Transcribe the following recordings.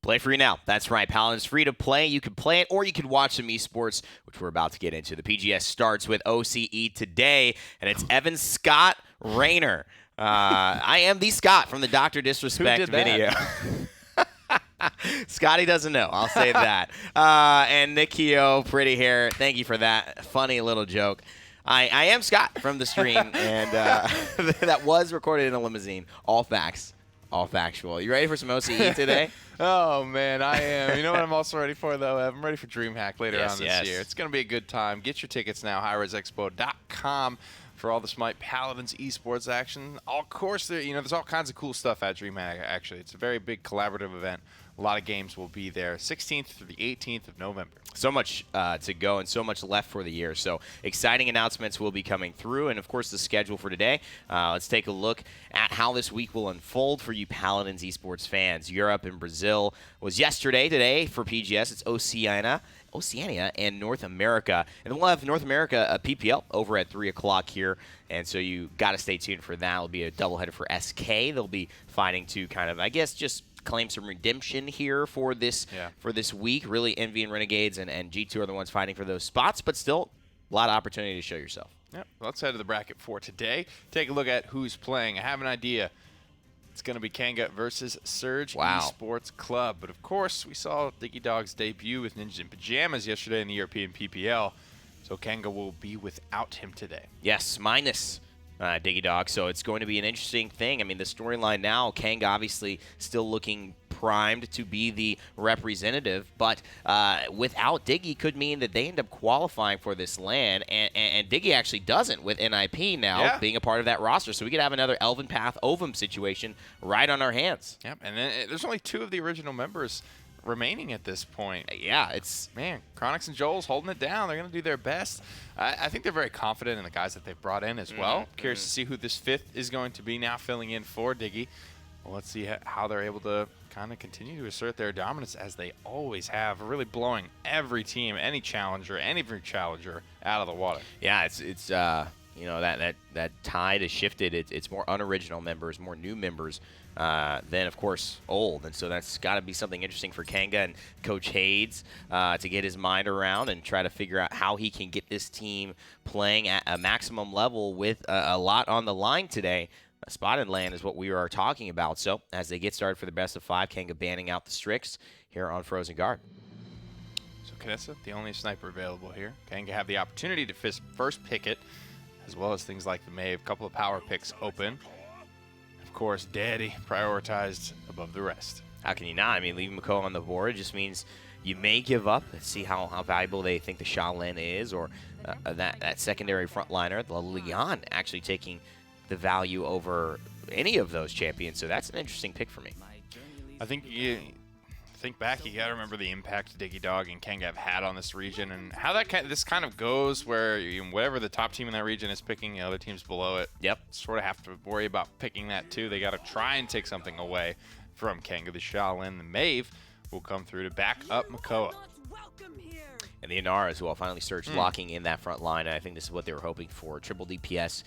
Play free now. That's right. Paladins free to play. You can play it or you can watch some esports, which we're about to get into. The PGS starts with OCE today, and it's Evan Scott Rayner. I am the Scott from the Dr. Disrespect video. Scotty doesn't know. I'll say that. And Nick Keogh, pretty hair. Thank you for that funny little joke. I am Scott from the stream, and that was recorded in a limousine. All facts. All factual. You ready for some OCE today? Oh, man, I am. You know what I'm also ready for, though, Ev? I'm ready for DreamHack later on this year. It's going to be a good time. Get your tickets now, highresexpo.com for all the Smite Paladins esports action. Of course, there's all kinds of cool stuff at DreamHack, actually. It's a very big collaborative event. A lot of games will be there 16th through the 18th of November. So much to go and so much left for the year. So exciting announcements will be coming through. And, of course, the schedule for today. Let's take a look at how this week will unfold for you Paladins esports fans. Europe and Brazil was yesterday. Today for PGS, it's Oceania and North America. And then we'll have North America PPL over at 3 o'clock here. And so you got to stay tuned for that. It'll be a doubleheader for SK. They'll be fighting to kind of, I guess, just claim some redemption here for this week. Really, Envy and Renegades and G2 are the ones fighting for those spots, but still a lot of opportunity to show yourself. Yep. Let's head to the bracket for today. Take a look at who's playing. I have an idea. It's going to be Kanga versus Surge Esports Club. But, of course, we saw Diggy Dog's debut with Ninjas in Pajamas yesterday in the European PPL, so Kanga will be without him today. Yes, minus Diggy Dog, so it's going to be an interesting thing. I mean, the storyline now, Kang obviously still looking primed to be the representative, but without Diggy could mean that they end up qualifying for this LAN, and Diggy actually doesn't with NIP now being a part of that roster, so we could have another Elven Path Ovum situation right on our hands. Yep, and then there's only 2 of the original members remaining at this point. Yeah, it's... Man, Chronix and Joel's holding it down. They're going to do their best. I think they're very confident in the guys that they've brought in as well. Curious to see who this 5th is going to be now filling in for Diggy. Well, let's see how they're able to kind of continue to assert their dominance as they always have, really blowing every team, any challenger out of the water. Yeah, it's you know, that tide has shifted. It's more unoriginal members, more new members than, of course, old. And so that's got to be something interesting for Kanga and Coach Hades to get his mind around and try to figure out how he can get this team playing at a maximum level with a lot on the line today. A spotted LAN is what we are talking about. So as they get started for the best of 5, Kanga banning out the Strix here on Frozen Guard. So Knessa, the only sniper available here. Kanga have the opportunity to first pick it, as well as things like the Maeve. A couple of power picks open. Of course, Daddy prioritized above the rest. How can you not? I mean, leaving Mako on the board just means you may give up. Let's see how valuable they think the Shaolin is, or that secondary frontliner, the Leon, actually taking the value over any of those champions. So that's an interesting pick for me. I think you think back, you got to remember the impact Diggy Dog and Kanga have had on this region, and how this kind of goes where whatever the top team in that region is picking, the other teams below it, sort of have to worry about picking that too. They got to try and take something away from Kanga. The Shaolin, the Maeve will come through to back up Makoa. And the Inara as well, finally Surge locking in that front line. And I think this is what they were hoping for. Triple DPS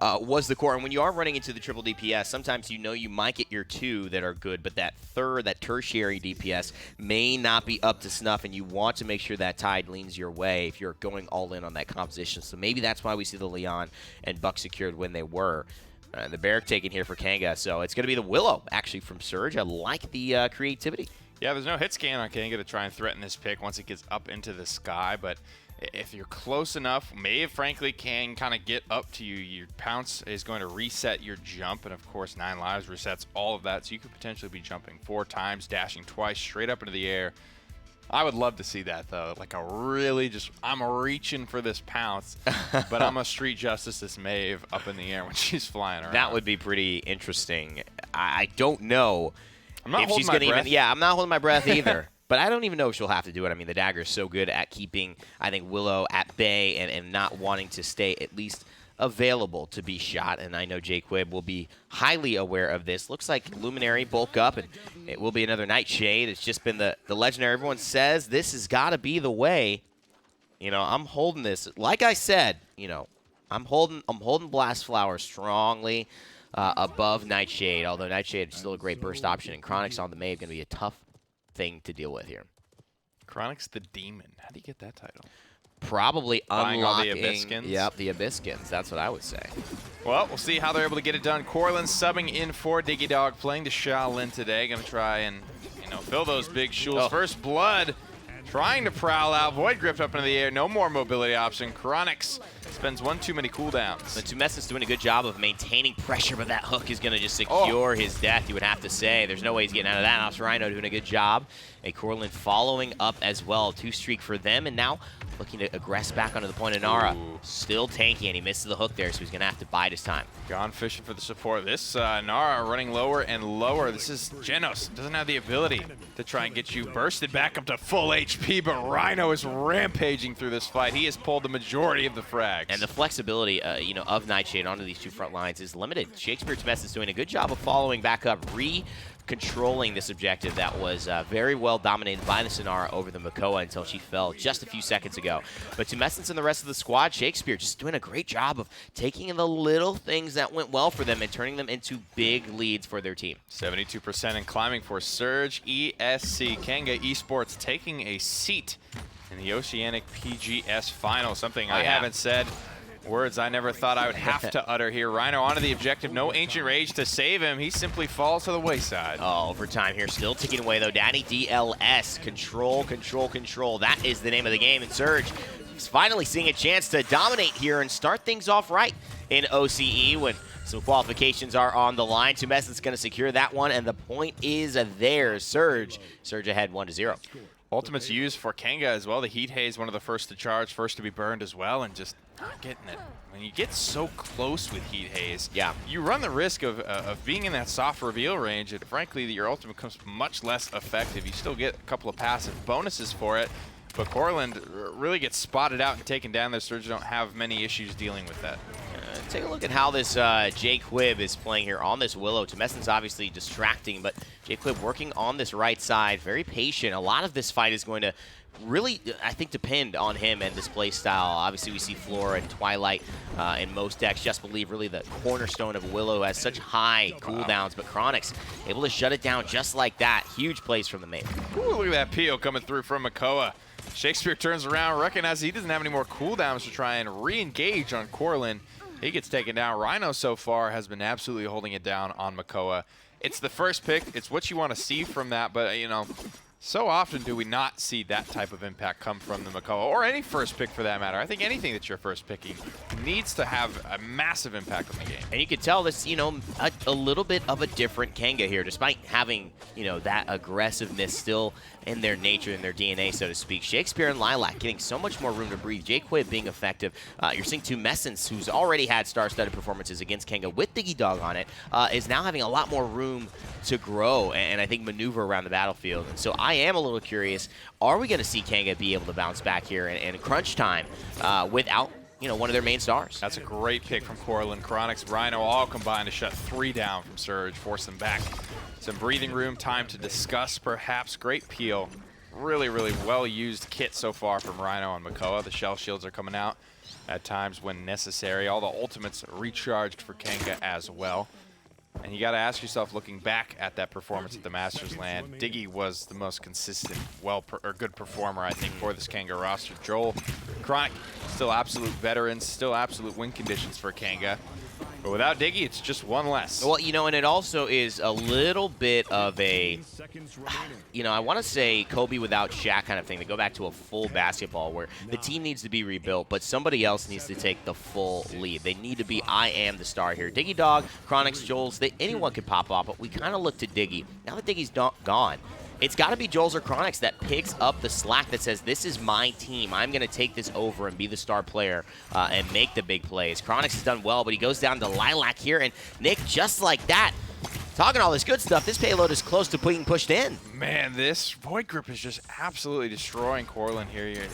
was the core. And when you are running into the triple DPS, sometimes you know you might get your 2 that are good, but that third, that tertiary DPS may not be up to snuff, and you want to make sure that tide leans your way if you're going all in on that composition. So maybe that's why we see the Leon and Buck secured when they were. The Barrack taken here for Kanga, so it's going to be the Willow, actually, from Surge. I like the creativity. Yeah, there's no hit scan on Kanga to try and threaten this pick once it gets up into the sky, but if you're close enough, Maeve, frankly, can kind of get up to you. Your pounce is going to reset your jump, and of course 9 lives resets all of that, so you could potentially be jumping 4 times, dashing twice straight up into the air. I would love to see that, though. Like a really I'm reaching for this pounce, but I'm a street justice this Maeve up in the air when she's flying around. That would be pretty interesting. I don't know I'm not if holding she's my going to breath. even... Yeah, I'm not holding my breath either. But I don't even know if she'll have to do it. I mean, the dagger is so good at keeping, I think, Willow at bay and not wanting to stay at least available to be shot. And I know Jake Quibb will be highly aware of this. Looks like Luminary bulk up, and it will be another Nightshade. It's just been the legendary. Everyone says this has got to be the way. You know, I'm holding this. Like I said, you know, I'm holding Blast Flower strongly above Nightshade, although Nightshade is still a great burst option, and Chronix on the Maeve going to be a tough thing to deal with here. Chronix the Demon. How do you get that title? Probably Buying all the unlocking. Abyskins? Yep, the Abyskins. That's what I would say. Well, we'll see how they're able to get it done. Corlin subbing in for Diggy Dog, playing to Shaolin today. Going to try and, fill those big shoes. Oh. First blood, trying to prowl out. Void Gripped up into the air. No more mobility option. Chronix spends one too many cooldowns. The Tumescen's doing a good job of maintaining pressure, but that hook is going to just secure his death, you would have to say. There's no way he's getting out of that. Ops Rhino doing a good job. A Corlin following up as well. 2-streak for them, and now looking to aggress back onto the point of Nara. Ooh. Still tanky, and he misses the hook there, so he's going to have to bide his time. Gone fishing for the support. This Nara running lower and lower. This is Genos. Doesn't have the ability to try and get you bursted back up to full HP, but Rhino is rampaging through this fight. He has pulled the majority of the frags. And the flexibility, of Nightshade onto these two front lines is limited. Shakespeare's Mess is doing a good job of following back up, controlling this objective that was very well dominated by the Sonara over the Makoa until she fell just a few seconds ago. But Tumescence and the rest of the squad, Shakespeare just doing a great job of taking the little things that went well for them and turning them into big leads for their team. 72% and climbing for Surge ESC. Kanga Esports taking a seat in the Oceanic PGS final. Something I haven't said. Words I never thought I would have to utter here. Rhino onto the objective. No Ancient Rage to save him. He simply falls to the wayside. Oh, overtime here. Still ticking away, though. Daddy DLS. Control, control, control. That is the name of the game. And Surge is finally seeing a chance to dominate here and start things off right in OCE when some qualifications are on the line. Tumescen's going to secure that one, and the point is theirs. Surge ahead 1-0. Ultimates used for Kanga as well. The Heat Haze, one of the first to charge, first to be burned as well, and just not getting it. When you get so close with Heat Haze, you run the risk of being in that soft reveal range, and frankly, your ultimate becomes much less effective. You still get a couple of passive bonuses for it, but Corland really gets spotted out and taken down. The Surge don't have many issues dealing with that. Take a look at how this Jay Quib is playing here on this Willow. Tumescen's obviously distracting, but Jay Quib working on this right side, very patient. A lot of this fight is going to really, I think, depend on him and this play style. Obviously, we see Flora and Twilight in most decks. Just Believe, really the cornerstone of Willow, has such high cooldowns, but Chronix able to shut it down just like that. Huge plays from the main. Ooh, look at that PO coming through from Makoa. Shakespeare turns around, recognizes he doesn't have any more cooldowns to try and re-engage on Corlin. He gets taken down. Rhino so far has been absolutely holding it down on Makoa. It's the first pick. It's what you want to see from that, but, so often do we not see that type of impact come from the Makoa, or any first pick for that matter. I think anything that you're first picking needs to have a massive impact on the game. And you can tell this, a little bit of a different Kanga here, despite having, that aggressiveness still in their nature, in their DNA, so to speak. Shakespeare and Lilac getting so much more room to breathe. Jay Quib being effective. You're seeing Tumescence, who's already had star-studded performances against Kanga with Diggy Dog on it, is now having a lot more room to grow and I think maneuver around the battlefield. And so I am a little curious, are we going to see Kanga be able to bounce back here in crunch time without one of their main stars? That's a great pick from Corlin. Chronix, Rhino all combined to shut 3 down from Surge, force them back. Some breathing room, time to discuss perhaps. Great peel. Really, really well-used kit so far from Rhino and Makoa. The shell shields are coming out at times when necessary. All the ultimates recharged for Kanga as well. And you got to ask yourself, looking back at that performance at the Masters Land, Diggy was the most consistent, good performer, I think, for this Kanga roster. Joel, Chronic, still absolute veterans, still absolute win conditions for Kanga. But without Diggy, it's just one less. Well, and it also is a little bit of a, I want to say Kobe without Shaq kind of thing. They go back to a full basketball where the team needs to be rebuilt, but somebody else needs to take the full lead. They need to be, I am the star here. Diggy Dog, Chronix, Joel's, anyone could pop off, but we kind of look to Diggy. Now that Diggy's gone, it's got to be Joel's or Chronix that picks up the slack that says, this is my team. I'm going to take this over and be the star player and make the big plays. Chronix has done well, but he goes down to Lilac here, and Nick, just like that, talking all this good stuff, this payload is close to being pushed in. Man, this Void Grip is just absolutely destroying Corlin here.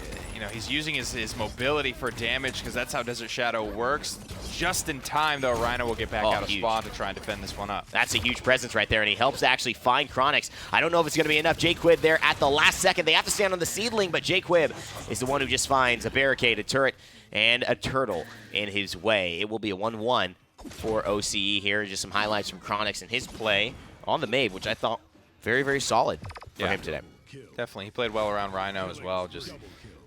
He's using his mobility for damage because that's how Desert Shadow works. Just in time, though, Rhino will get back out of spawn to try and defend this one up. That's a huge presence right there, and he helps actually find Chronix. I don't know if it's going to be enough. Jay Quib there at the last second. They have to stand on the seedling, but Jay Quib is the one who just finds a barricade, a turret, and a turtle in his way. It will be a 1-1 for OCE here. Just some highlights from Chronix and his play on the Maeve, which I thought very, very solid for him today. Definitely. He played well around Rhino as well. Just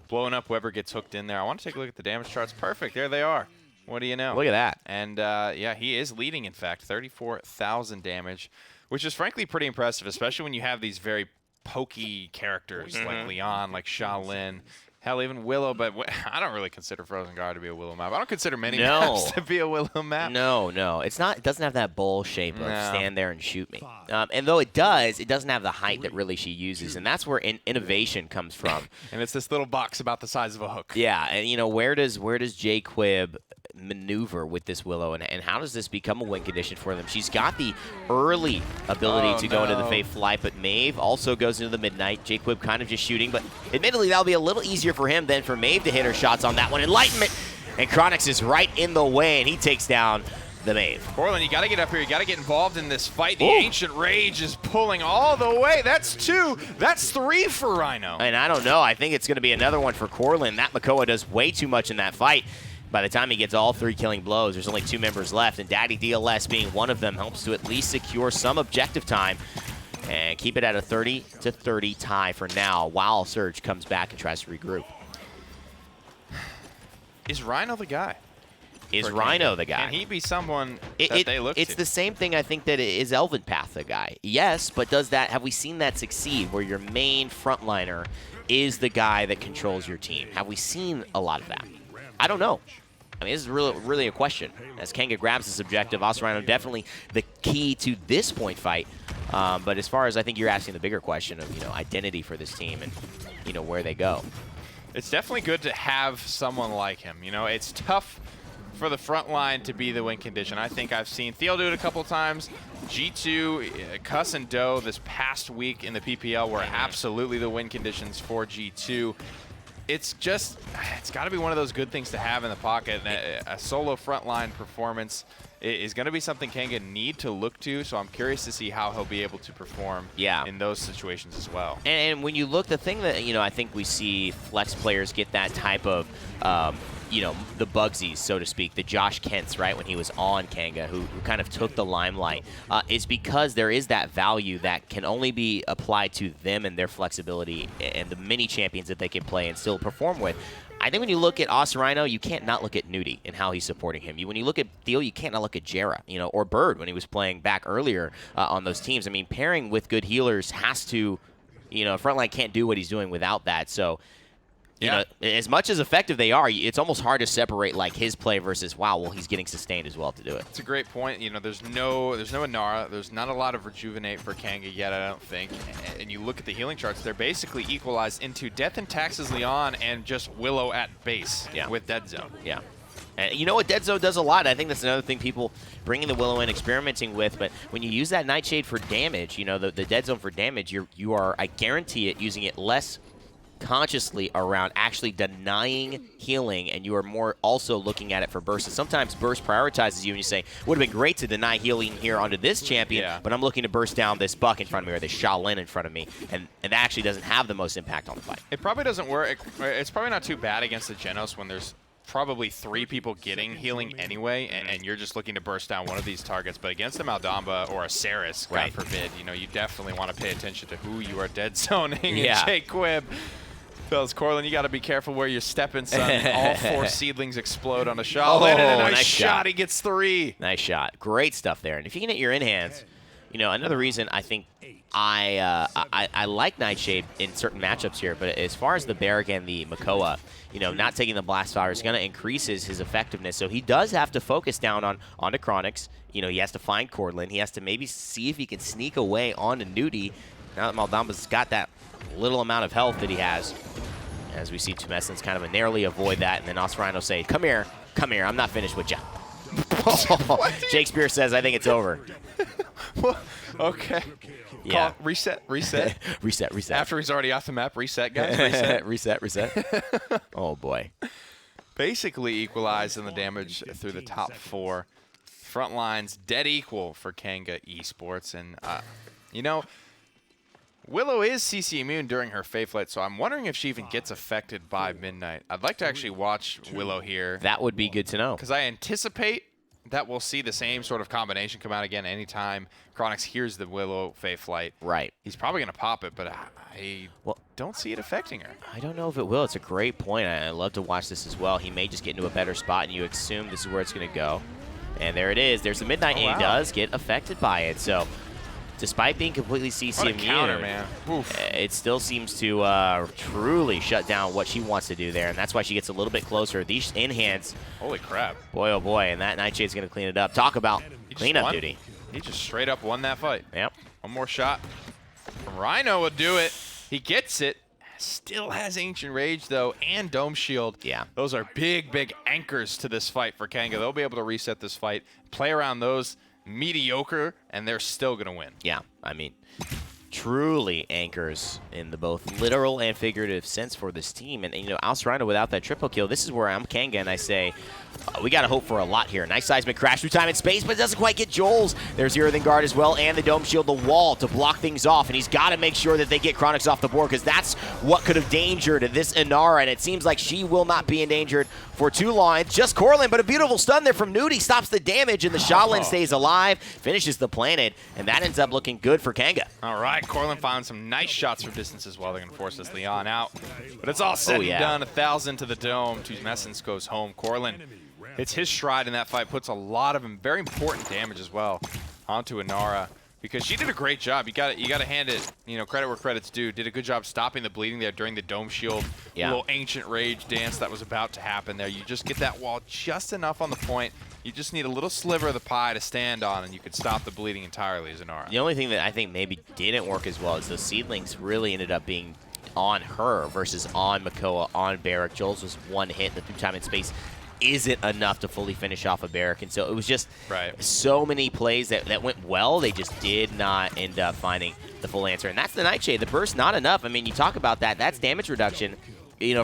blowing up whoever gets hooked in there. I want to take a look at the damage charts. Perfect. There they are. What do you know? Look at that. And, yeah, he is leading, in fact, 34,000 damage, which is frankly pretty impressive, especially when you have these very pokey characters like Leon, like Shaolin. Hell, even Willow, but I don't really consider Frozen Guard to be a Willow map. I don't consider many maps to be a Willow map. No, it's not. It doesn't have that bowl shape of stand there and shoot me. And though it doesn't have the height that really she uses, and that's where innovation comes from. And it's this little box about the size of a hook. Yeah, and where does J Quib maneuver with this Willow, and how does this become a win condition for them? She's got the early ability to go into the Fae Flight, but Maeve also goes into the Midnight. J Quib kind of just shooting, but admittedly that'll be a little easier for him than for Maeve to hit her shots on that one. Enlightenment, and Chronix is right in the way, and he takes down the Maeve. Corlin, you got to get up here. You got to get involved in this fight. The Ancient Rage is pulling all the way. That's 2. That's 3 for Rhino. And I don't know. I think it's going to be another one for Corlin. That Makoa does way too much in that fight. By the time he gets all 3 killing blows, there's only 2 members left, and Daddy DLS being one of them helps to at least secure some objective time and keep it at a 30-30 tie for now while Surge comes back and tries to regroup. Is Rhino the guy? Is Rhino the guy? Can he be someone that they look It's to? the same thing, I think, that is Elven Path the guy. Yes, but have we seen that succeed where your main frontliner is the guy that controls your team? Have we seen a lot of that? I don't know. I mean, this is really a question. As Kanga grabs this objective, Oceania definitely the key to this point fight. But as far as I think you're asking the bigger question of, identity for this team and, where they go. It's definitely good to have someone like him. It's tough for the front line to be the win condition. I think I've seen Theo do it a couple of times. G2, Cuss and Doe this past week in the PPL were absolutely the win conditions for G2. It's got to be one of those good things to have in the pocket. A solo frontline performance is going to be something Kanga need to look to, so I'm curious to see how he'll be able to perform in those situations as well. And when you look, the thing that, I think we see flex players get that type of, the Bugsies, so to speak, the Josh Kents, right, when he was on Kanga, who kind of took the limelight, is because there is that value that can only be applied to them and their flexibility and the many champions that they can play and still perform with. I think when you look at Rhino, you can't not look at Nudie and how he's supporting him. When you look at Theo, you can't not look at Jera, or Bird when he was playing back earlier on those teams. I mean, pairing with good healers has to, Frontline can't do what he's doing without that. So, as much as effective they are, it's almost hard to separate like his play versus, wow, well, he's getting sustained as well to do it. It's a great point. There's no Inara. There's not a lot of Rejuvenate for Kanga yet, I don't think. And you look at the healing charts, they're basically equalized into Death and Taxes Leon and just Willow at base with Dead Zone. Yeah. And you know what Dead Zone does a lot? I think that's another thing people bringing the Willow in, experimenting with. But when you use that Nightshade for damage, the Dead Zone for damage, you are, I guarantee it, using it less consciously around actually denying healing, and you are more also looking at it for burst. And sometimes burst prioritizes you, and you say, would have been great to deny healing here onto this champion, but I'm looking to burst down this Buck in front of me or this Shaolin in front of me, and that actually doesn't have the most impact on the fight. It probably doesn't work. It's probably not too bad against the Genos when there's probably 3 people getting healing anyway, and you're just looking to burst down one of these targets. But against a Maldamba or a Saris, God forbid, you definitely want to pay attention to who you are dead zoning. And J Quib tells Corlin, you got to be careful where you're stepping, son. All 4 seedlings explode on a shot. And a nice shot. He gets 3. Nice shot. Great stuff there. And if you can hit your in-hands, another reason I think I like Nightshade in certain matchups here, but as far as the Barrack and the Makoa, not taking the blast fire is going to increase his effectiveness. So he does have to focus down onto Chronix. He has to find Corlin. He has to maybe see if he can sneak away onto Nudie. Now that Maldamba's got that little amount of health that he has, as we see Tumescence kind of narrowly avoid that, and then Oceania say, come here, I'm not finished with ya. Shakespeare says, I think it's over. Okay. Yeah. Reset. reset. After he's already off the map, reset, guys. Reset. Oh, boy. Basically equalized in the damage through the top 4. Front lines dead equal for Kanga Esports. And, Willow is CC immune during her Fae Flight, so I'm wondering if she even gets affected by Midnight. I'd like to actually watch Willow here. That would be good to know. Because I anticipate that we'll see the same sort of combination come out again anytime Chronix hears the Willow Fae Flight. Right. He's probably going to pop it, but I don't see it affecting her. I don't know if it will. It's a great point. I love to watch this as well. He may just get into a better spot, and you assume this is where it's going to go. And there it is. There's the Midnight, and he does get affected by it. So despite being completely CC What a immune, counter, man. It still seems to truly shut down what she wants to do there, and that's why she gets a little bit closer. These in-hands. Holy crap. Boy, oh boy, and that Nightshade's going to clean it up. Talk about cleanup duty. He just straight up won that fight. Yep. One more shot from Rhino would do it. He gets it. Still has Ancient Rage, though, and Dome Shield. Yeah. Those are big, big anchors to this fight for Kanga. They'll be able to reset this fight, play around those mediocre, and they're still going to win. Yeah, I mean, truly anchors in the both literal and figurative sense for this team. And you know, Oceania without that triple kill, this is where I'm Kanga and I say, we got to hope for a lot here. Nice seismic crash through time and space, but it doesn't quite get Joel's. There's the Earthen Guard as well, and the Dome Shield, the wall to block things off. And he's got to make sure that they get Chronix off the board, because that's what could have endangered this Inara. And it seems like she will not be endangered for too long. It's just Corlin, but a beautiful stun there from Nudie stops the damage, and the Shaolin stays alive, finishes the planet, and that ends up looking good for Kanga. All right, Corlin found some nice shots from distance as well. They're going to force this Leon out. But it's all said and done. 1,000 to the dome. Two Messence goes home. Corlin hits his stride in that fight, puts a lot of very important damage as well onto Inara, because she did a great job. You got to hand it, credit where credit's due. Did a good job stopping the bleeding there during the Dome Shield. Little Ancient Rage dance that was about to happen there. You just get that wall just enough on the point. You just need a little sliver of the pie to stand on, and you could stop the bleeding entirely as Inara. The only thing that I think maybe didn't work as well is those seedlings really ended up being on her versus on Makoa, on Barrack. Joel's was one hit. The through time and space isn't enough to fully finish off a Barrack, and so it was just so many plays that went well. They just did not end up finding the full answer, and that's the Nightshade. The burst, not enough. I mean, you talk about that. That's damage reduction,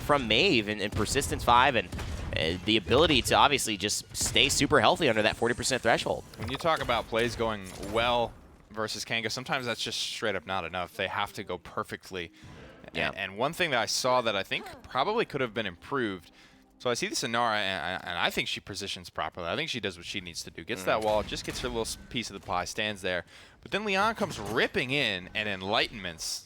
from Maeve and Persistence 5, and the ability to obviously just stay super healthy under that 40% threshold. When you talk about plays going well versus Kanga, sometimes that's just straight up not enough. They have to go perfectly. Yeah. And one thing that I saw that I think probably could have been improved. So I see this Inara, and I think she positions properly. I think she does what she needs to do. Gets that wall, just gets her little piece of the pie, stands there. But then Leon comes ripping in and enlightenments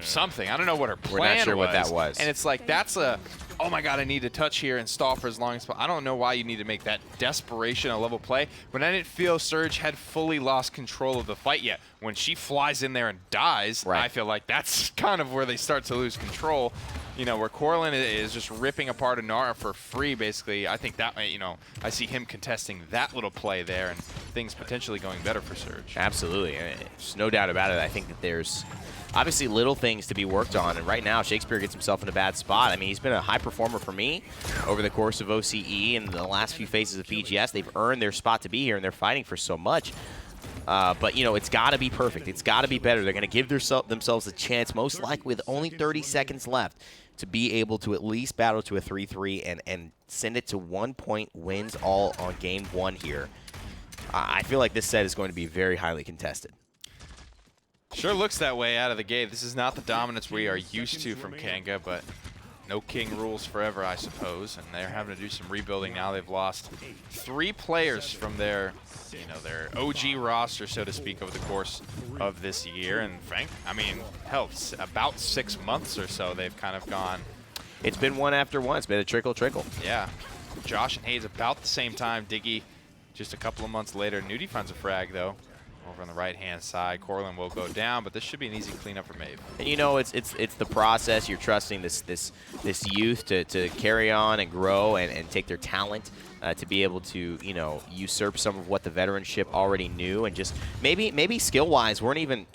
something. I don't know what her plan was. We're not sure what that was. And it's like, that's a, oh my god, I need to touch here and stall for as long as possible. I don't know why you need to make that desperation a level play, but I didn't feel Surge had fully lost control of the fight yet. When she flies in there and dies, I feel like that's kind of where they start to lose control. Where Corlin is just ripping apart Inara for free, basically. I think that, I see him contesting that little play there and things potentially going better for Surge. Absolutely. There's no doubt about it. I think that there's obviously little things to be worked on, and right now Shakespeare gets himself in a bad spot. I mean, he's been a high performer for me over the course of OCE and the last few phases of PGS. They've earned their spot to be here, and they're fighting for so much. But, it's got to be perfect. It's got to be better. They're going to give themselves a chance, most likely with only 30 seconds left, to be able to at least battle to a 3-3 and send it to 1-point wins all on game one here. I feel like this set is going to be very highly contested. Sure looks that way out of the gate. This is not the dominance we are used to from Kanga, but no king rules forever, I suppose. And they're having to do some rebuilding now. They've lost 3 players from their OG roster, so to speak, over the course of this year. And hell, about 6 months or so, they've kind of gone. It's been one after one. It's been a trickle. Yeah. Josh and Hayes about the same time. Diggy just a couple of months later. Nudie finds a frag, though. Over on the right-hand side, Corlin will go down, but this should be an easy cleanup for Maeve. And it's the process. You're trusting this youth to carry on and grow and take their talent to be able to usurp some of what the veteranship already knew, and just maybe skill-wise weren't even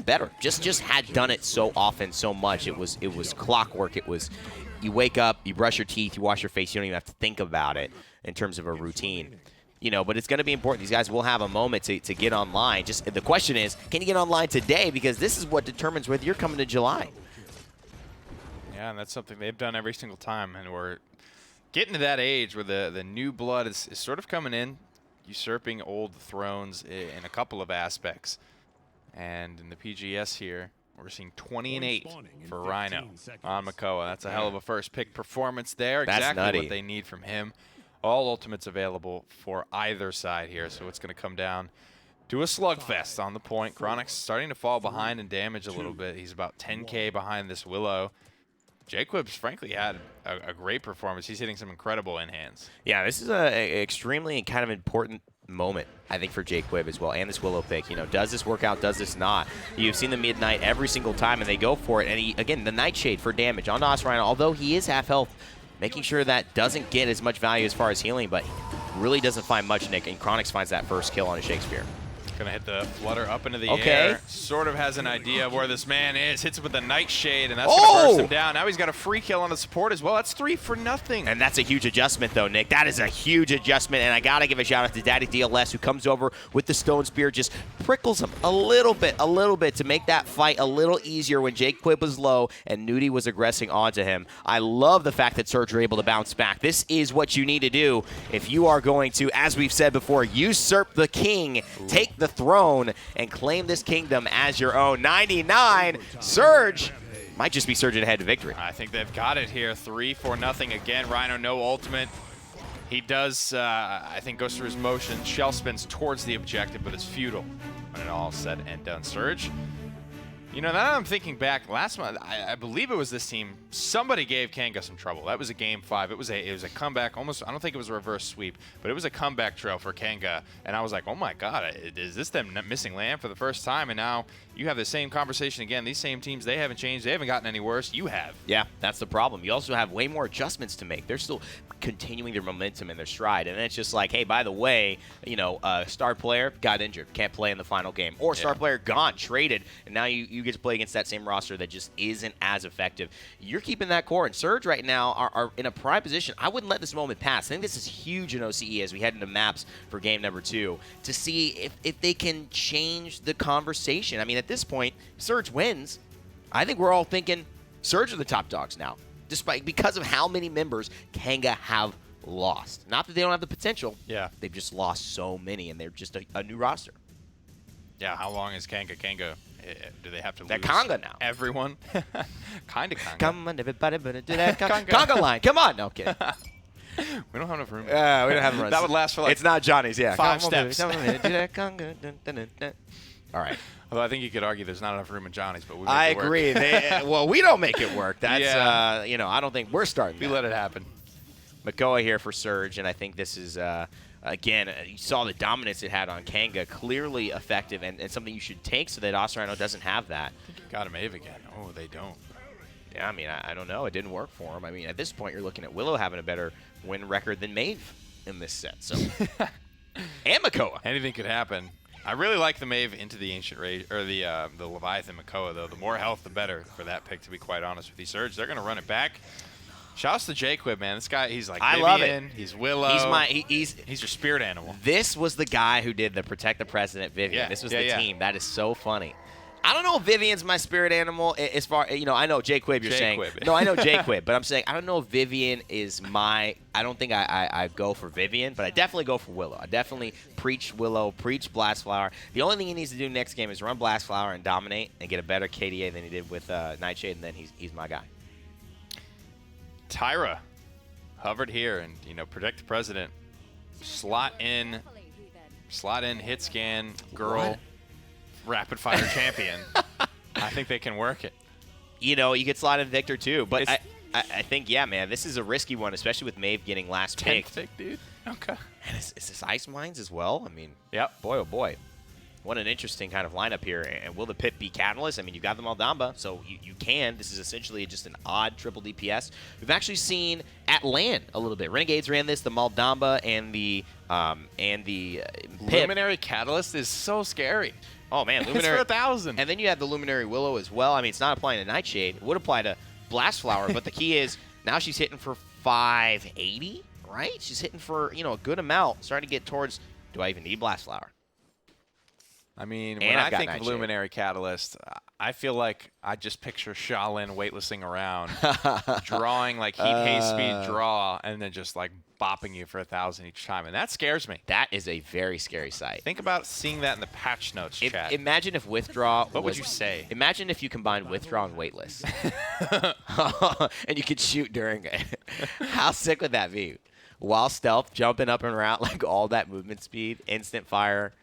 better. Just had done it so often, so much. It was clockwork. It was, you wake up, you brush your teeth, you wash your face. You don't even have to think about it in terms of a routine. But it's going to be important. These guys will have a moment to get online. Just the question is, can you get online today? Because this is what determines whether you're coming to July. Yeah, and that's something they've done every single time. And we're getting to that age where the new blood is sort of coming in, usurping old thrones in a couple of aspects. And in the PGS here, we're seeing 20-8 for Rhino on Makoa. That's a hell of a first pick performance there. That's exactly nutty. What they need from him. All ultimates available for either side here, so it's going to come down to a slugfest on the point. Chronic's starting to fall behind in damage a little bit. He's about 10K behind this Willow. Jaquib's frankly had a great performance. He's hitting some incredible in-hands. Yeah, this is an extremely kind of important moment, I think, for Jaquib as well, and this Willow pick. You know, does this work out? Does this not? You've seen the Midnight every single time, and they go for it. And he, again, the Nightshade for damage on Oceania, although he is half health, making sure that doesn't get as much value as far as healing, but really doesn't find much, Nick. And Chronix finds that first kill on a Shakespeare. Gonna hit the flutter up into the air. Sort of has an idea of where this man is. Hits him with the Nightshade, and that's gonna burst him down. Now he's got a free kill on the support as well. That's 3 for nothing. And that's a huge adjustment, though, Nick. That is a huge adjustment, and I gotta give a shout out to Daddy DLS, who comes over with the Stone Spear, just prickles him a little bit to make that fight a little easier when Jaquib was low and Nudie was aggressing onto him. I love the fact that Surge are able to bounce back. This is what you need to do if you are going to, as we've said before, usurp the king, take the throne, and claim this kingdom as your own. 99, Surge might just be surging ahead to victory. I think they've got it here. 3 for nothing again. Rhino, no ultimate. He does, I think, goes through his motion. Shell spins towards the objective, but it's futile when it all said and done. Surge, you know, now that I'm thinking back, last month, I believe it was this team, somebody gave Kanga some trouble. That was a game 5. It was a comeback, almost, I don't think it was a reverse sweep, but it was a comeback trail for Kanga. And I was like, oh my God, is this them missing land for the first time? And now you have the same conversation again. These same teams, they haven't changed. They haven't gotten any worse. You have. Yeah, that's the problem. You also have way more adjustments to make. They're still continuing their momentum and their stride. And then it's just like, hey, by the way, you know, star player got injured, can't play in the final game. Or star player gone, traded, and now you get to play against that same roster that just isn't as effective. You're keeping that core. And Surge right now are in a prime position. I wouldn't let this moment pass. I think this is huge in OCE as we head into maps for game number 2 to see if they can change the conversation. I mean, at this point, Surge wins. I think we're all thinking Surge are the top dogs now, because of how many members Kanga have lost. Not that they don't have the potential. Yeah. They've just lost so many, and they're just a new roster. Yeah, how long is Kanga? Do they have to They're lose Conga now. Everyone? Kind of Conga. Come on, everybody, better do that Conga line. Come on. No, kidding. We don't have enough room. We don't have room. That would last for like It's not Johnny's, yeah. 5 steps. Come on, do that Conga. All right. Although I think you could argue there's not enough room in Johnny's, but we make I it work. agree. Well, we don't make it work. That's, you know, I don't think we're starting We that. let it happen. Makoa here for Surge, and I think this is, again, you saw the dominance it had on Kanga, clearly effective and something you should take so that Oceania doesn't have that. I think you got him Ave again. Oh, they don't. Yeah, I mean, I don't know. It didn't work for him. I mean, at this point, you're looking at Willow having a better win record than Maeve in this set. So, and Makoa. Anything could happen. I really like the Maeve into the Ancient Rage, or the Leviathan Makoa, though. The more health, the better for that pick, to be quite honest with you. Surge, they're going to run it back. Shouts to Jaquib, man. This guy, he's like I Vivian, love it. He's Willow. He's your spirit animal. This was the guy who did the Protect the President Vivian. Yeah, This was yeah, the yeah. team. That is so funny. I don't know if Vivian's my spirit animal as far, you know, I know Jaquib you're saying. No, I know Jaquib, but I'm saying I don't know if Vivian is my, I don't think I go for Vivian, but I definitely go for Willow. I definitely preach Willow, preach Blast Flower. The only thing he needs to do next game is run Blast Flower and dominate and get a better KDA than he did with Nightshade, and then he's my guy. Tyra hovered here and, you know, Protect the President. Slot in, hit scan, girl. What? Rapid fire champion. I think they can work it. You know, you could slot in Victor too, but I think, yeah, man, this is a risky one, especially with Maeve getting last pick. 10th pick, dude. Okay. And is this Ice Mines as well? I mean, Yep. boy, oh boy. What an interesting kind of lineup here. And will the pit be Catalyst? I mean, you've got the Maldamba, so you can. This is essentially just an odd triple DPS. We've actually seen at LAN a little bit. Renegades ran this, the Maldamba and the Pip. Luminary Catalyst is so scary. Oh, man, It's Luminary. for 1,000. And then you have the Luminary Willow as well. I mean, it's not applying to Nightshade. It would apply to Blast Flower, but the key is now she's hitting for 580, right? She's hitting for, you know, a good amount. Starting to get towards, do I even need Blast Flower? I mean, And when I've I got think of Nightshade. Luminary Catalyst, I feel like I just picture Shaolin weightlessing around, drawing like heat, haste, speed, draw, and then just like bopping you for 1,000 each time. And that scares me. That is a very scary sight. Think about seeing that in the patch notes chat. Imagine if Withdraw What would was- you say? Imagine if you combined Withdraw and Weightless. And you could shoot during it. How sick would that be? while stealth, jumping up and around, like all that movement speed, instant fire.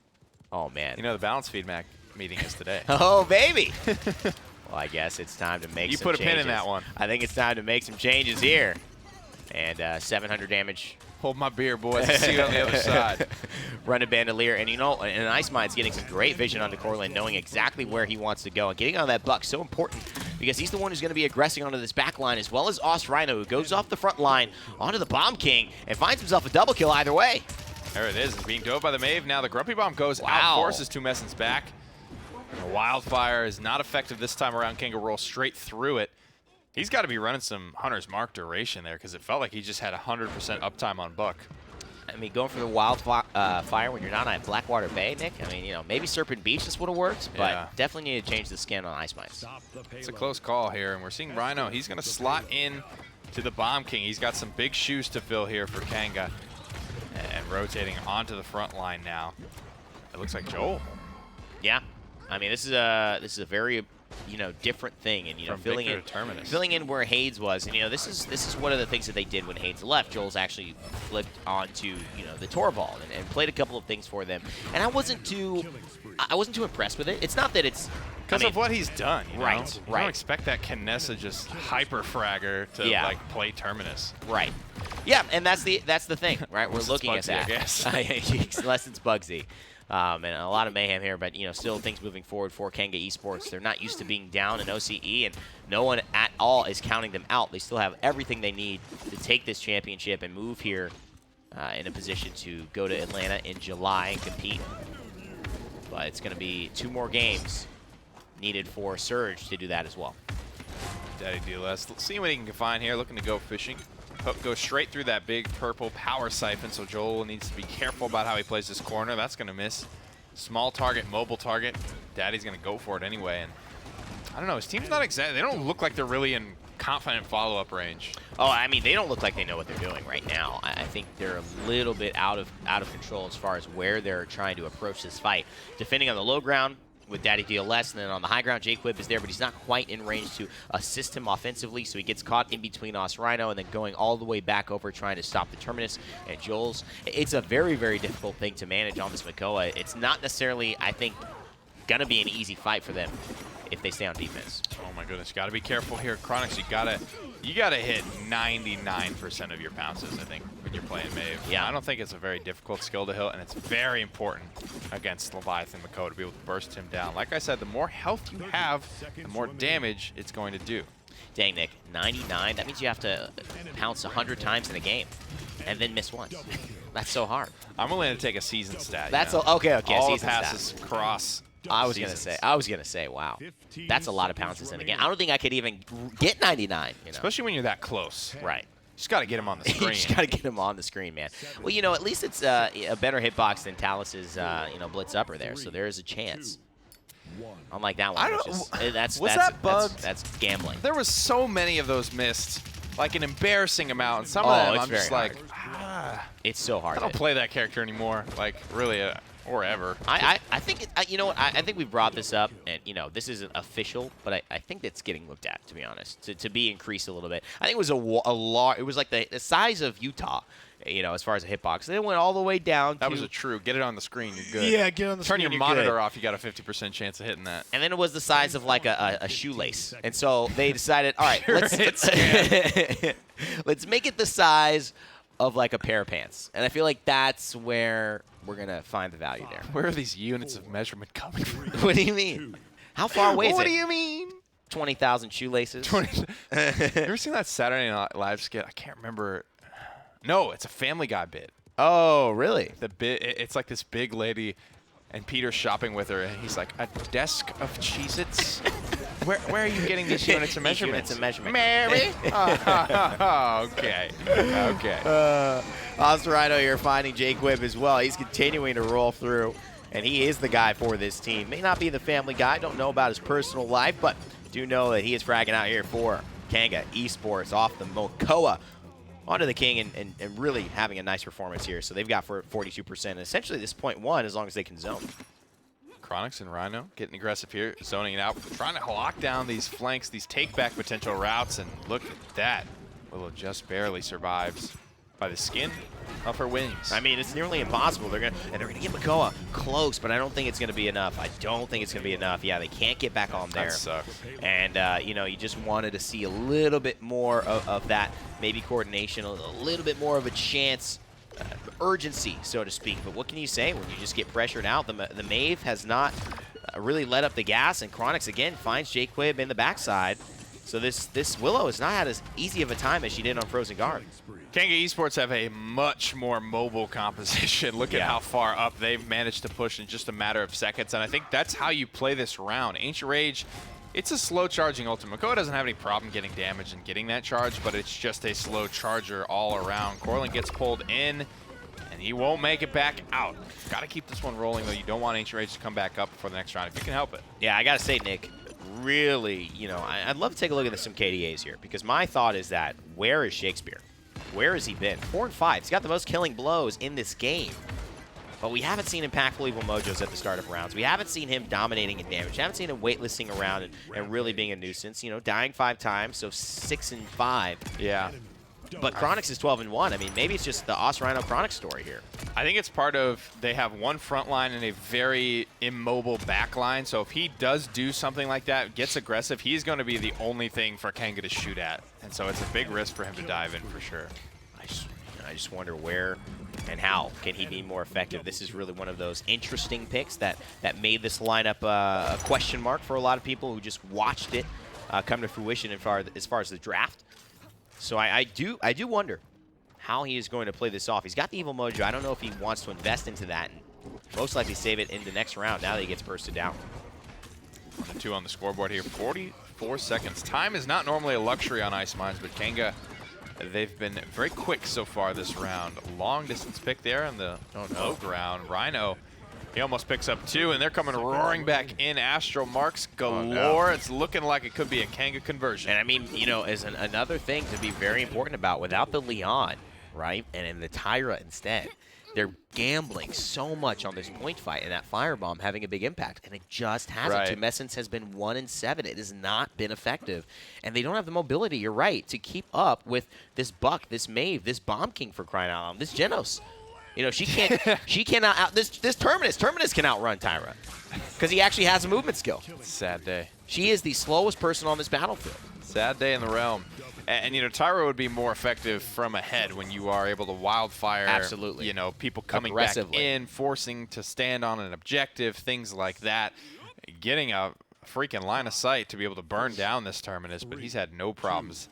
Oh, man. You know, the balance feedback meeting is today. Oh, baby. Well, I guess it's time to make some changes. You put a pin in that one. I think it's time to make some changes here. And 700 damage. Hold my beer, boys. I see it on the other side. Run a bandolier. And, you know, and Ice Mind's getting some great vision onto Corlin, knowing exactly where he wants to go. And getting on that buck, so important, because he's the one who's going to be aggressing onto this back line, as well as Oceania, who goes off the front line onto the Bomb King and finds himself a double kill either way. There it is. It's being dove by the Mave. Now the Grumpy Bomb goes out, forces Tumescen's back. And the Wildfire is not effective this time around. Kanga roll straight through it. He's got to be running some Hunter's Mark duration there, because it felt like he just had 100% uptime on Buck. I mean, going for the Wildfire when you're not on Blackwater Bay, Nick, I mean, you know, maybe Serpent Beach this would have worked, but definitely need to change the skin on Ice Mines. It's a close call here, and we're seeing Rhino. He's going to slot in to the Bomb King. He's got some big shoes to fill here for Kanga. And rotating onto the front line now. It looks like Joel. Yeah. I mean, this is a very, you know, different thing, and, you know, filling in where Hades was. And, you know, this is one of the things that they did when Hades left. Joel's actually flipped onto, you know, the Torvald and played a couple of things for them. And I wasn't too impressed with it. It's not that it's because of what he's done, you know? Right. You don't expect that Kinessa just hyper fragger to like play Terminus. Right. Yeah, and that's the thing, right? We're looking at that. I guess. Unless it's Bugsy. And a lot of mayhem here, but, you know, still things moving forward for Kanga Esports. They're not used to being down in OCE, and no one at all is counting them out. They still have everything they need to take this championship and move here in a position to go to Atlanta in July and compete. But it's going to be 2 more games needed for Surge to do that as well. Daddy DLS, let's see what he can find here. Looking to go fishing. Go straight through that big purple power siphon, so Joel needs to be careful about how he plays this corner. That's going to miss. Small target, mobile target. Daddy's going to go for it anyway. And I don't know, his team's not exactly, they don't look like they're really in confident follow-up range. Oh, I mean, they don't look like they know what they're doing right now. I think they're a little bit out of control as far as where they're trying to approach this fight. Defending on the low ground with Daddy DLS, and then on the high ground, Jaquib is there, but he's not quite in range to assist him offensively, so he gets caught in between Rhino and then going all the way back over trying to stop the Terminus and Joel's. It's a very, very difficult thing to manage on this Makoa. It's not necessarily, I think, going to be an easy fight for them if they stay on defense. Oh my goodness, got to be careful here. Chronix, you gotta hit 99% of your pounces, I think, when you're playing Mave. Yeah. I don't think it's a very difficult skill to hit, and it's very important against Leviathan Makoa to be able to burst him down. Like I said, the more health you have, the more damage it's going to do. Dang, Nick, 99, that means you have to pounce 100 times in a game and then miss once. That's so hard. I'm only going to take a season stat. That's okay. All season passes stat. cross. I was gonna say, wow, that's a lot of pounces in a game. I don't think I could even get 99. You know? Especially when you're that close. Right. Just got to get him on the screen. You just got to get him on the screen, man. Well, you know, at least it's a better hitbox than Talus's, you know, blitz upper there, so there is a chance. Unlike that one, that's bugged? That's gambling. There was so many of those missed, like an embarrassing amount. And some of them, I'm just like, it's so hard. I don't play that character anymore, like really, or ever. I think you know what? I think we brought this up, and you know, this isn't official, but I think it's getting looked at, to be honest, to be increased a little bit. I think it was a lot. It was like the size of Utah. You know, as far as a hitbox, they went all the way down. That was a true. Get it on the screen, you're good. Yeah, get on the screen. Turn your monitor off. You got a 50% chance of hitting that. And then it was the size of like a shoelace, and so they decided, all right, let's make it the size of like a pair of pants. And I feel like that's where we're gonna find the value there. Where are these units of measurement coming from? What do you mean? How far away is it? What do you mean? 20,000 shoelaces. You ever seen that Saturday Night Live skit? I can't remember. No, it's a Family Guy bit. Oh, really? The bit, it's like this big lady, and Peter's shopping with her, and he's like, a desk of Cheez-Its? Where are you getting these units of measurement? Units of measurement. Mary? Okay. Oceania here finding Jaquib as well. He's continuing to roll through, and he is the guy for this team. May not be the family guy. Don't know about his personal life, but do know that he is fragging out here for Kanga Esports off the Mokoa. Onto the King and really having a nice performance here. So they've got for 42%. And essentially this .1 as long as they can zone. Chronix and Rhino getting aggressive here, zoning it out, trying to lock down these flanks, these take-back potential routes, and look at that. Willow just barely survives. by the skin of her wings. I mean, it's nearly impossible. They're gonna get Makoa close, but I don't think it's gonna be enough. I don't think it's gonna be enough. Yeah, they can't get back on there. That sucks. And you know, you just wanted to see a little bit more of that, maybe coordination, a little bit more of a chance, urgency, so to speak. But what can you say when you just get pressured out? The Maeve has not really let up the gas, and Chronix again finds Jaquib in the backside. So this Willow has not had as easy of a time as she did on Frozen Guard. Kanga Esports have a much more mobile composition. Look at how far up they've managed to push in just a matter of seconds, and I think that's how you play this round. Ancient Rage, it's a slow charging ultimate. Makoa doesn't have any problem getting damage and getting that charge, but it's just a slow charger all around. Corlin gets pulled in, and he won't make it back out. Got to keep this one rolling, though. You don't want Ancient Rage to come back up for the next round if you can help it. Yeah, I got to say, Nick, really, you know, I'd love to take a look at some KDAs here, because my thought is that, where is Shakespeare? Where has he been? 4 and 5. He's got the most killing blows in this game. But we haven't seen impactful evil mojos at the start of rounds. We haven't seen him dominating in damage. We haven't seen him waitlisting around and really being a nuisance. You know, dying 5 times, so 6 and 5. Yeah. But Chronix is 12 and 1. I mean, maybe it's just the Os Rhino Chronix story here. I think it's part of they have one front line and a very immobile back line. So if he does do something like that, gets aggressive, he's going to be the only thing for Kanga to shoot at. And so it's a big risk for him to dive in for sure. I just wonder where and how can he be more effective. This is really one of those interesting picks that made this lineup a question mark for a lot of people who just watched it come to fruition as far as the draft. So I do wonder how he is going to play this off. He's got the Evil Mojo. I don't know if he wants to invest into that and most likely save it in the next round now that he gets bursted down. 2 on the scoreboard here. 44 seconds. Time is not normally a luxury on Ice Mines, but Kanga, they've been very quick so far this round. Long distance pick there on the low ground. Rhino, he almost picks up 2, and they're coming roaring back in. Astral marks galore. It's looking like it could be a Kanga conversion. And I mean, you know, as another thing to be very important about, without the Leon, right, and in the Tyra instead, they're gambling so much on this point fight and that firebomb having a big impact, and it just hasn't. Right. Tumescence has been 1 and 7. It has not been effective, and they don't have the mobility, you're right, to keep up with this Buck, this Maeve, this Bomb King, for crying out loud, this Genos. You know, she can't. She cannot out this Terminus. Terminus can outrun Tyra because he actually has a movement skill. Sad day. She is the slowest person on this battlefield. Sad day in the realm. And, you know, Tyra would be more effective from ahead when you are able to wildfire. Absolutely. You know, people coming back in, forcing to stand on an objective, things like that. Getting a freaking line of sight to be able to burn down this Terminus, but he's had no problems.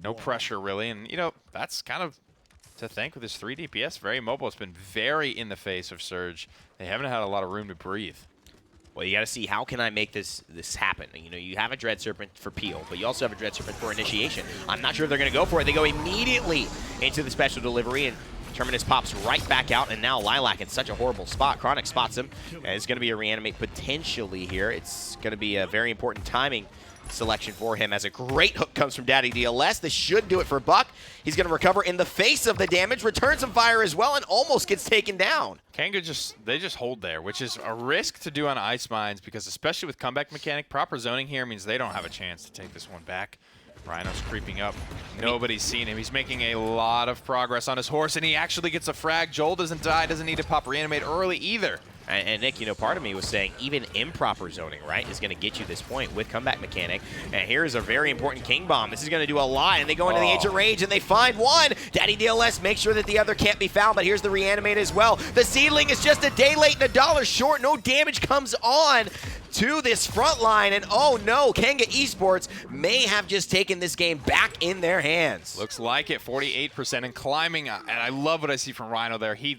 No pressure, really. And, you know, that's kind of to thank with his 3 DPS. Very mobile. It's been very in the face of Surge. They haven't had a lot of room to breathe. Well, you got to see, how can I make this happen? You know, you have a Dread Serpent for Peel, but you also have a Dread Serpent for initiation. I'm not sure if they're going to go for it. They go immediately into the special delivery, and Terminus pops right back out, and now Lilac in such a horrible spot. Chronic spots him, and it's going to be a reanimate potentially here. It's going to be a very important timing selection for him as a great hook comes from Daddy DLS. This should do it for Buck. He's going to recover in the face of the damage, return some fire as well, and almost gets taken down. Kanga they just hold there, which is a risk to do on Ice Mines because especially with comeback mechanic, proper zoning here means they don't have a chance to take this one back. Rhino's creeping up. Nobody's seen him. He's making a lot of progress on his horse, and he actually gets a frag. Joel doesn't die, doesn't need to pop reanimate early either. And Nick, you know, part of me was saying even improper zoning, right, is going to get you this point with comeback mechanic. And here's a very important King Bomb. This is going to do a lot, and they go into the Ancient Rage, and they find one. Daddy DLS makes sure that the other can't be found, but here's the reanimate as well. The Seedling is just a day late and $1 short. No damage comes on to this front line, and oh no, Kanga Esports may have just taken this game back in their hands. Looks like it, 48% and climbing, and I love what I see from Rhino there. He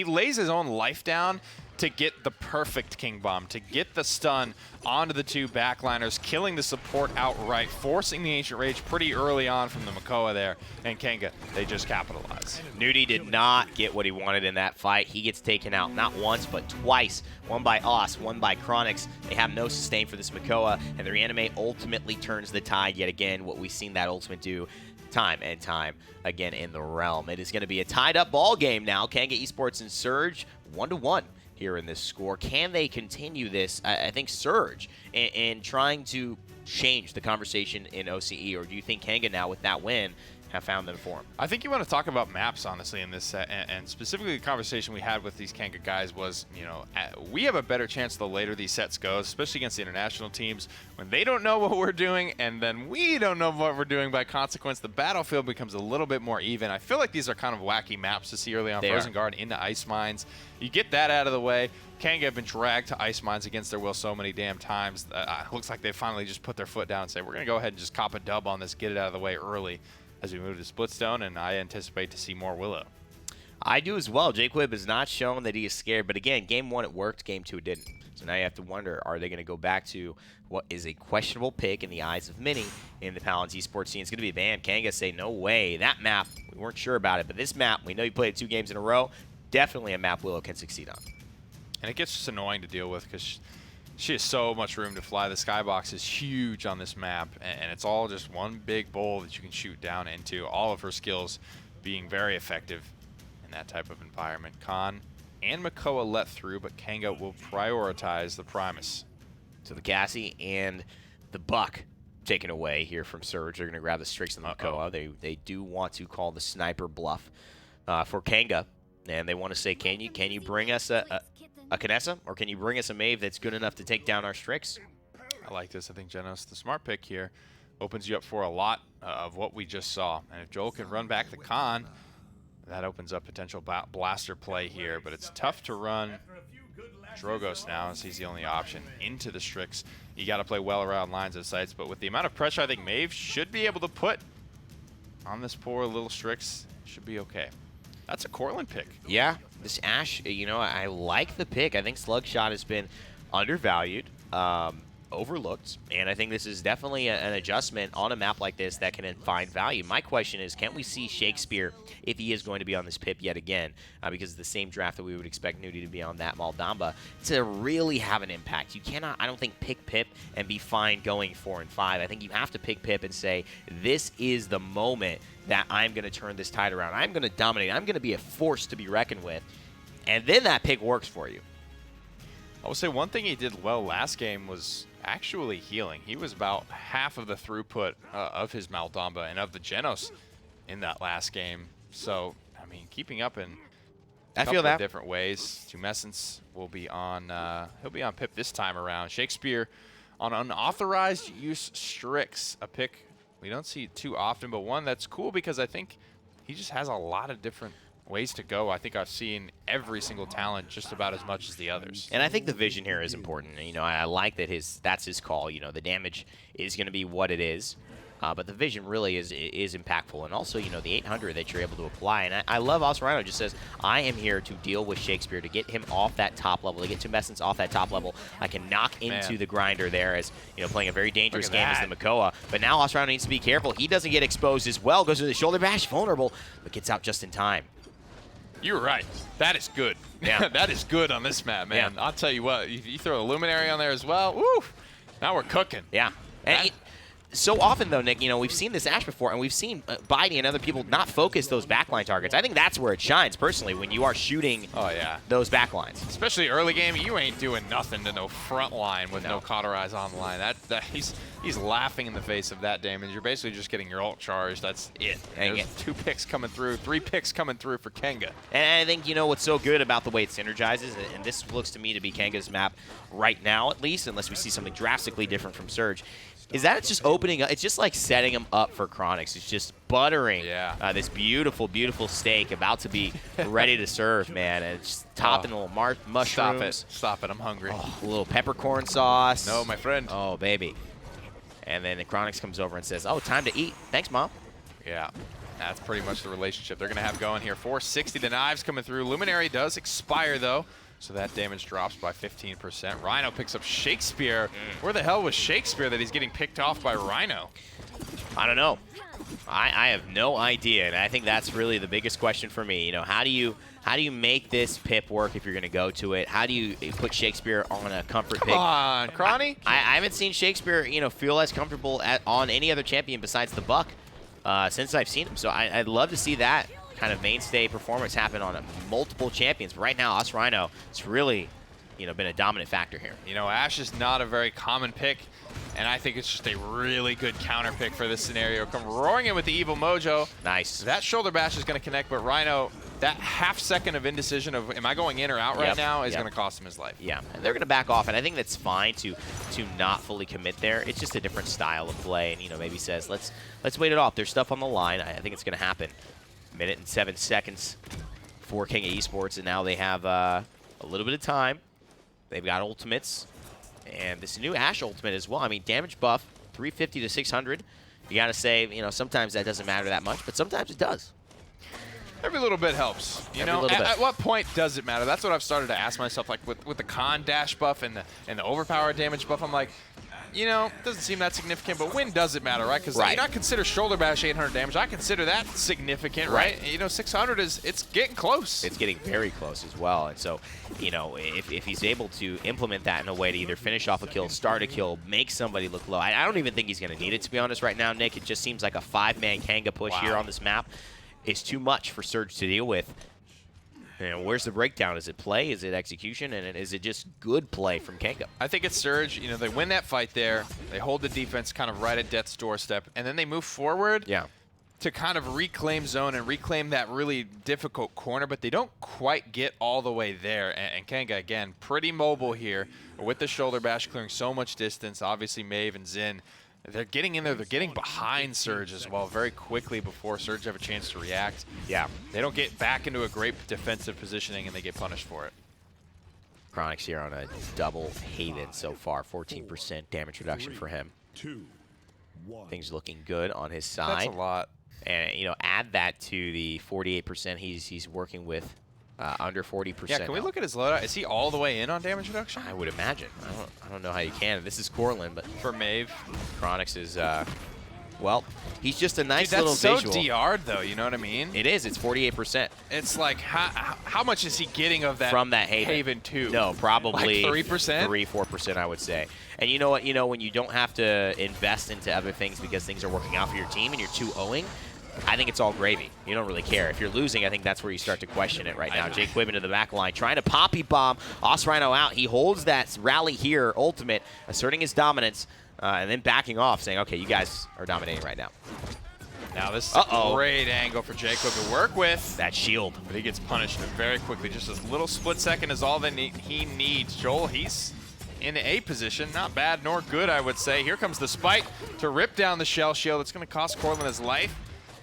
lays his own life down to get the perfect King Bomb, to get the stun onto the 2 backliners, killing the support outright, forcing the Ancient Rage pretty early on from the Makoa there, and Kanga, they just capitalize. Nudie did not get what he wanted in that fight. He gets taken out not once, but twice. One by Os, one by Chronix. They have no sustain for this Makoa, and the reanimate ultimately turns the tide yet again, what we've seen that ultimate do time and time again in the realm. It is going to be a tied-up ball game now. Kanga Esports and Surge 1-1 here in this score. Can they continue this? I think Surge in trying to change the conversation in OCE, or do you think Kanga now with that win have found them for him. I think you want to talk about maps, honestly, in this set, and specifically the conversation we had with these Kanga guys was, you know, we have a better chance the later these sets go, especially against the international teams, when they don't know what we're doing, and then we don't know what we're doing. By consequence, the battlefield becomes a little bit more even. I feel like these are kind of wacky maps to see early on. Frozen Guard into Ice Mines. You get that out of the way. Kanga have been dragged to Ice Mines against their will so many damn times. Looks like they finally just put their foot down and say, we're going to go ahead and just cop a dub on this, get it out of the way early as we move to Splitstone, and I anticipate to see more Willow. I do as well. Jaquib has not shown that he is scared, but again, game 1 it worked, game 2 it didn't. So now you have to wonder, are they going to go back to what is a questionable pick in the eyes of many in the Paladins esports scene? It's going to be a ban. Kanga say, no way. That map, we weren't sure about it, but this map, we know you played 2 games in a row, definitely a map Willow can succeed on. And it gets just annoying to deal with because she has so much room to fly. The skybox is huge on this map, and it's all just one big bowl that you can shoot down into. All of her skills being very effective in that type of environment. Khan and Makoa let through, but Kanga will prioritize the Primus. So the Cassie and the Buck taken away here from Surge. They're going to grab the Strix and the Makoa. They do want to call the sniper bluff for Kanga, and they want to say, can you bring us a Kinessa, or can you bring us a Maeve that's good enough to take down our Strix? I like this. I think Genos, the smart pick here, opens you up for a lot of what we just saw. And if Joel can run back the Khan, that opens up potential blaster play here. But it's tough to run Drogos now, as he's the only option into the Strix. You got to play well around lines of sights. But with the amount of pressure I think Maeve should be able to put on this poor little Strix, should be okay. That's a Cortland pick. Yeah, this Ashe, you know, I like the pick. I think Slugshot has been undervalued, overlooked, and I think this is definitely an adjustment on a map like this that can find value. My question is, can we see Shakespeare, if he is going to be on this pip yet again, because it's the same draft that we would expect Nudie to be on, that Maldamba, to really have an impact? You cannot, I don't think, pick Pip and be fine going 4 and 5. I think you have to pick Pip and say, this is the moment that I'm going to turn this tide around. I'm going to dominate. I'm going to be a force to be reckoned with. And then that pick works for you. I will say one thing he did well last game was actually healing. He was about half of the throughput of his Maldamba and of the Genos in that last game. So, I mean, keeping up in a couple of different ways. Tumescence will be on, he'll be on Pip this time around. Shakespeare on unauthorized use Strix, a pick we don't see too often, but one that's cool because I think he just has a lot of different ways to go. I think I've seen every single talent just about as much as the others. And I think the vision here is important. You know, I like that that's his call. You know, the damage is going to be what it is, but the vision really is impactful. And also, you know, the 800 that you're able to apply. And I love Oceania just says, I am here to deal with Shakespeare, to get him off that top level, to get Tumescence off that top level. I can knock into the grinder there as, you know, playing a very dangerous game as the Makoa. But now Oceania needs to be careful. He doesn't get exposed as well. Goes to the shoulder bash, vulnerable, but gets out just in time. You're right. That is good. Yeah. That is good on this map, man. Yeah. I'll tell you what, you throw a Luminary on there as well, woo, now we're cooking. Yeah. And so often, though, Nick, you know, we've seen this Ashe before, and we've seen Bidey and other people not focus those backline targets. I think that's where it shines, personally, when you are shooting those backlines. Especially early game, you ain't doing nothing to no front line with no cauterize on the line. He's laughing in the face of that damage. You're basically just getting your ult charged. That's it. And there's 2 picks coming through, 3 picks coming through for Kanga. And I think, you know, what's so good about the way it synergizes, and this looks to me to be Kanga's map right now, at least, unless we see something drastically different from Surge, is that it's just opening up. It's just like setting them up for Chronix. It's just buttering this beautiful, beautiful steak about to be ready to serve, man. And it's just topping a little mushrooms. Stop it. I'm hungry. Oh, a little peppercorn sauce. No, my friend. Oh, baby. And then the Chronix comes over and says, oh, time to eat. Thanks, Mom. Yeah. That's pretty much the relationship they're going to have going here. 460, the knives coming through. Luminary does expire, though. So that damage drops by 15%. Rhino picks up Shakespeare. Where the hell was Shakespeare that he's getting picked off by Rhino? I don't know. I have no idea, and I think that's really the biggest question for me. You know, how do you make this pip work if you're going to go to it? How do you put Shakespeare on a comfort pick? Come on, Cronny. I haven't seen Shakespeare, you know, feel as comfortable on any other champion besides the Buck since I've seen him. So I'd love to see that kind of mainstay performance happen on multiple champions. But right now, us Rhino, it's really, you know, been a dominant factor here. You know, Ashe is not a very common pick, And I think it's just a really good counter pick for this scenario. Come roaring in with the Evil Mojo. Nice. That shoulder bash is going to connect, but Rhino, that half second of indecision of am I going in or out right now is going to cost him his life. Yeah, and they're going to back off, and I think that's fine to not fully commit there. It's just a different style of play, and maybe says let's wait it off. There's stuff on the line. I think it's going to happen. Minute and 7 seconds for King of Esports, and now they have a little bit of time. They've got ultimates, and this new Ashe ultimate as well. I mean, damage buff 350 to 600. You got to say, sometimes that doesn't matter that much, but sometimes it does. Every little bit helps. At what point does it matter? That's what I've started to ask myself. Like with the con dash buff and the overpower damage buff, I'm like, it doesn't seem that significant. But when does it matter, right? Because you not consider shoulder bash 800 damage. I consider that significant, right? 600 it's getting close. It's getting very close as well. And so, if he's able to implement that in a way to either finish off a kill, start a kill, make somebody look low. I don't even think he's going to need it, to be honest, right now, Nick. It just seems like a 5-man Kanga push here on this map. It's too much for Surge to deal with. Where's the breakdown? Is it play? Is it execution? And is it just good play from Kanga? I think it's Surge. They win that fight there. They hold the defense kind of right at death's doorstep. And then they move forward to kind of reclaim zone and reclaim that really difficult corner. But they don't quite get all the way there. And Kanga, again, pretty mobile here with the shoulder bash clearing so much distance. Obviously, Maeve and Xin. They're getting in there. They're getting behind Surge as well very quickly before Surge have a chance to react. Yeah. They don't get back into a great defensive positioning, and they get punished for it. Chronix here on a double Haven so far. 14% damage reduction for him. 2, 1. Things looking good on his side. That's a lot. And, add that to the 48% he's working with. Under 40%. Yeah, can we look at his loadout? Is he all the way in on damage reduction? I would imagine. I don't know how you can. This is Corlin, but for Maeve, Chronix is well, he's just a nice that's little so visual. DR'd though, you know what I mean? It is. It's 48%. It's like how much is he getting of that from that Haven 2? No, probably like 3%, 3-4%, I would say. And you know what? When you don't have to invest into other things because things are working out for your team and you're 2-0ing. I think it's all gravy. You don't really care. If you're losing, I think that's where you start to question it right now. Jake Quibb into the back line, trying to poppy bomb. Rhino out. He holds that rally here, ultimate, asserting his dominance, and then backing off, saying, okay, you guys are dominating right now. Now this is a great angle for Jake Quibb to work with. That shield. But he gets punished very quickly. Just a little split second is all that he needs. Joel, he's in the A position. Not bad nor good, I would say. Here comes the spike to rip down the shell shield. It's going to cost Corlin his life.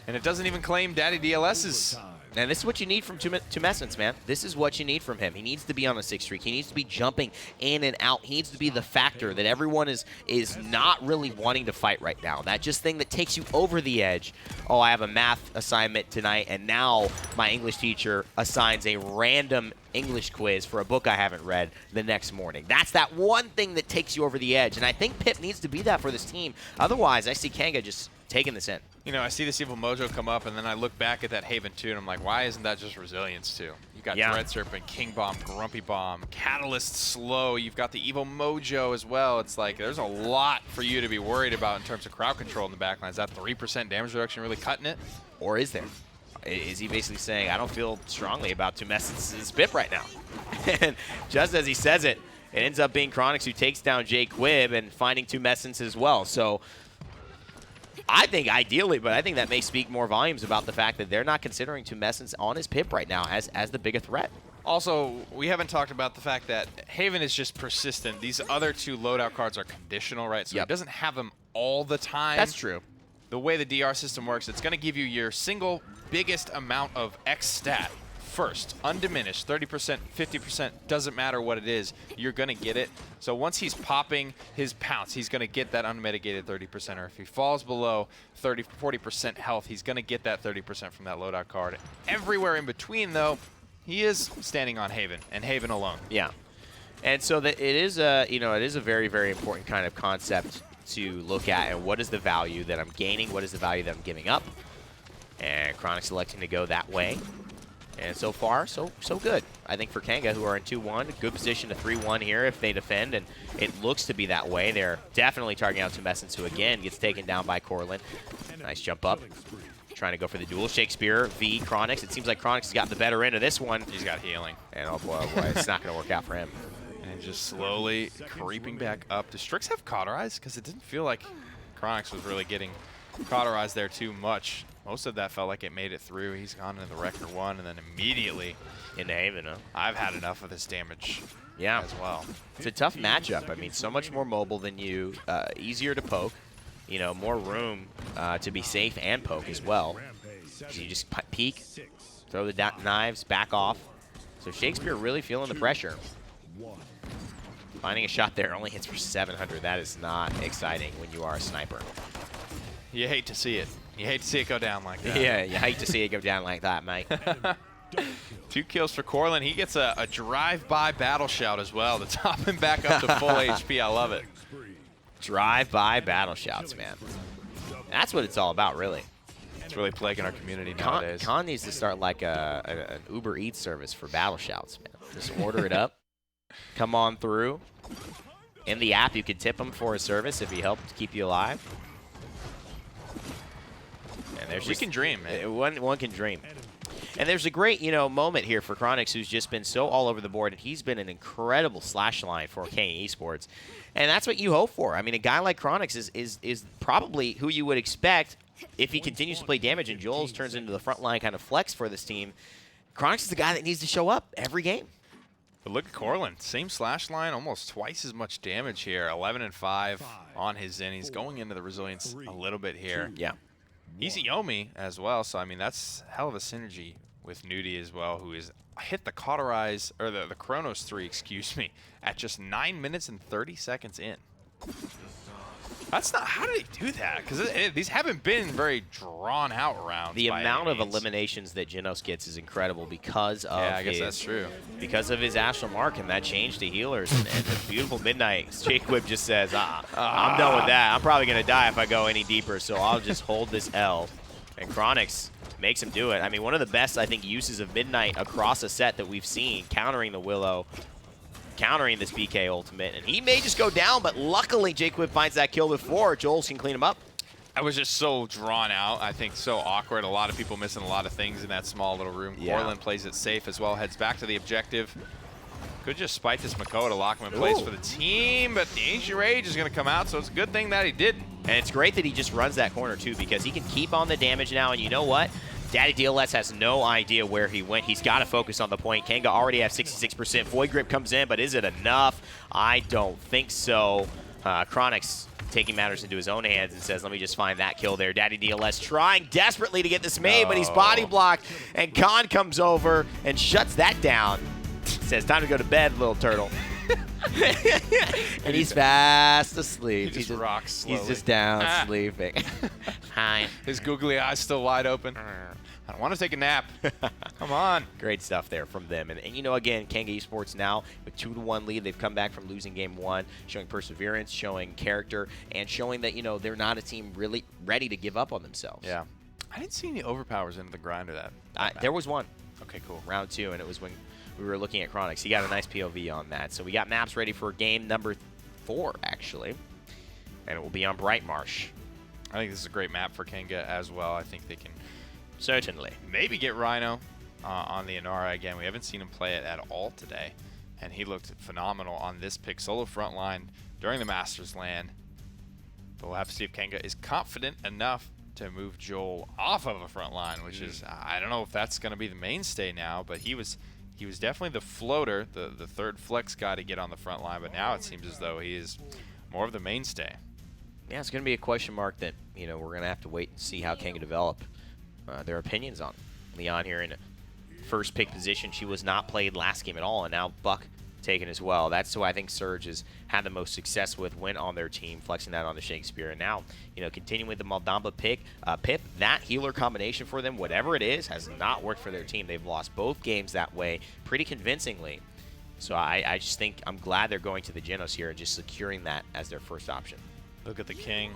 And it doesn't even claim Daddy DLS's. And this is what you need from Tumescence, man. This is what you need from him. He needs to be on a 6 streak. He needs to be jumping in and out. He needs to be the factor that everyone is not really wanting to fight right now. That just thing that takes you over the edge. Oh, I have a math assignment tonight, and now my English teacher assigns a random English quiz for a book I haven't read the next morning. That's that one thing that takes you over the edge. And I think Pip needs to be that for this team. Otherwise, I see Kanga just taking this in. I see this Evil Mojo come up, and then I look back at that Haven 2, and I'm like, why isn't that just Resilience too? You got Dread Serpent, King Bomb, Grumpy Bomb, Catalyst Slow. You've got the Evil Mojo as well. It's like there's a lot for you to be worried about in terms of crowd control in the backline. Is that 3% damage reduction really cutting it? Or is there? Is he basically saying, I don't feel strongly about Tumescence's Pip right now? And just as he says it, it ends up being Chronix who takes down Jake Quibb and finding Tumescence as well. So I think ideally, but I think that may speak more volumes about the fact that they're not considering Tumescence on his Pip right now as the bigger threat. Also, we haven't talked about the fact that Haven is just persistent. These other 2 loadout cards are conditional, right? So he doesn't have them all the time. That's true. The way the DR system works, it's going to give you your single biggest amount of X stat first, undiminished, 30%, 50%, doesn't matter what it is, you're going to get it. So once he's popping his pounce, he's going to get that unmitigated 30%, or if he falls below 30, 40% health, he's going to get that 30% from that loadout card. Everywhere in between, though, he is standing on Haven, and Haven alone. Yeah. And so that it is a very, very important kind of concept to look at, and what is the value that I'm gaining, what is the value that I'm giving up, and Chronix electing to go that way. And so far, so good. I think for Kanga, who are in 2-1, good position to 3-1 here if they defend, and it looks to be that way. They're definitely targeting out Tumescence, who again gets taken down by Corlin. Nice jump up. Trying to go for the duel. Shakespeare v. Chronix. It seems like Chronix has got the better end of this one. He's got healing. And oh boy, it's not going to work out for him. And just slowly creeping back up. Does Strix have cauterized? Because it didn't feel like Chronix was really getting cauterized there too much. Most of that felt like it made it through. He's gone into the Wrecker 1 and then immediately into Haven, huh? I've had enough of this damage as well. It's a tough matchup. I mean, so much more mobile than you, easier to poke, you know, more room to be safe and poke as well. So you just peek, throw the knives, back off. So Shakespeare really feeling the pressure. Finding a shot there only hits for 700. That is not exciting when you are a sniper. You hate to see it. You hate to see it go down like that. Yeah, you hate to see it go down like that, mate. 2 kills for Corlin. He gets a drive-by battle shout as well to top him back up to full HP. I love it. Drive-by battle shouts, man. That's what it's all about, really. It's really plaguing our community nowadays. Con needs to start like an Uber Eats service for battle shouts, man. Just order it up, come on through. In the app, you can tip him for a service if he helped keep you alive. And there's We can dream, man. One can dream. And there's a great, you know, moment here for Chronix, who's just been so all over the board, and he's been an incredible slash line for King Esports. And that's what you hope for. I mean, a guy like Chronix is probably who you would expect if he continues to play damage and Jules turns into the front line kind of flex for this team. Chronix is the guy that needs to show up every game. But look at Corlin. Same slash line, almost twice as much damage here. 11 and 5 on his Zen. He's going into the resilience a little bit here. Yeah. He's a Yomi as well, so I mean that's hell of a synergy with Nudie as well, who is hit the cauterize or the Chronos 3, excuse me, at just 9 minutes and 30 seconds in. That's not, how did he do that? Because these haven't been very drawn out rounds. The amount of eliminations that Genos gets is incredible because of I guess that's true. Because of his Astral Mark and that change to healers and the beautiful Midnight. Jacob just says, I'm done with that. I'm probably going to die if I go any deeper, so I'll just hold this L. And Chronix makes him do it. I mean, one of the best, I think, uses of Midnight across a set that we've seen, countering the Willow, countering this BK ultimate, and he may just go down, but luckily Jaquib finds that kill before Joels can clean him up. I was just so drawn out. I think so awkward. A lot of people missing a lot of things in that small little room. Yeah. Corlin plays it safe as well, heads back to the objective. Could just spike this Makoa to lock him in place for the team, but the Ancient Rage is going to come out, so it's a good thing that he didn't. And it's great that he just runs that corner too, because he can keep on the damage now, and you know what? Daddy DLS has no idea where he went. He's got to focus on the point. Kanga already has 66%. Void Grip comes in, but is it enough? I don't think so. Chronix taking matters into his own hands and says, let me just find that kill there. Daddy DLS trying desperately to get this made, but he's body blocked, and Khan comes over and shuts that down. Says, time to go to bed, little turtle. And he's fast asleep. He just rocks slowly. He's just down sleeping. Hi. His googly eyes still wide open. I don't want to take a nap. Come on. Great stuff there from them. And you know, again, Kanga Esports now with 2-1 lead. They've come back from losing game 1, showing perseverance, showing character, and showing that, you know, they're not a team really ready to give up on themselves. Yeah. I didn't see any overpowers into the grinder that. There was one. Okay, cool. Round 2, and it was when we were looking at Chronix. He got a nice POV on that. So we got maps ready for game number 4, actually. And it will be on Bright Marsh. I think this is a great map for Kanga as well. I think they can certainly maybe get Rhino on the Inara again. We haven't seen him play it at all today, and he looked phenomenal on this pick. Solo front line during the Masters LAN. But we'll have to see if Kanga is confident enough to move Joel off of a front line, which is, I don't know if that's going to be the mainstay now, but he was definitely the floater, the third flex guy to get on the front line, but now it seems as though he is more of the mainstay. Yeah, it's going to be a question mark that, you know, we're going to have to wait and see how Kanga develop their opinions on. Leon here in first pick position. She was not played last game at all, and now Buck taken as well. That's who I think Surge has had the most success with, went on their team, flexing that on the Shakespeare. And now, you know, continuing with the Maldamba pick, Pip, that healer combination for them, whatever it is, has not worked for their team. They've lost both games that way pretty convincingly. So I just think I'm glad they're going to the Genos here and just securing that as their first option. Look at the King.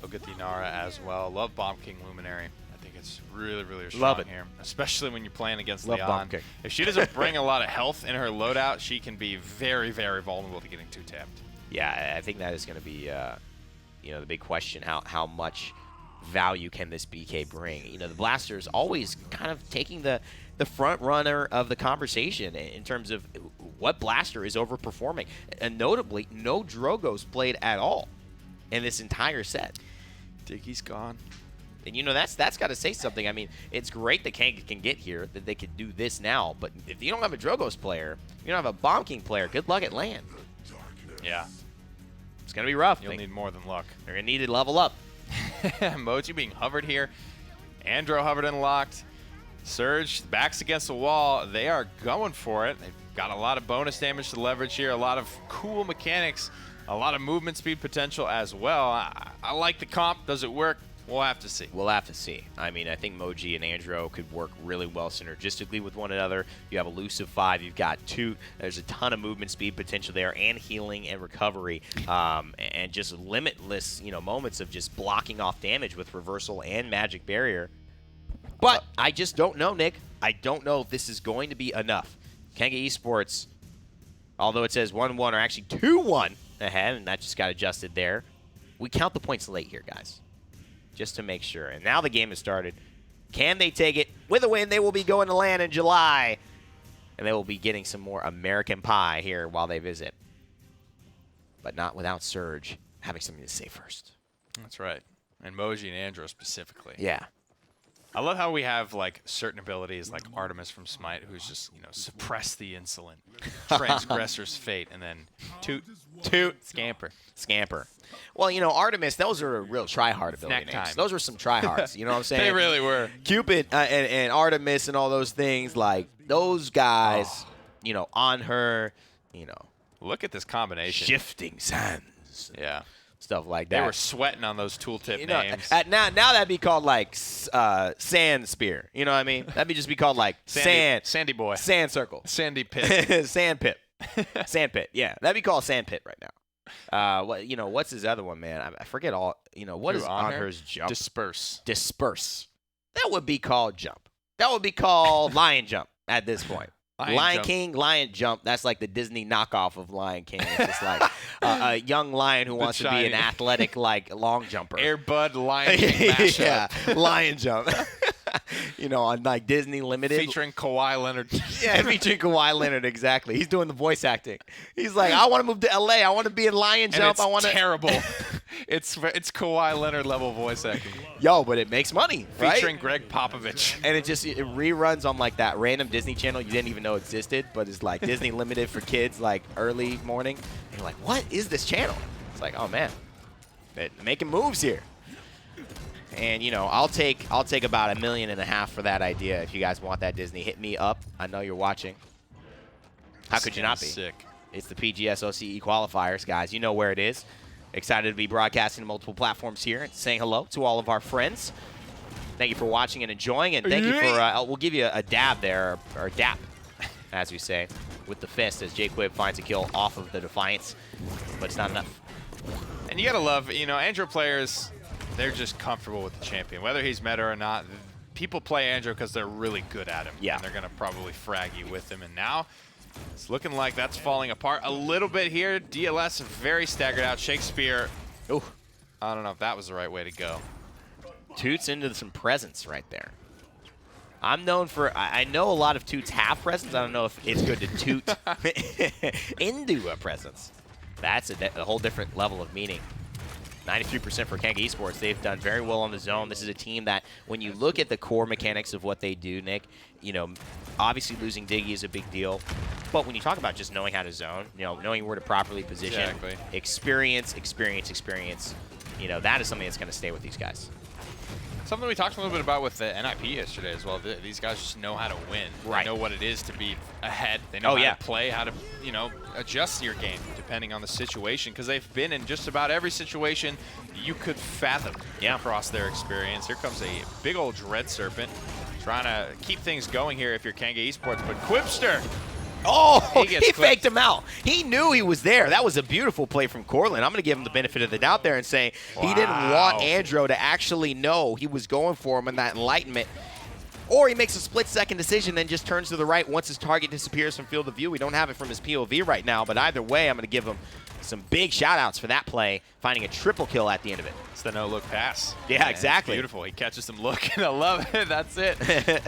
Look at the Inara as well. Love Bomb King Luminary. I think it's really, really strong Love it here, especially when you're playing against Love Leon. Bomb King. If she doesn't bring a lot of health in her loadout, she can be very, very vulnerable to getting two-tapped. Yeah, I think that is going to be, you know, the big question. How much value can this BK bring? You know, the Blasters always kind of taking the front runner of the conversation in terms of what blaster is overperforming. And notably, no Drogos played at all in this entire set. Diggy's gone. And, you know, that's got to say something. I mean, it's great that Kanga can get here, that they could do this now. But if you don't have a Drogos player, you don't have a Bomb King player, good luck at land. Yeah. It's going to be rough. You'll need more than luck. They're going to need to level up. Moji being hovered here. Andro hovered and locked. Surge, backs against the wall. They are going for it. They've got a lot of bonus damage to leverage here, a lot of cool mechanics, a lot of movement speed potential as well. I like the comp. Does it work? We'll have to see. We'll have to see. I mean, I think Moji and Andro could work really well synergistically with one another. You have Elusive 5, you've got Toot. There's a ton of movement speed potential there, and healing and recovery, and just limitless, you know, moments of just blocking off damage with Reversal and Magic Barrier. But I just don't know, Nick. I don't know if this is going to be enough. Kanga Esports, although it says 1-1, are actually 2-1 ahead, and that just got adjusted there. We count the points late here, guys, just to make sure. And now the game has started. Can they take it? With a win, they will be going to land in July, and they will be getting some more American pie here while they visit. But not without Surge having something to say first. That's right. And Moji and Andro specifically. Yeah. I love how we have like certain abilities like Artemis from Smite, who's just, you know, suppress the insolent, transgressor's fate, and then Toot, Scamper. Scamper. Well, you know, Artemis, those are real try-hard ability names. Time. Those were some try-hards, you know what I'm saying? They really were. Cupid and Artemis and all those things, like, those guys, you know, on her, you know. Look at this combination. Shifting sands. Yeah. Stuff like that. They were sweating on those tooltip you know, names. Now that'd be called, like, sand spear. You know what I mean? That'd be just be called, like, Sandy boy. Sand circle. Sandy pit. Sand pit. Sand pit. Yeah, that'd be called sand pit right now. What, you know, what's his other one, man? I forget all. You know, what is on her's jump? Disperse. Disperse. That would be called jump. That would be called lion jump at this point. Lion King, Lion Jump. That's like the Disney knockoff of Lion King. It's just like a young lion who wants to be an athletic, like, long jumper. Air Bud Lion King mashup. Yeah, Lion Jump. You know, on like Disney Limited. Featuring Kawhi Leonard. Yeah, featuring Kawhi Leonard, exactly. He's doing the voice acting. He's like, I want to move to L.A. I want to be in Lion Jump. I want terrible. It's Kawhi Leonard level voice acting. Yo, but it makes money, right? Featuring Greg Popovich. And it reruns on like that random Disney channel you didn't even know existed, but it's like Disney Limited for kids, like early morning. And you're like, what is this channel? It's like, oh man, they're making moves here. And you know, I'll take about $1.5 million for that idea. If you guys want that, Disney, hit me up. I know you're watching. How could you not be? Sick. It's the PGS OCE qualifiers, guys. You know where it is. Excited to be broadcasting to multiple platforms here and saying hello to all of our friends. Thank you for watching and enjoying, and thank you for, we'll give you a dab there, or dap, as we say, with the fist as J-Quib finds a kill off of the Defiance, but it's not enough. And you gotta love, you know, Andro players, they're just comfortable with the champion. Whether he's meta or not, people play Andro because they're really good at him. Yeah. And they're gonna probably frag you with him, and now it's looking like that's falling apart a little bit here. DLS very staggered out. Shakespeare, Ooh. I don't know if that was the right way to go. Toots into some presence right there. I'm known for, I know a lot of Toots have presence. I don't know if it's good to toot into a presence. That's a whole different level of meaning. 93% for Kanga Esports. They've done very well on the zone. This is a team that, when you look at the core mechanics of what they do, Nick, you know, obviously losing Diggy is a big deal. But when you talk about just knowing how to zone, you know, knowing where to properly position, experience, you know, that is something that's going to stay with these guys. Something we talked a little bit about with the NIP yesterday as well. These guys just know how to win. Right. They know what it is to be ahead. They know how to play, how to, you know, adjust your game depending on the situation, because they've been in just about every situation you could fathom across their experience. Here comes a big old Dread Serpent trying to keep things going here if you're Kanga Esports, but Quipster. Oh, he faked him out. He knew he was there. That was a beautiful play from Cortland. I'm going to give him the benefit of the doubt there and say he didn't want Andro to actually know he was going for him in that enlightenment. or he makes a split-second decision and just turns to the right once his target disappears from field of view. We don't have it from his POV right now, but either way, I'm going to give him some big shout-outs for that play, finding a triple kill at the end of it. It's the no-look pass. Yeah, And exactly. it's beautiful. He catches him looking. I love it. That's it.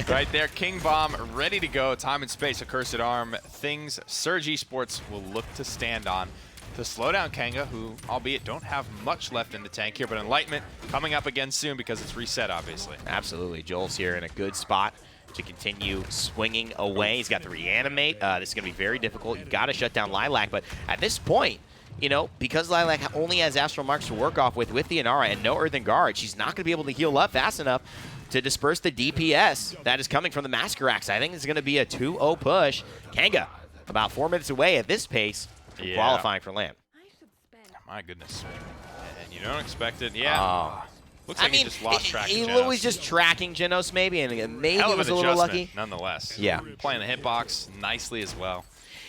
Right there. King Bomb ready to go. Time and space, accursed arm. Things Surge Esports will look to stand on to slow down Kanga, who, albeit don't have much left in the tank here, but Enlightenment coming up again soon because it's reset, obviously. Absolutely. Joel's here in a good spot to continue swinging away. He's got to reanimate. This is going to be very difficult. You've got to shut down Lilac, but at this point, you know, because Lilac only has Astral Marks to work off with the Inara and no Earthen Guard, she's not going to be able to heal up fast enough to disperse the DPS that is coming from the Masquerax. I think it's going to be a 2-0 push. Kanga, about 4 minutes away at this pace from qualifying for LAN. My goodness. And you don't expect it. Yeah. Looks like he just lost track of he Genos. was just tracking Genos maybe, and maybe Hell he of was an a little adjustment, lucky. nonetheless. Yeah. Playing the hitbox nicely as well.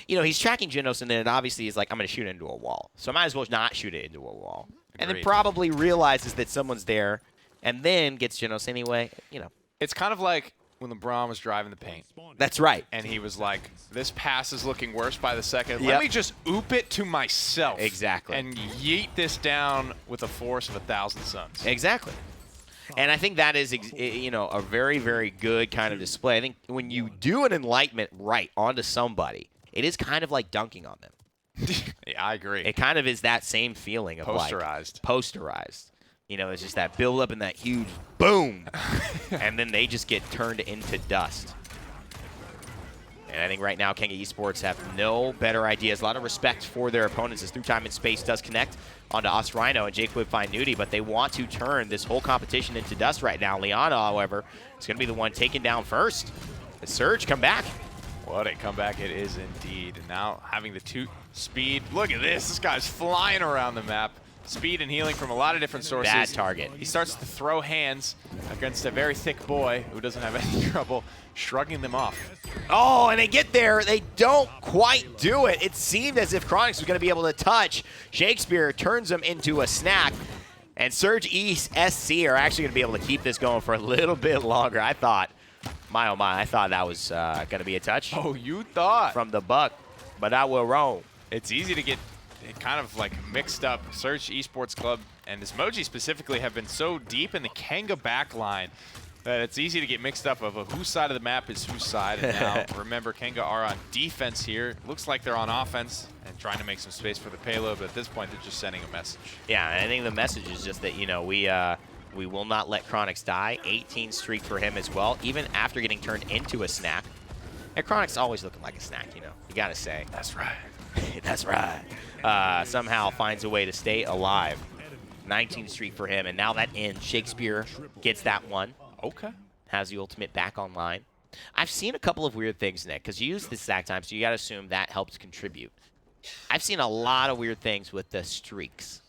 You know, he's tracking Genos, and then it obviously is like, I'm going to shoot it into a wall. So I might as well not shoot it into a wall. And then Agreed. probably realizes that someone's there, and then gets Genos anyway. You know. It's kind of like when LeBron was driving the paint. That's right. And he was like, this pass is looking worse by the second. Yep. Let me just oop it to myself. Exactly. And yeet this down with a force of 1,000 suns. Exactly. And I think that is, you know, a very, very good kind of display. I think when you do an enlightenment right onto somebody, it is kind of like dunking on them. Yeah, I agree. It kind of is that same feeling of Posterized. Like posterized. You know, it's just that build up and that huge boom, and then they just get turned into dust. And I think right now Kanga Esports have no better ideas. A lot of respect for their opponents as Through Time and Space does connect onto Us Rhino and Jacob find Nudie, but they want to turn this whole competition into dust right now. Liana, however, is going to be the one taken down first. The Surge come back. What a comeback it is indeed. And now having the two speed. Look at this. This guy's flying around the map. Speed and healing from a lot of different sources. Bad target. He starts to throw hands against a very thick boy who doesn't have any trouble shrugging them off. Oh, and they get there. They don't quite do it. It seemed as if Chronix was going to be able to touch. Shakespeare turns him into a snack. And Surge East SC are actually going to be able to keep this going for a little bit longer. I thought, my oh my, I thought that was going to be a touch. Oh, you thought. From the Buck, but I will wrong. It's easy to get kind of like mixed up. Surge Esports Club and this Moji specifically have been so deep in the Kanga backline that it's easy to get mixed up of whose side of the map is whose side. And now, remember, Kanga are on defense here. Looks like they're on offense and trying to make some space for the payload, but at this point, they're just sending a message. Yeah, I think the message is just that, you know, we will not let Chronix die. 18 streak for him as well, even after getting turned into a snack. And Chronix always looking like a snack, you know. You got to say. That's right. That's right. Somehow finds a way to stay alive. 19 streak for him, and now that ends. Shakespeare gets that one. Okay. Has the ultimate back online. I've seen a couple of weird things, Nick, because you use the stack time, so you got to assume that helps contribute. I've seen a lot of weird things with the streaks.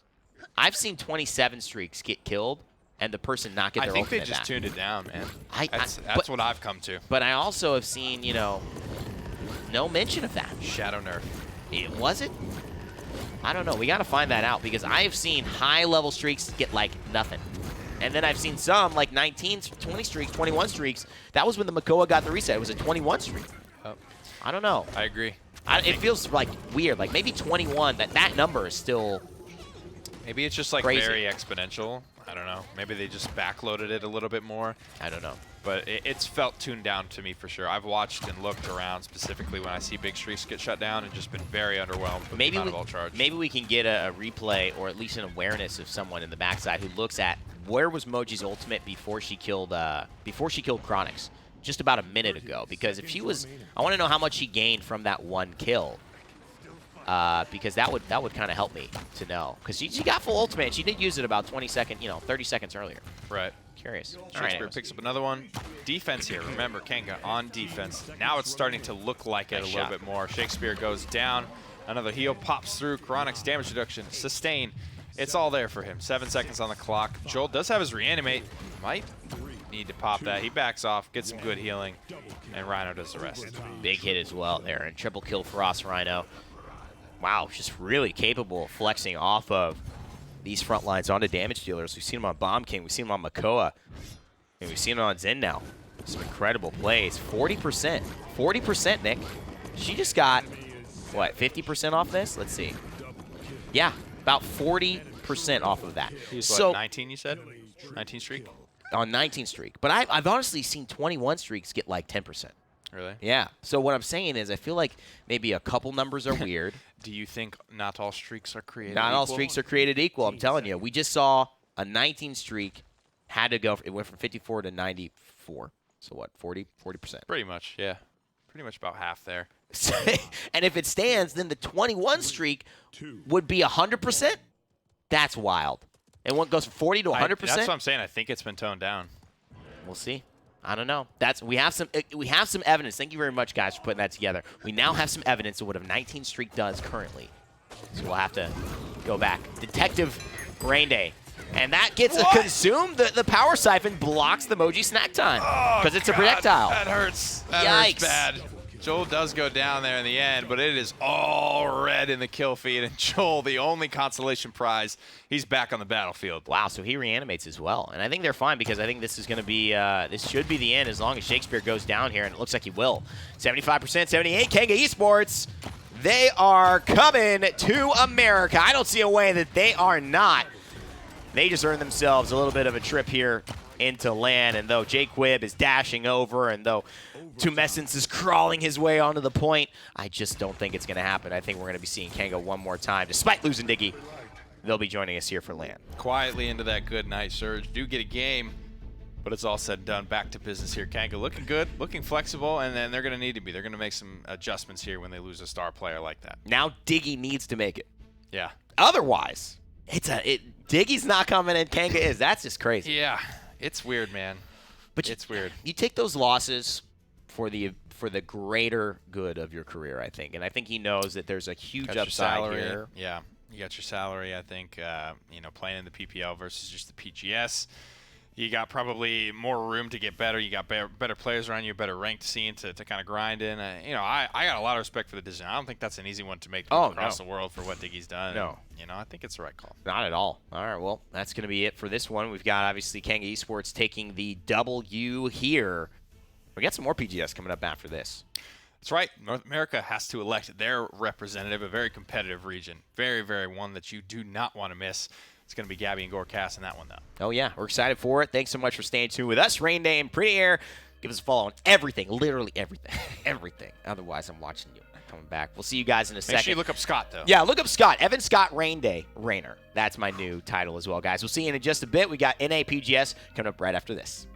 I've seen 27 streaks get killed, and the person not get their ultimate back. I think they just tuned it down, man. That's but, what I've come to. But I also have seen, you know, no mention of that. Shadow nerf. Was it? I don't know. We got to find that out because I have seen high-level streaks get, like, nothing. And then I've seen some, like 19, 20 streaks, 21 streaks. That was when the Makoa got the reset. It was a 21 streak. Oh. I don't know. I agree. It feels, like, weird. Like, maybe 21, that number is still Maybe it's just, like, crazy. very exponential. I don't know. Maybe they just backloaded it a little bit more. I don't know. But it's felt tuned down to me for sure. I've watched and looked around specifically when I see big streaks get shut down and just been very underwhelmed with the amount of all-charge. Maybe we can get a replay or at least an awareness of someone in the backside who looks at where was Moji's ultimate before she killed Chronix just about a minute ago. Because if she was, I want to know how much she gained from that one kill. Because that would kind of help me to know. Because she got full ultimate. And she did use it about 20 seconds, 30 seconds earlier. Right. Curious. Shakespeare picks up another one. Defense here. Remember, Kanga on defense. Now it's starting to look like it a little bit more. Shakespeare goes down. Another heal pops through. Chronix damage reduction. Sustain. It's all there for him. 7 seconds on the clock. Joel does have his reanimate. Might need to pop that. He backs off, gets some good healing, and Rhino does the rest. Big hit as well there. And triple kill for us, Rhino. Wow, just really capable of flexing off of these front lines onto damage dealers. We've seen him on Bomb King. We've seen him on Makoa. And we've seen him on Zen now. Some incredible plays. 40%. 40%, Nick. She just got, what, 50% off this? Let's see. Yeah, about 40% off of that. He was, so, what, 19, you said? 19 streak? On 19 streak. But I've honestly seen 21 streaks get like 10%. Really? Yeah. So what I'm saying is I feel like maybe a couple numbers are weird. Do you think not all streaks are created Not equal? all streaks are created equal, I'm telling you. We just saw a 19 streak had to go, it went from 54 to 94. So what, 40%? Pretty much, yeah. Pretty much about half there. And if it stands, then the 21 streak would be 100%? That's wild. And one goes from 40 to 100%? That's what I'm saying. I think it's been toned down. We'll see. I don't know. We have some evidence. Thank you very much, guys, for putting that together. We now have some evidence of what a 19 streak does currently. So we'll have to go back. Detective Rain Day. And that gets consumed. The power siphon blocks the Moji snack time because it's a projectile. That hurts. That Yikes. hurts bad. Joel does go down there in the end, but it is all red in the kill feed. And Joel, the only consolation prize, he's back on the battlefield. Wow, so he reanimates as well. And I think they're fine because I think this is going to be, this should be the end as long as Shakespeare goes down here, and it looks like he will. 75%, 78, Kanga Esports. They are coming to America. I don't see a way that they are not. They just earned themselves a little bit of a trip here into land, and though Jake Quibb is dashing over, and though Tumescence is crawling his way onto the point, I just don't think it's going to happen. I think we're going to be seeing Kanga one more time. Despite losing Diggy, they'll be joining us here for land. Quietly into that good night surge. Do get a game, but it's all said and done. Back to business here. Kanga looking good, looking flexible, and then they're going to need to be. They're going to make some adjustments here when they lose a star player like that. Now Diggy needs to make it. Yeah. Otherwise, Diggy's not coming and Kanga is. That's just crazy. Yeah. It's weird, man. But it's weird. You take those losses for the greater good of your career, I think. And I think he knows that there's a huge upside here. Yeah. You got your salary, I think, playing in the PPL versus just the PGS. You got probably more room to get better. You got better players around you, better ranked scene to kind of grind in. I got a lot of respect for the decision. I don't think that's an easy one to make across the world for what Diggy's done. No. And, I think it's the right call. Not at all. All right, well, that's going to be it for this one. We've got, obviously, Kanga Esports taking the W here. We got some more PGS coming up after this. That's right. North America has to elect their representative, a very competitive region. Very, very one that you do not want to miss. It's going to be Gabby and Gorecast in that one, though. Oh, yeah. We're excited for it. Thanks so much for staying tuned with us. Rain Day and Pretty Air. Give us a follow on everything. Literally everything. Everything. Otherwise, I'm watching you. Coming back. We'll see you guys in a second. Make sure you look up Scott, though. Yeah, look up Scott. Evan Scott Rain Day. Rainer. That's my new title as well, guys. We'll see you in just a bit. We got NAPGS coming up right after this.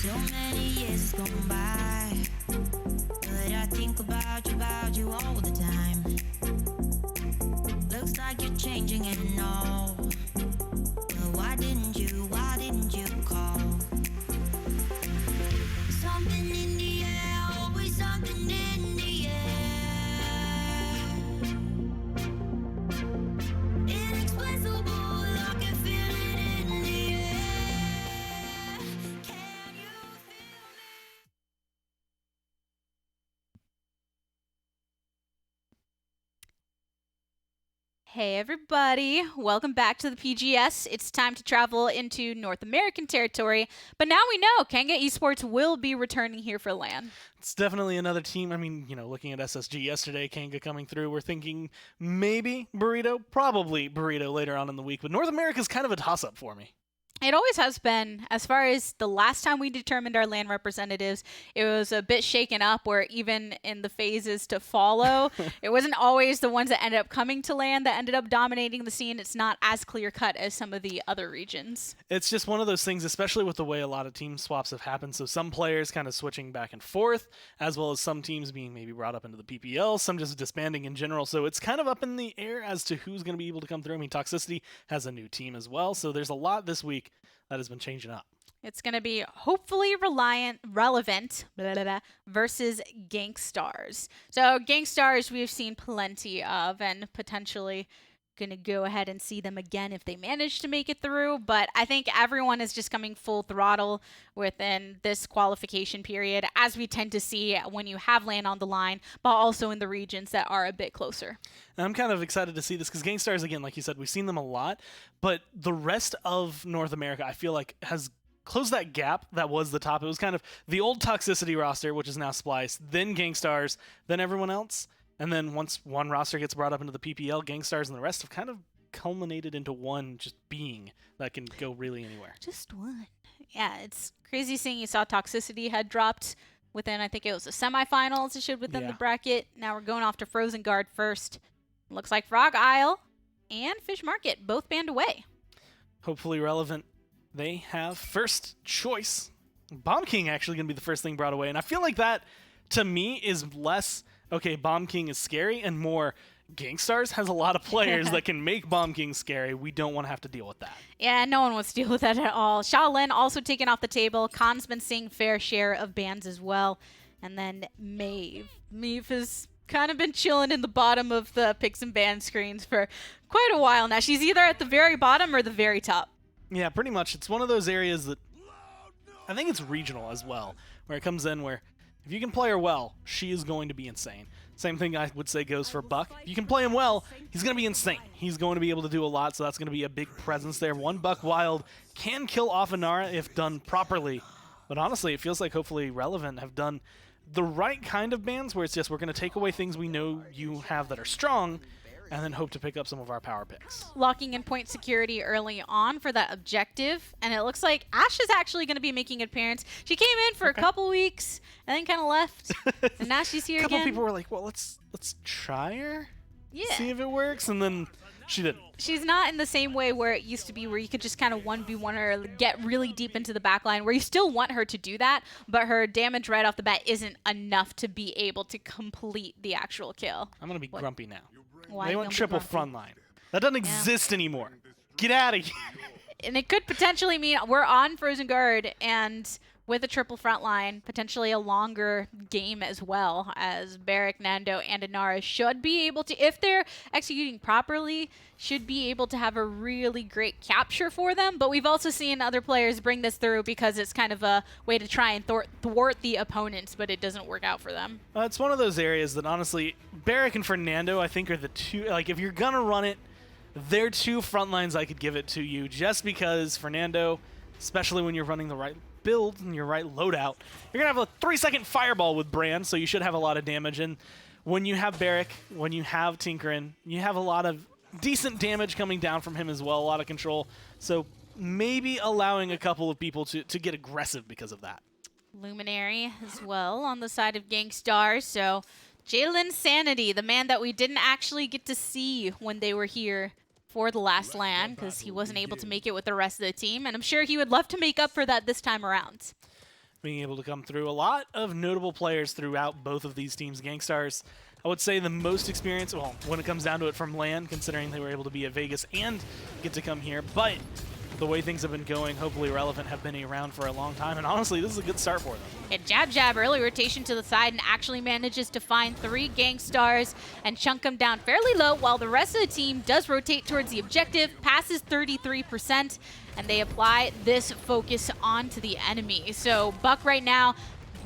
So many years gone by, but I think about you all the time. Looks like you're changing and all, but why didn't you call? Something in the air, always something in the air. Inexplicable, I can feel it in the air. Can you feel me? Hey everybody, welcome back to the PGS. It's time to travel into North American territory, but now we know Kanga Esports will be returning here for LAN. It's definitely another team. I mean, looking at SSG yesterday, Kanga coming through, we're thinking maybe Burrito, probably Burrito later on in the week, but North America's kind of a toss-up for me. It always has been. As far as the last time we determined our LAN representatives, it was a bit shaken up where even in the phases to follow, it wasn't always the ones that ended up coming to LAN that ended up dominating the scene. It's not as clear-cut as some of the other regions. It's just one of those things, especially with the way a lot of team swaps have happened. So some players kind of switching back and forth, as well as some teams being maybe brought up into the PPL, some just disbanding in general. So it's kind of up in the air as to who's going to be able to come through. I mean, Toxicity has a new team as well. So there's a lot this week that has been changing up. It's going to be hopefully relevant versus Gangstars. So Gangstars we've seen plenty of and potentially going to go ahead and see them again if they manage to make it through. But I think everyone is just coming full throttle within this qualification period, as we tend to see when you have LAN on the line, but also in the regions that are a bit closer. And I'm kind of excited to see this because Gangstars, again, like you said, we've seen them a lot, but the rest of North America, I feel like, has closed that gap that was the top. It was kind of the old Toxicity roster, which is now Splice, then Gangstars, then everyone else. And then once one roster gets brought up into the PPL, Gangstars and the rest have kind of culminated into one just being that can go really anywhere. Just one. Yeah, it's crazy seeing you saw Toxicity had dropped within, I think it was the semifinals, it should within the bracket. Now we're going off to Frozen Guard first. Looks like Frog Isle and Fish Market both banned away. Hopefully relevant. They have first choice. Bomb King actually going to be the first thing brought away. And I feel like that, to me, is less, okay, Bomb King is scary, and more, Gangstars has a lot of players that can make Bomb King scary. We don't want to have to deal with that. Yeah, no one wants to deal with that at all. Shaolin also taken off the table. Khan's been seeing fair share of bans as well. And then Maeve. Maeve has kind of been chilling in the bottom of the picks and ban screens for quite a while now. She's either at the very bottom or the very top. Yeah, pretty much. It's one of those areas that I think it's regional as well, where it comes in where if you can play her well, she is going to be insane. Same thing I would say goes for Buck. If you can play him well, he's going to be insane. He's going to be able to do a lot, so that's going to be a big presence there. One Buck Wild can kill off Inara if done properly, but honestly, it feels like hopefully Relevant have done the right kind of bans where it's just we're going to take away things we know you have that are strong, and then hope to pick up some of our power picks. Locking in point security early on for that objective, and it looks like Ash is actually going to be making an appearance. She came in for a couple weeks and then kind of left, and now she's here A couple again. people were like, well, let's try her, Yeah. see if it works, and then she didn't. She's not in the same way where it used to be where you could just kind of 1v1 her, get really deep into the backline, where you still want her to do that, but her damage right off the bat isn't enough to be able to complete the actual kill. I'm going to be grumpy now. Why They you went gonna be triple grumpy? front line. That doesn't exist anymore. Get out of here. And it could potentially mean we're on Frozen Guard, and with a triple front line, potentially a longer game as well, as Barrick, Nando, and Inara should be able to, if they're executing properly, should be able to have a really great capture for them. But we've also seen other players bring this through because it's kind of a way to try and thwart the opponents, but it doesn't work out for them. It's one of those areas that honestly, Barrick and Fernando, I think, are the two, like, if you're going to run it, they're two front lines I could give it to you, just because Fernando, especially when you're running the right build and your right loadout, you're going to have a 3-second fireball with Brand, so you should have a lot of damage. And when you have Barrick, when you have Tinkerin, you have a lot of decent damage coming down from him as well, a lot of control. So maybe allowing a couple of people to get aggressive because of that. Luminary as well on the side of Gangstar. So Jalen Sanity, the man that we didn't actually get to see when they were here for the last LAN because he wasn't able to make it with the rest of the team. And I'm sure he would love to make up for that this time around. being able to come through. A lot of notable players throughout both of these teams. Gangstars, I would say the most experience, well, when it comes down to it from LAN, considering they were able to be at Vegas and get to come here. But the way things have been going, hopefully Relevant have been around for a long time. And honestly, this is a good start for them. And Jab early rotation to the side and actually manages to find 3 Gangstars and chunk them down fairly low while the rest of the team does rotate towards the objective, passes 33%, and they apply this focus onto the enemy. So Buck right now,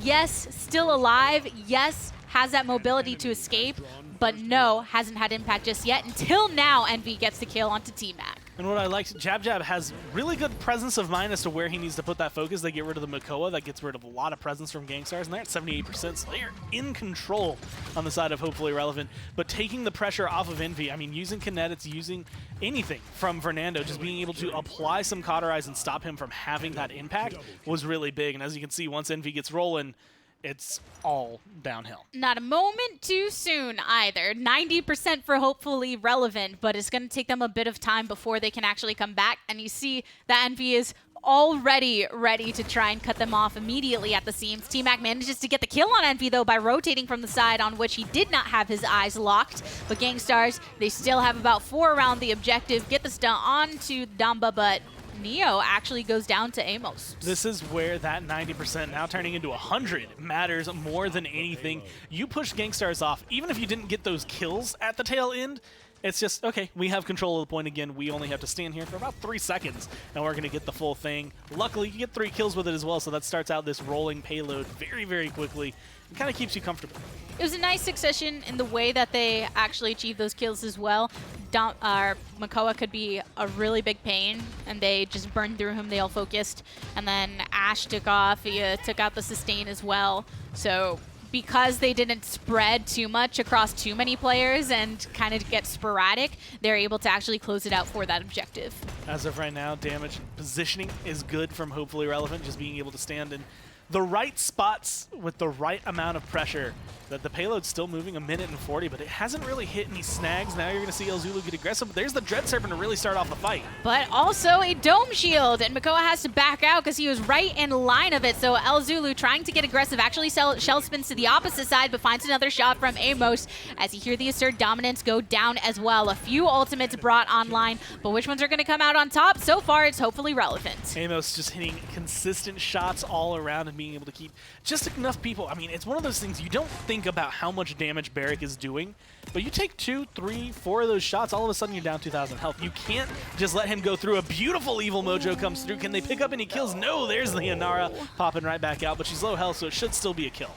yes, still alive, yes, has that mobility to escape, but no, hasn't had impact just yet until now Envy gets the kill onto T-Mac. And what I like, Jab has really good presence of mind as to where he needs to put that focus. They get rid of the Makoa. That gets rid of a lot of presence from Gangstars, and they're at 78%, so they're in control on the side of hopefully Relevant. But taking the pressure off of Envy, I mean, using kinetics, using anything from Fernando, just being able to apply some cauterize and stop him from having that impact was really big. And as you can see, once Envy gets rolling, it's all downhill. Not a moment too soon either. 90% for hopefully Relevant, but it's going to take them a bit of time before they can actually come back. And you see that Envy is already ready to try and cut them off immediately at the seams. T-Mac manages to get the kill on Envy, though, by rotating from the side on which he did not have his eyes locked. But Gangstars, they still have about 4 around the objective. Get the stun onto Damba, but Neo actually goes down to Amos. This is where that 90% now turning into 100 matters more than anything. You push Gangstars off, even if you didn't get those kills at the tail end, it's just, okay, we have control of the point again. We only have to stand here for about 3 seconds, and we're going to get the full thing. Luckily, you get 3 kills with it as well, so that starts out this rolling payload very, very quickly. It kind of keeps you comfortable. It was a nice succession in the way that they actually achieved those kills as well. Makoa could be a really big pain, and they just burned through him. They all focused. And then Ash took off. He took out the sustain as well. So because they didn't spread too much across too many players and kind of get sporadic, they're able to actually close it out for that objective. As of right now, damage positioning is good from hopefully Relevant, just being able to stand in the right spots with the right amount of pressure. That the payload's still moving 1:40, but it hasn't really hit any snags. Now you're going to see El Zulu get aggressive, but there's the Dread Serpent to really start off the fight. But also a Dome Shield, and Makoa has to back out because he was right in line of it. So El Zulu trying to get aggressive, actually shell spins to the opposite side, but finds another shot from Amos as you hear the Assert Dominance go down as well. A few ultimates brought online, but which ones are going to come out on top? So far, it's hopefully Relevant. Amos just hitting consistent shots all around and being able to keep just enough people. I mean, it's one of those things you don't think about how much damage Barrick is doing, but you take 2, 3, 4 of those shots, all of a sudden you're down 2,000 health. You can't just let him go through. A beautiful Evil Mojo comes through. Can they pick up any kills? No, there's the Inara popping right back out, but she's low health, so it should still be a kill.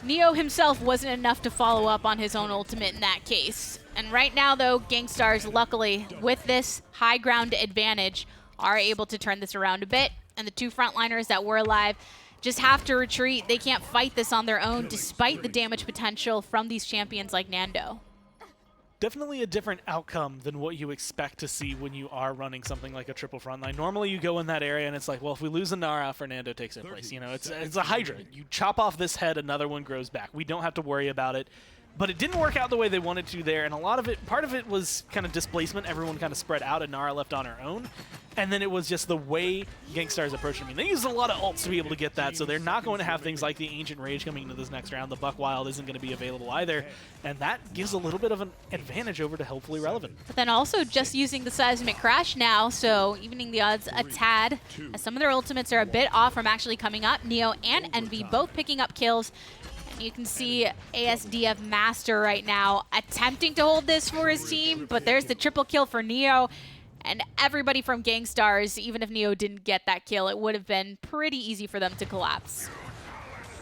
Neo himself wasn't enough to follow up on his own ultimate in that case. And right now, though, Gangstars, luckily, with this high ground advantage, are able to turn this around a bit. And the 2 frontliners that were alive just have to retreat. They can't fight this on their own, despite the damage potential from these champions like Nando. Definitely a different outcome than what you expect to see when you are running something like a triple frontline. Normally you go in that area and it's like, well, if we lose a Nara, Fernando takes in place. You know, it's a Hydra. You chop off this head, another one grows back. We don't have to worry about it. But it didn't work out the way they wanted to there, and a lot of it, part of it was kind of displacement. Everyone kind of spread out, and Nara left on her own. And then it was just the way Gangstars approached. I mean, they used a lot of ults to be able to get that, so they're not going to have things like the Ancient Rage coming into this next round. The Buck Wild isn't going to be available either, and that gives a little bit of an advantage over to hopefully Relevant. But then also just using the Seismic Crash now, so evening the odds a tad, as some of their ultimates are a bit off from actually coming up. Neo and Envy both picking up kills. You can see ASDF Master right now attempting to hold this for his team, but there's the triple kill for Neo. And everybody from Gangstars, even if Neo didn't get that kill, it would have been pretty easy for them to collapse.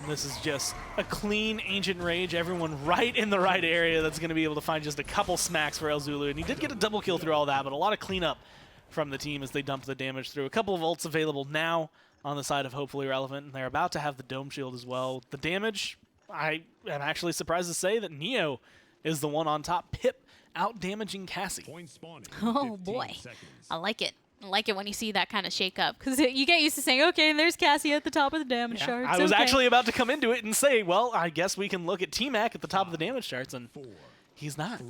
And this is just a clean Ancient Rage. Everyone right in the right area that's going to be able to find just a couple smacks for El Zulu. And he did get a double kill through all that, but a lot of cleanup from the team as they dump the damage through. A couple of ults available now on the side of hopefully Relevant, and they're about to have the Dome Shield as well. The damage, I am actually surprised to say that Neo is the one on top. Pip out-damaging Cassie. Oh boy, I like it. I like it when you see that kind of shake up, because you get used to saying, okay, there's Cassie at the top of the damage charts. I was okay. actually about to come into it and say, well, I guess we can look at T-Mac at the top of the damage charts, and he's not.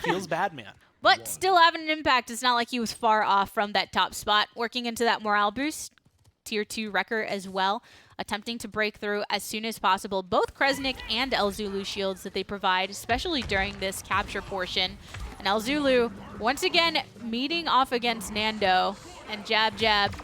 Feels bad, man. But still having an impact. It's not like he was far off from that top spot. Working into that morale boost, tier 2 wrecker as well. attempting to break through as soon as possible. Both Kresnik and El Zulu shields that they provide, especially during this capture portion. And El Zulu, once again, meeting off against Nando, and jab, jab.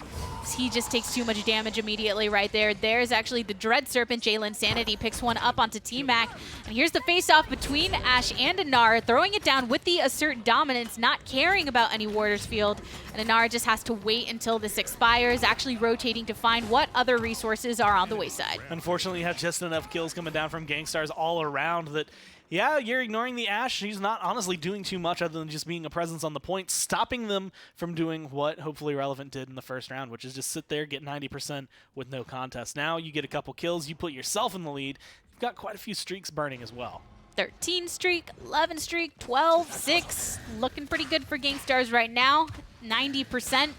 He just takes too much damage immediately right there. There's actually the Dread Serpent. Jalen Sanity picks one up onto T-Mac. And here's the face-off between Ash and Anar, throwing it down with the Assert Dominance, not caring about any Warder's Field. And Anar just has to wait until this expires, actually rotating to find what other resources are on the wayside. Unfortunately, you have just enough kills coming down from Gangstars all around that, yeah, you're ignoring the Ash. He's not honestly doing too much other than just being a presence on the point, stopping them from doing what hopefully Relevant did in the first round, which is just sit there, get 90% with no contest. Now you get a couple kills, you put yourself in the lead. You've got quite a few streaks burning as well. 13 streak, 11 streak, 12, 6. Looking pretty good for Gangstars right now. 90%.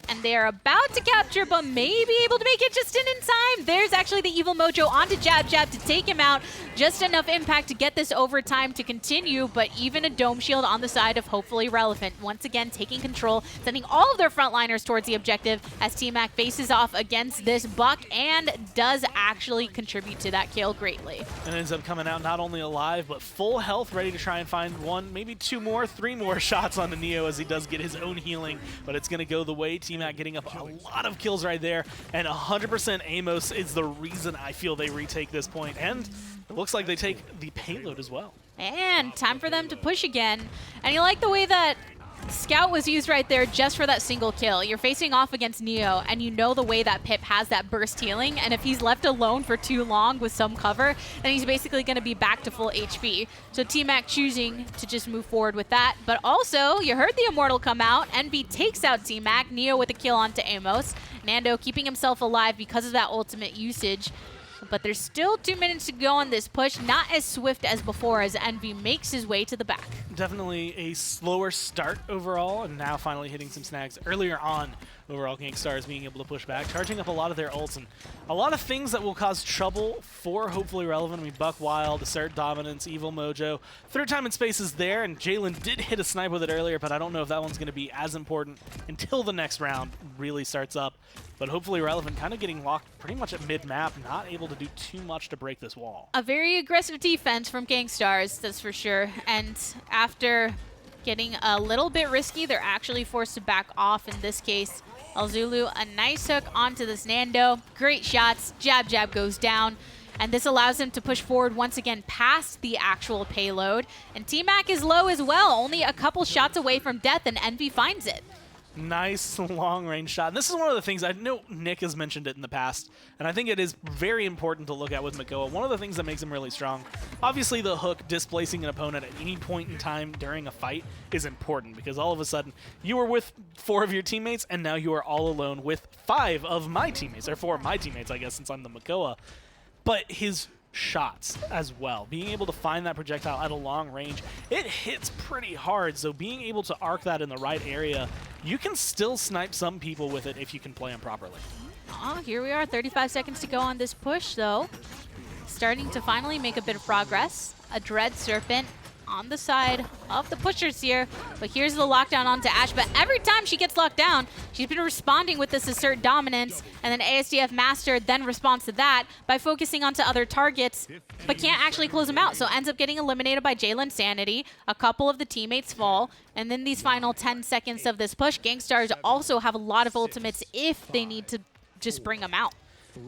And they're about to capture, but may be able to make it just in time. There's actually the Evil Mojo onto Jab Jab to take him out. Just enough impact to get this overtime to continue, but even a Dome Shield on the side of hopefully Relevant. Once again, taking control, sending all of their frontliners towards the objective as T-Mac faces off against this Buck and does actually contribute to that kill greatly. And ends up coming out not only alive, but full health, ready to try and find one, maybe two more, three more shots onto Neo as he does get his own healing, but it's going to go the way T-Mac getting up a lot of kills right there, and 100% Amos is the reason I feel they retake this point, and it looks like they take the payload as well. And time for them to push again. And you like the way that Scout was used right there just for that single kill. You're facing off against Neo, and you know the way that Pip has that burst healing, and if he's left alone for too long with some cover, then he's basically going to be back to full HP. So T-Mac choosing to just move forward with that. But also, you heard the Immortal come out. Envy takes out T-Mac. Neo with a kill onto Amos. Nando keeping himself alive because of that ultimate usage. But there's still 2 minutes to go on this push. Not as swift as before as Envy makes his way to the back. Definitely a slower start overall, and now finally hitting some snags earlier on. Overall, Gangstars being able to push back, charging up a lot of their ults, and a lot of things that will cause trouble for hopefully Relevant. I mean, Buck Wild, Assert Dominance, Evil Mojo. Third time in space is there, and Jalen did hit a snipe with it earlier, but I don't know if that one's going to be as important until the next round really starts up. But hopefully Relevant kind of getting locked pretty much at mid-map, not able to do too much to break this wall. A very aggressive defense from Gangstars, that's for sure. And after getting a little bit risky, they're actually forced to back off in this case. El Zulu, a nice hook onto this Nando. Great shots. Jab Jab goes down. And this allows him to push forward once again past the actual payload. And T-Mac is low as well, only a couple shots away from death, and Envy finds it. Nice long-range shot. And this is one of the things, I know Nick has mentioned it in the past, and I think it is very important to look at with Makoa. One of the things that makes him really strong, obviously the hook displacing an opponent at any point in time during a fight is important, because all of a sudden you were with 4 of your teammates, and now you are all alone with 5 of my teammates, or 4 of my teammates, I guess, since I'm the Makoa. But his shots as well, being able to find that projectile at a long range, it hits pretty hard, so being able to arc that in the right area, you can still snipe some people with it if you can play them properly. Here we are, 35 seconds to go on this push though. Starting to finally make a bit of progress. A Dread Serpent on the side of the pushers here, but here's the lockdown onto Ash. But every time she gets locked down, she's been responding with this Assert Dominance, and then ASDF Master then responds to that by focusing onto other targets, but can't actually close them out, so ends up getting eliminated by Jalen Sanity. A couple of the teammates fall, and then these final 10 seconds of this push, Gangstars also have a lot of ultimates if they need to just bring them out.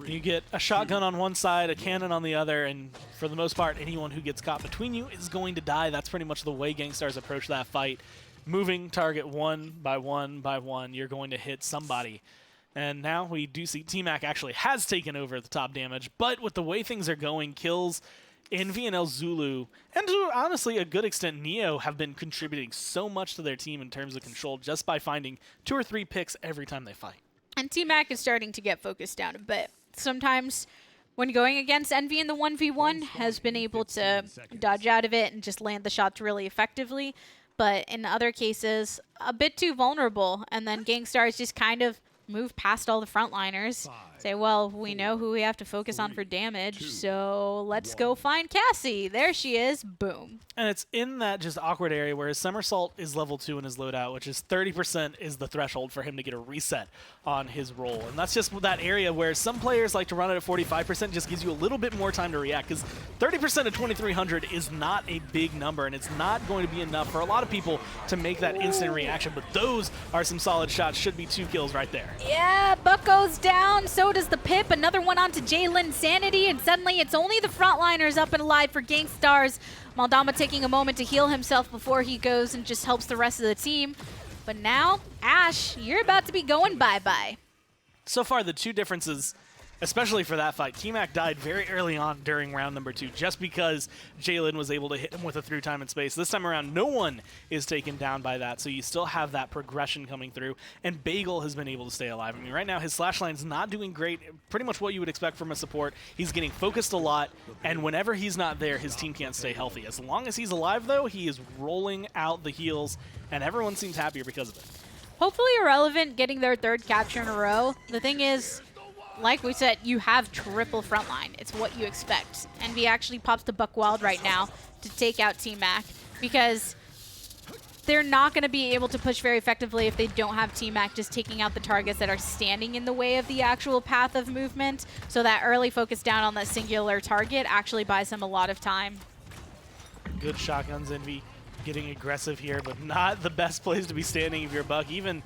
You get a shotgun on one side, a cannon on the other, and for the most part, anyone who gets caught between you is going to die. That's pretty much the way Gangstars approach that fight. Moving target one by one by one, you're going to hit somebody. And now we do see T-Mac actually has taken over the top damage, but with the way things are going, kills, Envy and El Zulu, and to honestly a good extent Neo, have been contributing so much to their team in terms of control just by finding 2 or 3 picks every time they fight. And T-Mac is starting to get focused down a bit. Sometimes when going against Envy in the 1v1, has been able to dodge out of it and just land the shots really effectively. But in other cases, a bit too vulnerable. And then Gangstars just kind of move past all the frontliners Say, well, we know who we have to focus on for damage, so let's go find Cassie. There she is. Boom. And it's in that just awkward area where his Somersault is level 2 in his loadout, which is 30% is the threshold for him to get a reset on his roll. And that's just that area where some players like to run it at 45%, just gives you a little bit more time to react, because 30% of 2300 is not a big number, and it's not going to be enough for a lot of people to make that instant reaction. But those are some solid shots. Should be 2 kills right there. Yeah, Buck goes down, so does the Pip. Another one onto Jalen Sanity, and suddenly it's only the frontliners up and alive for Gangstars. Maldama taking a moment to heal himself before he goes and just helps the rest of the team. But now, Ash, you're about to be going bye-bye. So far, the 2 differences, especially for that fight, T-Mac died very early on during round number 2 just because Jalen was able to hit him with a through time and space. This time around, no one is taken down by that, so you still have that progression coming through, and Bagel has been able to stay alive. I mean, right now, his slash line's not doing great, pretty much what you would expect from a support. He's getting focused a lot, and whenever he's not there, his team can't stay healthy. As long as he's alive, though, he is rolling out the heals, and everyone seems happier because of it. Hopefully Irrelevant getting their 3rd capture in a row. The thing is, like we said, you have triple frontline. It's what you expect. Envy actually pops to Buck Wild right now to take out T-Mac, because they're not going to be able to push very effectively if they don't have T-Mac just taking out the targets that are standing in the way of the actual path of movement. So that early focus down on that singular target actually buys them a lot of time. Good shotguns, Envy getting aggressive here, but not the best place to be standing if you're Buck. Even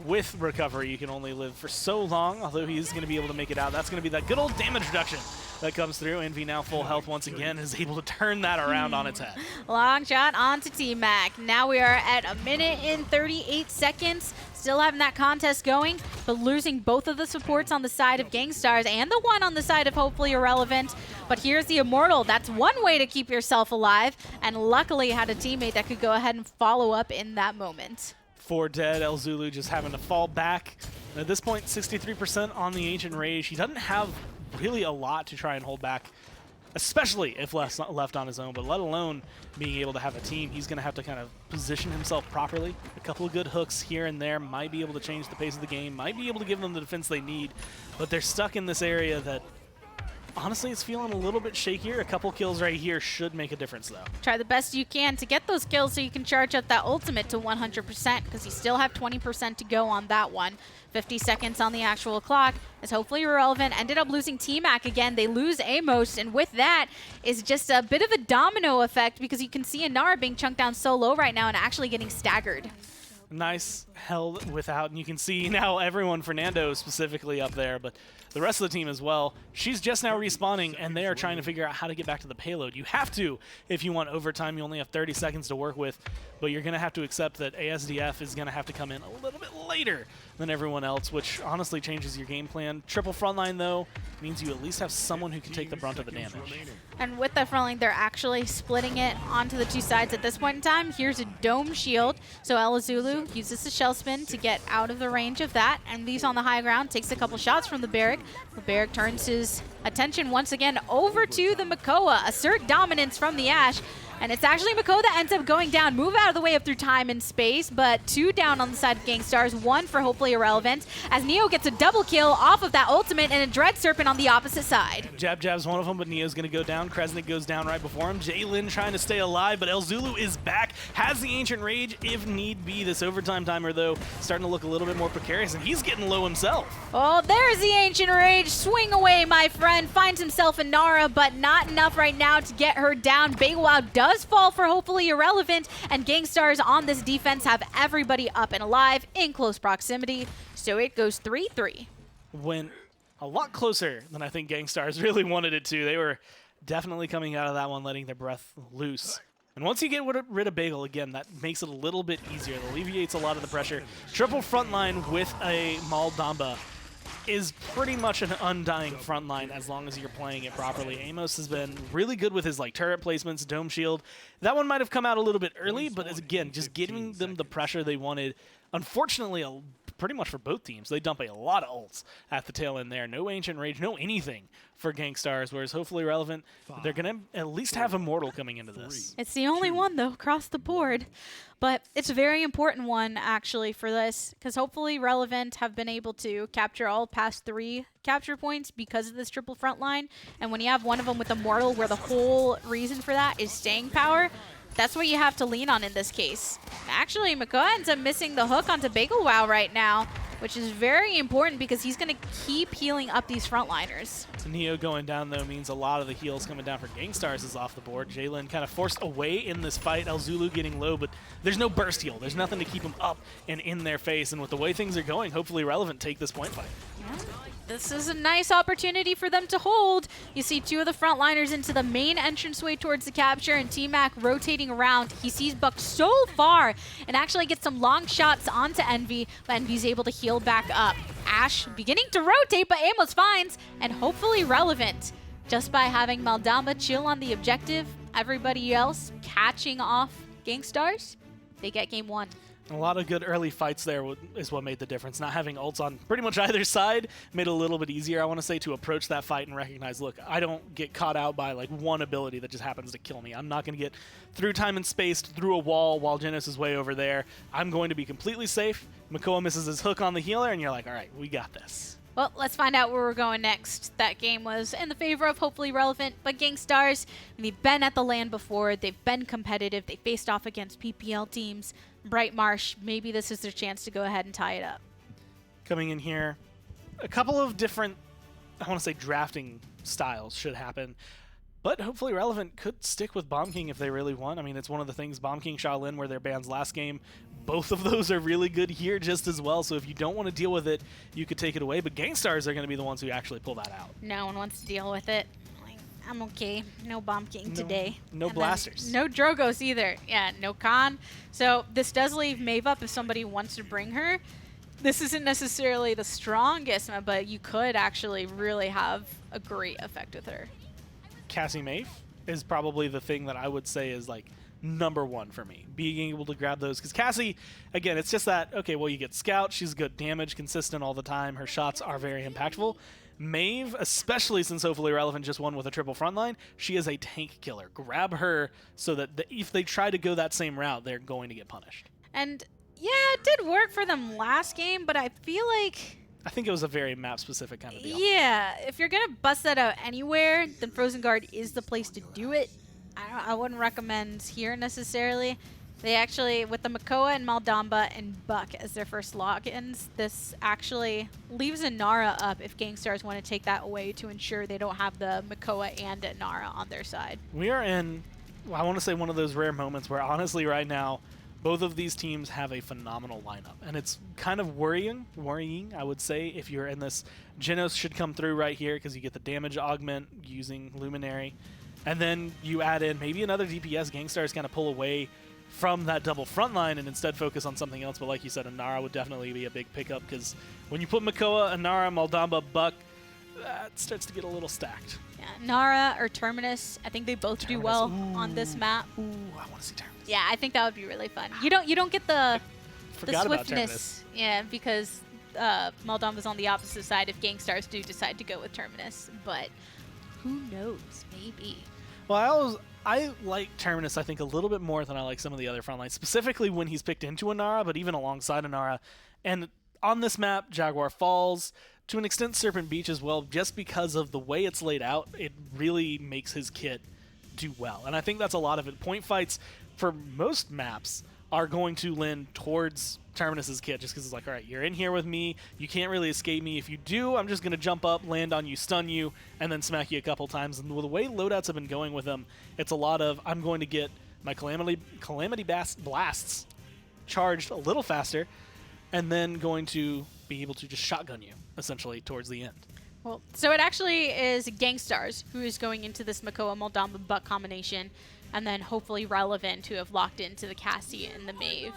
with recovery, you can only live for so long, although he's going to be able to make it out. That's going to be that good old damage reduction that comes through. Envy now full health once again, is able to turn that around on its head. Long shot onto T-Mac. Now we are at 1 minute and 38 seconds. Still having that contest going, but losing both of the supports on the side of Gangstars and the one on the side of hopefully Irrelevant. But here's the Immortal. That's one way to keep yourself alive, and luckily had a teammate that could go ahead and follow up in that moment. 4 dead, El Zulu just having to fall back. And at this point, 63% on the Ancient Rage. He doesn't have really a lot to try and hold back, especially if left on his own, but let alone being able to have a team. He's going to have to kind of position himself properly. A couple of good hooks here and there might be able to change the pace of the game, might be able to give them the defense they need, but they're stuck in this area that honestly it's feeling a little bit shakier. A couple kills right here should make a difference, though. Try the best you can to get those kills so you can charge up that ultimate to 100%, because you still have 20% to go on that one. 50 seconds on the actual clock, as hopefully Irrelevant ended up losing T-Mac again. They lose Amos, and with that is just a bit of a domino effect, because you can see Inara being chunked down so low right now and actually getting staggered. Nice held without, and you can see now everyone, Fernando specifically up there, but the rest of the team as well. She's just now respawning, and they are trying to figure out how to get back to the payload. You have to if you want overtime. You only have 30 seconds to work with, but you're going to have to accept that ASDF is going to have to come in a little bit later than everyone else, which honestly changes your game plan. Triple frontline, though, means you at least have someone who can take the brunt of the damage. And with that frontline, they're actually splitting it onto the 2 sides at this point in time. Here's a dome shield, so El Zulu uses the shell spin to get out of the range of that, and leaves on the high ground, takes a couple shots from the Barrack. The Barrack turns his attention once again over to the Makoa. Assert dominance from the Ash. And it's actually Makoa that ends up going down. Move out of the way up through time and space, but 2 down on the side of Gangstars, 1 for hopefully Irrelevant, as Neo gets a double kill off of that ultimate and a Dread Serpent on the opposite side. Jab's one of them, but Neo's going to go down. Kresnik goes down right before him. Jalen trying to stay alive, but El Zulu is back. Has the Ancient Rage if need be. This overtime timer, though, starting to look a little bit more precarious, and he's getting low himself. Oh, there's the Ancient Rage. Swing away, my friend. Finds himself a Nara, but not enough right now to get her down. Bagel does fall for hopefully Irrelevant, and Gangstars on this defense have everybody up and alive in close proximity, so it goes 3-3. Went a lot closer than I think Gangstars really wanted it to. They were definitely coming out of that one, letting their breath loose. And once you get rid of Bagel, again, that makes it a little bit easier. It alleviates a lot of the pressure. Triple frontline with a Maldamba is pretty much an undying frontline as long as you're playing it properly. Amos has been really good with his turret placements, dome shield. That one might have come out a little bit early, but again, just giving them the pressure they wanted. Unfortunately, pretty much for both teams. They dump a lot of ults at the tail end there. No Ancient Rage, no anything for Gangstars, whereas hopefully Relevant, they're going to at least have Immortal coming into this. It's the only one, though, across the board. But it's a very important one, actually, for this, because hopefully Relevant have been able to capture all past 3 capture points because of this triple front line. And when you have one of them with Immortal, where the whole reason for that is staying power, that's what you have to lean on in this case. Actually, Makoa ends up missing the hook onto Bagel Wow right now, which is very important because he's going to keep healing up these frontliners. So Neo going down, though, means a lot of the heals coming down for Gangstars is off the board. Jalen kind of forced away in this fight. El Zulu getting low, but there's no burst heal. There's nothing to keep him up and in their face. And with the way things are going, hopefully Relevant take this point fight. Yeah. This is a nice opportunity for them to hold. You see 2 of the frontliners into the main entranceway towards the capture, and T-Mac rotating around. He sees Buck so far and actually gets some long shots onto Envy, but Envy's able to heal back up. Ash beginning to rotate, but Amos finds, and hopefully Relevant. Just by having Maldamba chill on the objective, everybody else catching off Gangstars, they get game 1. A lot of good early fights there is what made the difference. Not having ults on pretty much either side made it a little bit easier, I want to say, to approach that fight and recognize, look, I don't get caught out by like one ability that just happens to kill me. I'm not going to get through time and space through a wall while Genos is way over there. I'm going to be completely safe. Makoa misses his hook on the healer, and you're like, all right, we got this. Well, let's find out where we're going next. That game was in the favor of hopefully Relevant, but Gangstars, they've been at the LAN before, they've been competitive, they faced off against PPL teams. Bright Marsh, maybe this is their chance to go ahead and tie it up. Coming in here, a couple of different, I want to say, drafting styles should happen. But hopefully Relevant could stick with Bomb King if they really want. I mean, it's one of the things, Bomb King, Shaolin were their bans last game. Both of those are really good here just as well. So if you don't want to deal with it, you could take it away. But Gangstars are going to be the ones who actually pull that out. No one wants to deal with it. Like, I'm okay. No Bomb King today. No And blasters. then no Drogos either. Yeah, no Khan. So this does leave Maeve up if somebody wants to bring her. This isn't necessarily the strongest, but you could actually really have a great effect with her. Cassie Maeve is probably the thing that I would say is like #1 for me, being able to grab those, because Cassie, again, it's just that, okay, well, you get Scout, she's good damage, consistent all the time, her shots are very impactful. Maeve, especially since hopefully Relevant just won with a triple frontline, she is a tank killer. Grab her so that if they try to go that same route, they're going to get punished. And yeah, it did work for them last game, but I feel like, I think it was a very map-specific kind of deal. yeah, if you're going to bust that out anywhere, then Frozen Guard is the place to do it. I wouldn't recommend here necessarily. They actually, with the Makoa and Maldamba and Buck as their first logins, this actually leaves a Nara up if Gangstars want to take that away to ensure they don't have the Makoa and a Nara on their side. We are in, I want to say, one of those rare moments where honestly right now, both of these teams have a phenomenal lineup. And it's kind of worrying, I would say, if you're in this. Genos should come through right here because you get the damage augment using Luminary. And then you add in maybe another DPS. Gangstars kind of pull away from that double front line and instead focus on something else. But like you said, Nara would definitely be a big pickup because when you put Makoa, Nara, Maldamba, Buck, that starts to get a little stacked. Yeah, Nara or Terminus, I think they both do well on this map. Ooh, I want to see Terminus. Yeah, I think that would be really fun. You don't get the Forgot about swiftness, yeah, because Maldamba's on the opposite side if Gangstars do decide to go with Terminus. But who knows? Maybe. Well, I like Terminus, I think, a little bit more than I like some of the other front lines, specifically when he's picked into a Nara, but even alongside a Nara. And on this map, Jaguar Falls, to an extent Serpent Beach as well, just because of the way it's laid out, it really makes his kit do well. And I think that's a lot of it. Point fights, for most maps, are going to lend towards Terminus's kit just because it's like, all right, you're in here with me, you can't really escape me. If you do, I'm just going to jump up, land on you, stun you, and then smack you a couple times. And with the way loadouts have been going with them, it's a lot of, I'm going to get my Calamity Blasts charged a little faster, and then going to be able to just shotgun you, essentially, towards the end. Well, so it actually is Gangstars who is going into this Makoa Maldamba Buck combination, and then hopefully Relevant who have locked into the Cassie and the Maeve.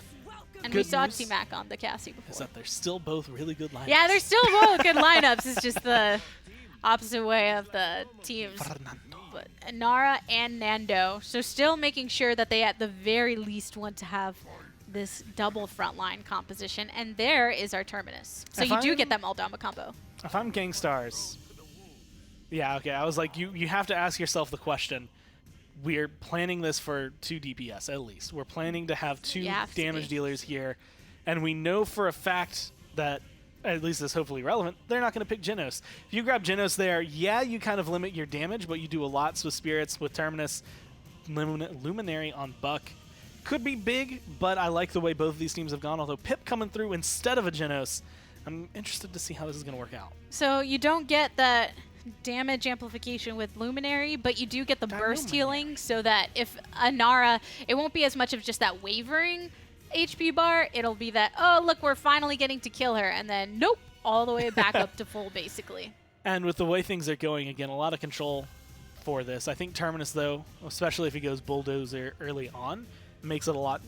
And we Good saw news T-Mac on the Cassie before. Is that they're still both really good lineups. Yeah, they're still both good lineups. It's just the opposite way of the teams. But Nara and Nando, so still making sure that they at the very least want to have this double frontline composition, and there is our Terminus. So If you do I'm- get that Maldama combo. If I'm Gangstars, yeah, okay, I was like, you have to ask yourself the question. We're planning this for 2 DPS at least. We're planning to have 2 You have to damage be. dealers here, and we know for a fact that, at least it's hopefully relevant, they're not going to pick Genos. If you grab Genos there, yeah, you kind of limit your damage, but you do a lot with Spirits, with Terminus, Luminary on Buck. Could be big, but I like the way both of these teams have gone, although Pip coming through instead of a Genos. I'm interested to see how this is going to work out. So you don't get that damage amplification with Luminary, but you do get the burst healing, so that if Anara, it won't be as much of just that wavering HP bar. It'll be that, oh, look, we're finally getting to kill her, and then nope, all the way back up to full, basically. And with the way things are going, again, a lot of control for this. I think Terminus, though, especially if he goes Bulldozer early on, makes it a lot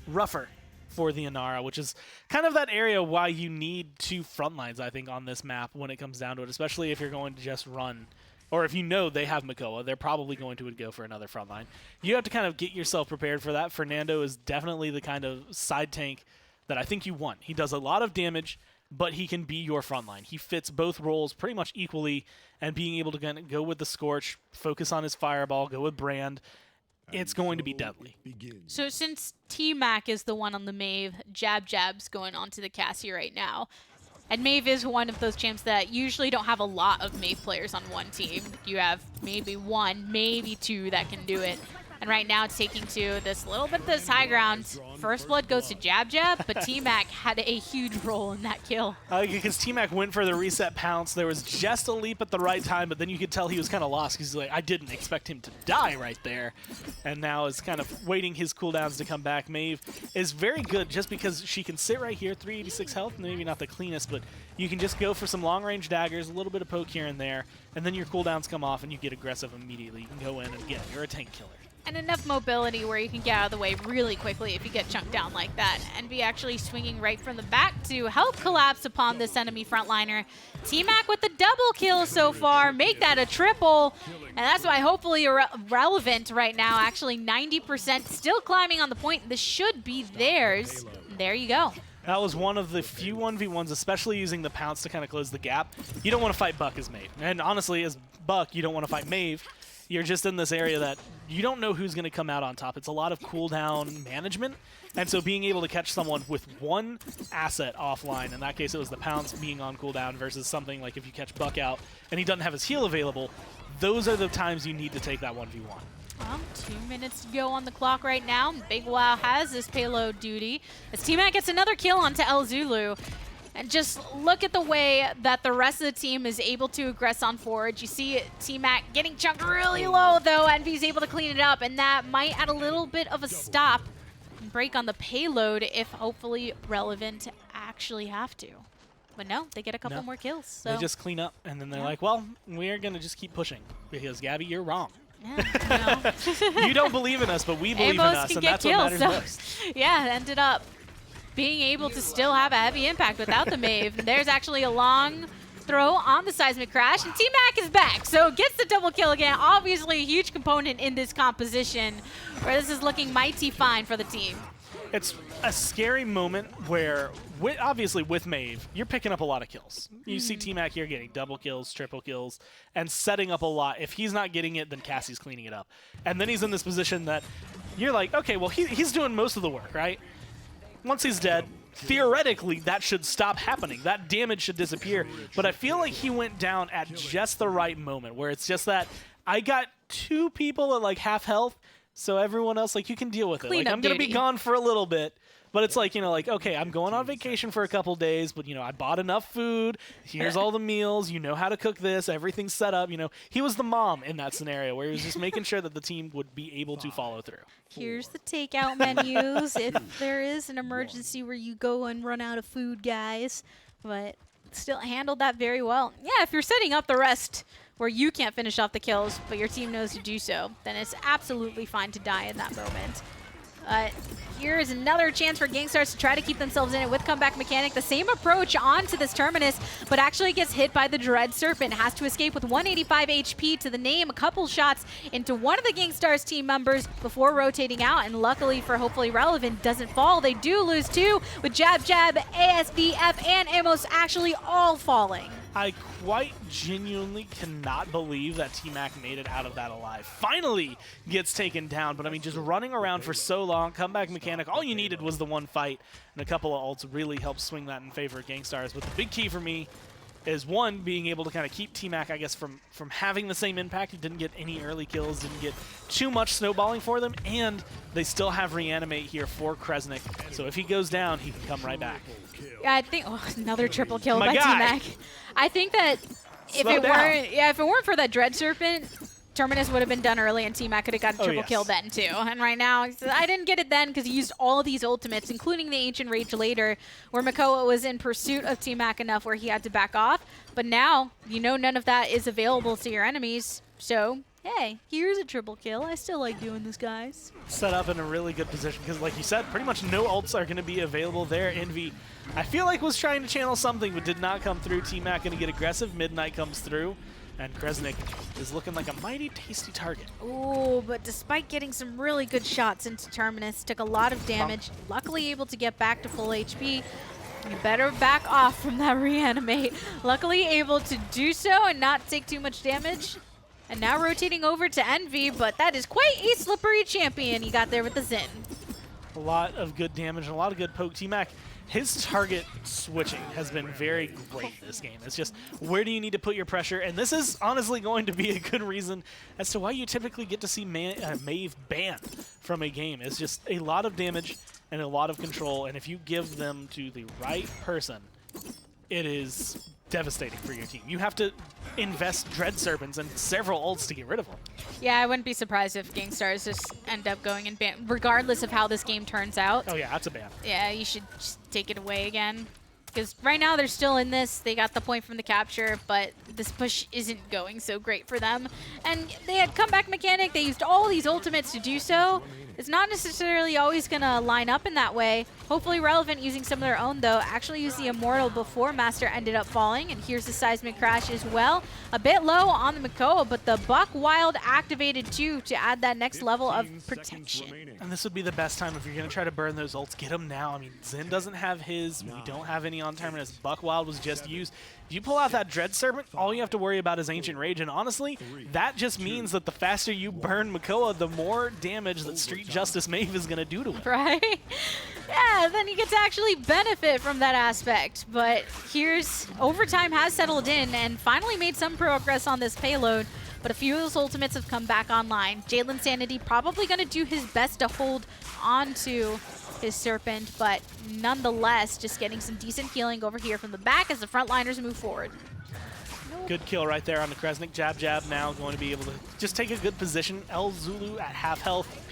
rougher for the Inara, which is kind of that area why you need 2 front lines, I think, on this map when it comes down to it, especially if you're going to just run. Or if you know they have Makoa, they're probably going to go for another front line. You have to kind of get yourself prepared for that. Fernando is definitely the kind of side tank that I think you want. He does a lot of damage, but he can be your front line. He fits both roles pretty much equally, and being able to kind of go with the Scorch, focus on his Fireball, go with Brand, it's going to be deadly. So since T-Mac is the one on the Maeve, Jab's going on to the Cassie right now. And Maeve is one of those champs that usually don't have a lot of Maeve players on one team. You have maybe 1, maybe 2 that can do it. And right now it's taking to this little bit of this high ground. First blood goes to Jab, but T-Mac had a huge role in that kill. Because T-Mac went for the reset pounce. There was just a leap at the right time, but then you could tell he was kind of lost because he's like, I didn't expect him to die right there. And now is kind of waiting his cooldowns to come back. Maeve is very good just because she can sit right here, 386 health, maybe not the cleanest, but you can just go for some long-range daggers, a little bit of poke here and there, and then your cooldowns come off and you get aggressive immediately. You can go in and again, you're a tank killer. And enough mobility where you can get out of the way really quickly if you get chunked down like that, and be actually swinging right from the back to help collapse upon this enemy frontliner. T-Mac with the double kill so far, make that a triple, and that's why hopefully relevant right now. Actually 90% still climbing on the point. This should be theirs. There you go. That was one of the few 1v1s, especially using the pounce to kind of close the gap. You don't want to fight Buck as Maeve. And honestly, as Buck, you don't want to fight Maeve. You're just in this area that you don't know who's going to come out on top. It's a lot of cooldown management, and so being able to catch someone with 1 asset offline, in that case it was the pounce being on cooldown versus something like if you catch Buck out and he doesn't have his heal available, those are the times you need to take that 1v1. Well, 2 minutes to go on the clock right now. Big Wow has this payload duty as T-Mac gets another kill onto El Zulu. And just look at the way that the rest of the team is able to aggress on Forge. You see T-Mac getting chunked really low, though, and he's able to clean it up, and that might add a little bit of a stop and break on the payload if hopefully Relevant actually have to. But no, they get a couple more kills. So. They just clean up, and then they're like, well, we're going to just keep pushing because, Gabby, you're wrong. Yeah, You don't believe in us, but we believe in Amos us, can and get that's kills, what matters most. yeah, it ended up being able to still have a heavy impact without the Maeve. There's actually a long throw on the seismic crash, and T-Mac is back, so gets the double kill again. Obviously a huge component in this composition, where this is looking mighty fine for the team. It's a scary moment where, obviously with Maeve, you're picking up a lot of kills. You see T-Mac here getting double kills, triple kills, and setting up a lot. If he's not getting it, then Cassie's cleaning it up. And then he's in this position that you're like, okay, well, he's doing most of the work, right? Once he's dead, theoretically, that should stop happening. That damage should disappear. But I feel like he went down at just the right moment, where it's just that I got 2 people at like half health, so everyone else, like, you can deal with it. Like, Cleanup I'm going to be duty. gone for a little bit. But it's like, like, okay, I'm going on vacation for a couple days, but, I bought enough food. Here's all the meals. You know how to cook this. Everything's set up. He was the mom in that scenario where he was just making sure that the team would be able to follow through. Here's the takeout menus if there is an emergency where you go and run out of food, guys. But still handled that very well. Yeah, if you're setting up the rest where you can't finish off the kills, but your team knows to do so, then it's absolutely fine to die in that moment. here is another chance for Gangstars to try to keep themselves in it with Comeback Mechanic. The same approach onto this Terminus, but actually gets hit by the Dread Serpent. Has to escape with 185 HP to the name. A couple shots into one of the Gangstars team members before rotating out, and luckily for Hopefully Relevant, doesn't fall. They do lose two, with Jab Jab, ASDF, and Amos actually all falling. I quite genuinely cannot believe that T-Mac made it out of that alive. Finally gets taken down, but I mean, just running around for so long, Comeback Mechanic, all you needed was the one fight, and a couple of ults really helped swing that in favor of Gangstars. But the big key for me is, one, being able to kind of keep T-Mac, I guess, from having the same impact. He didn't get any early kills, didn't get too much snowballing for them, and they still have Reanimate here for Kresnik. So if he goes down, he can come right back. Yeah, I think another triple kill My by guy. T-Mac. I think that if Slow it down. weren't for that Dread Serpent, Terminus would have been done early, and T-Mac could have got a triple yes. kill then too. And right now, I didn't get it then because he used all of these ultimates, including the Ancient Rage later, where Makoa was in pursuit of T-Mac enough where he had to back off. But now, you know, none of that is available to your enemies. So, hey, here's a triple kill. I still like doing this, guys. Set up in a really good position because, like you said, pretty much no ults are going to be available there. Envy, I feel like, was trying to channel something but did not come through. T-Mac going to get aggressive. Midnight comes through, and Kresnik is looking like a mighty tasty target. Ooh, but despite getting some really good shots into Terminus, took a lot of damage, luckily able to get back to full HP. You better back off from that Reanimate. Luckily able to do so and not take too much damage. And now rotating over to Envy, but that is quite a slippery champion he got there with the Zen. A lot of good damage and a lot of good poke. T-Mac, his target switching has been very great this game. It's just, where do you need to put your pressure? And this is honestly going to be a good reason as to why you typically get to see Maeve banned from a game. It's just a lot of damage and a lot of control, and if you give them to the right person, it is devastating for your team. You have to invest Dread Serpents and several ults to get rid of them. Yeah, I wouldn't be surprised if Gangstars just end up going in ban, regardless of how this game turns out. Oh yeah, that's a ban. Yeah, you should just take it away again. Because right now they're still in this. They got the point from the capture, but this push isn't going so great for them. And they had Comeback Mechanic. They used all these ultimates to do so. It's not necessarily always going to line up in that way. Hopefully Relevant, using some of their own, though, actually used the Immortal before Master ended up falling. And here's the Seismic Crash as well. A bit low on the Makoa, but the Buck Wild activated too to add that next level of protection. And this would be the best time if you're going to try to burn those ults. Get them now. I mean, Zen doesn't have his. We don't have any on Terminus. Buck Wild was just used. If you pull out that Dread Serpent, all you have to worry about is Ancient Rage. And honestly, that just means that the faster you burn Makoa, the more damage that Street Justice Maeve is going to do to him. Right? Yeah, then you get to actually benefit from that aspect. But here's Overtime has settled in and finally made some progress on this payload. But a few of those ultimates have come back online. Jalen Sanity probably going to do his best to hold onto his Serpent, but nonetheless, just getting some decent healing over here from the back as the frontliners move forward. Good kill right there on the Kresnik. Jab Jab now going to be able to just take a good position. El Zulu at half health.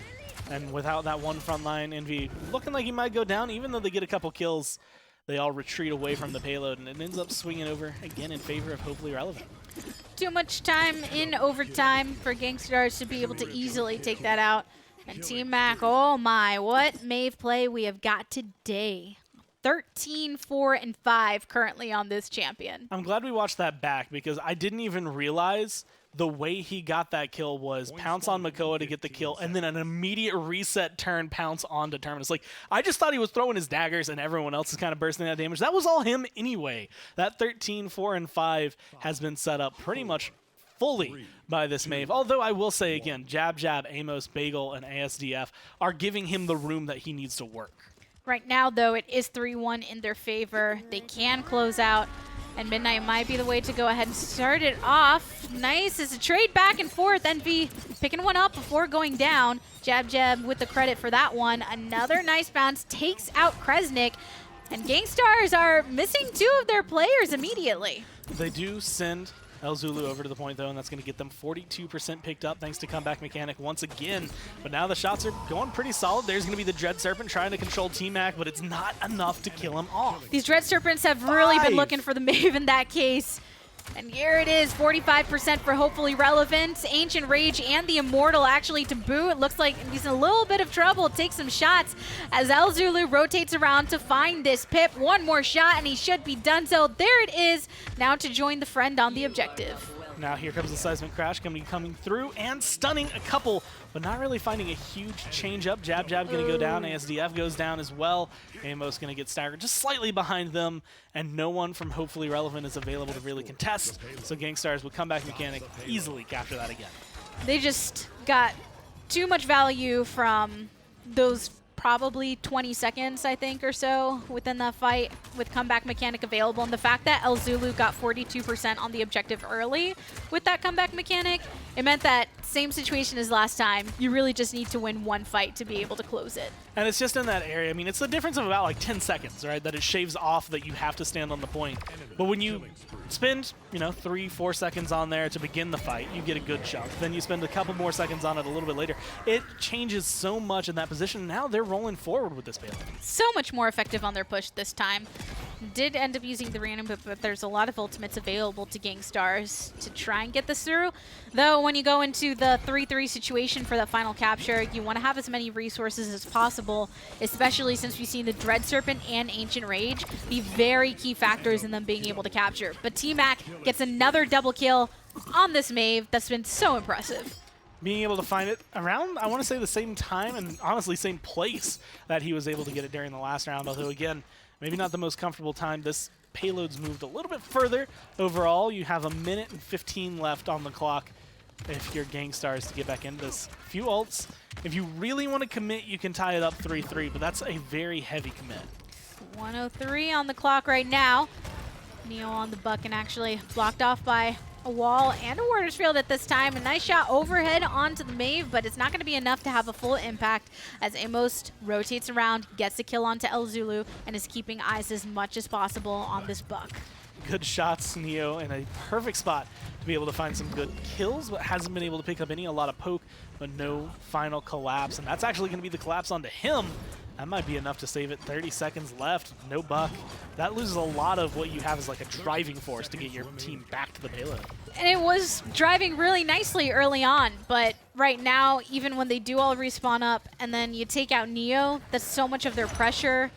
And without that one front line, Envy looking like he might go down. Even though they get a couple kills, they all retreat away from the payload, and it ends up swinging over again in favor of Hopefully Relevant. Too much time in overtime for Gangstars to be able to easily take that out. And Team Mac, oh my, what Maeve play we have got today. 13, 4, and 5 currently on this champion. I'm glad we watched that back because I didn't even realize the way he got that kill was pounce on Makoa to get the kill and then an immediate reset turn pounce onto Terminus. Like, I just thought he was throwing his daggers and everyone else is kind of bursting that damage. That was all him anyway. That 13, 4, and 5 has been set up pretty much fully by this Maeve. Although I will say again, Jab Jab, Amos, Bagel, and ASDF are giving him the room that he needs to work. Right now, though, it is 3-1 in their favor. They can close out, and Midnight might be the way to go ahead and start it off. Nice. It's a trade back and forth. Envy picking one up before going down. Jab Jab with the credit for that one. Another nice bounce takes out Kresnik, and Gangstars are missing 2 of their players immediately. They do send El Zulu over to the point, though, and that's going to get them 42% picked up thanks to Comeback Mechanic once again. But now the shots are going pretty solid. There's going to be the Dread Serpent trying to control T-Mac, but it's not enough to kill him off. These Dread Serpents have really been looking for the Maeve in that case. And here it is, 45% for Hopefully Relevant. Ancient Rage and the Immortal actually to boot. Looks like he's in a little bit of trouble. Take some shots as El Zulu rotates around to find this Pip. One more shot and he should be done. So there it is. Now to join the friend on the objective. Now here comes the Seismic Crash coming through and stunning a couple, but not really finding a huge change up. Jab Jab going to go down. ASDF goes down as well. Amos going to get staggered just slightly behind them, and no one from Hopefully Relevant is available to really contest. So Gangstars with comeback mechanic easily capture that again. They just got too much value from those probably 20 seconds, I think, or so within that fight with comeback mechanic available. And the fact that El Zulu got 42% on the objective early with that comeback mechanic, it meant that same situation as last time. You really just need to win one fight to be able to close it. And it's just in that area. I mean, it's the difference of about like 10 seconds, right? That it shaves off that you have to stand on the point. But when you spend, 3-4 seconds on there to begin the fight, you get a good chunk. Then you spend a couple more seconds on it a little bit later. It changes so much in that position. Now they're rolling forward with this payload. So much more effective on their push this time. Did end up using the random, but there's a lot of ultimates available to Gangstars to try and get this through. Though when you go into the 3-3 situation for that final capture, you want to have as many resources as possible, especially since we've seen the Dread Serpent and Ancient Rage be very key factors in them being able to capture. But T-Mac gets another double kill on this Maeve that's been so impressive. Being able to find it around, I want to say, the same time and honestly same place that he was able to get it during the last round, although again, maybe not the most comfortable time. This payload's moved a little bit further overall. You have 1 minute and 15 left on the clock if you're Gangstars to get back into this. Few ults. If you really want to commit, you can tie it up 3-3, but that's a very heavy commit. 103 on the clock right now. Neo on the buck and actually blocked off by a wall and a Warder's Field at this time. A nice shot overhead onto the Maeve, but it's not going to be enough to have a full impact as Amos rotates around, gets a kill onto El Zulu, and is keeping eyes as much as possible on this buck. Good shots, Neo, in a perfect spot to be able to find some good kills, but hasn't been able to pick up any. A lot of poke, but no final collapse, and that's actually going to be the collapse onto him. That might be enough to save it. 30 seconds left, no buck. That loses a lot of what you have as like a driving force to get your team back to the payload. And it was driving really nicely early on, but right now, even when they do all respawn up and then you take out Neo, that's so much of their pressure.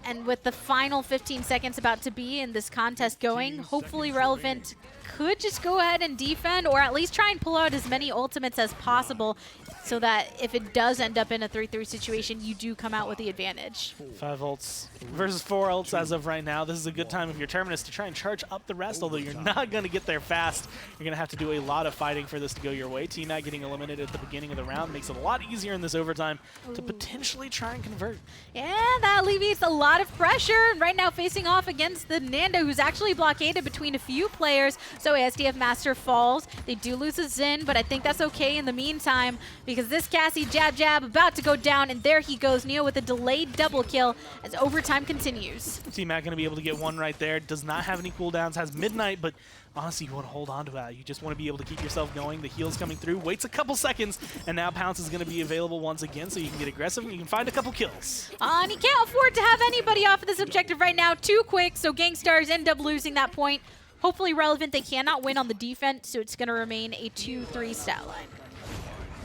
And with the final 15 seconds about to be in this contest going, Hopefully Relevant could just go ahead and defend, or at least try and pull out as many ultimates as possible so that if it does end up in a 3-3 situation, you do come out with the advantage. 5 ults versus 4 ults as of right now. This is a good time of your Terminus to try and charge up the rest, although you're not going to get there fast. You're going to have to do a lot of fighting for this to go your way. T-Mac getting eliminated at the beginning of the round makes it a lot easier in this overtime to potentially try and convert. Yeah, that alleviates a lot of pressure. Right now facing off against the Nando, who's actually blockaded between a few players. So ASDF Master falls. They do lose a Xin, but I think that's okay in the meantime because this Cassie Jab Jab about to go down, and there he goes. Neo with a delayed double kill as overtime continues. T-Mac going to be able to get one right there. Does not have any cooldowns, has Midnight, but honestly, you want to hold on to that. You just want to be able to keep yourself going. The heal's coming through, waits a couple seconds, and now Pounce is going to be available once again, so you can get aggressive and you can find a couple kills. And he can't afford to have anybody off of this objective right now too quick, so Gangstars end up losing that point. Hopefully Relevant, they cannot win on the defense, so it's going to remain a 2-3 stat line.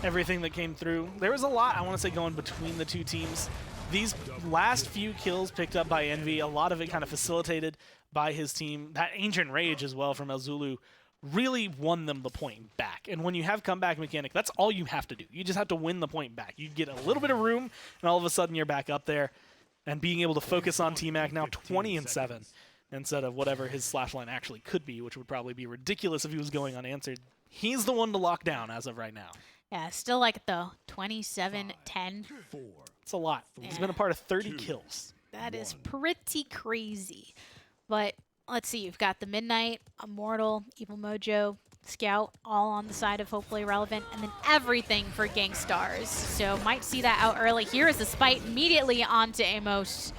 Everything that came through. There was a lot, I want to say, going between the two teams. These last few kills picked up by Envy, a lot of it kind of facilitated by his team. That Ancient Rage as well from El Zulu really won them the point back. And when you have comeback mechanic, that's all you have to do. You just have to win the point back. You get a little bit of room, and all of a sudden you're back up there. And being able to focus on T-Mac now 20-7 instead of whatever his slash line actually could be, which would probably be ridiculous if he was going unanswered. He's the one to lock down as of right now. Yeah, still like the 27-10. It's a lot. He's been a part of 30 kills. That is pretty crazy. But let's see, you've got the Midnight, Immortal, Evil Mojo, Scout, all on the side of Hopefully Relevant, and then everything for Gangstars. So might see that out early. Here is the spite immediately onto Amos.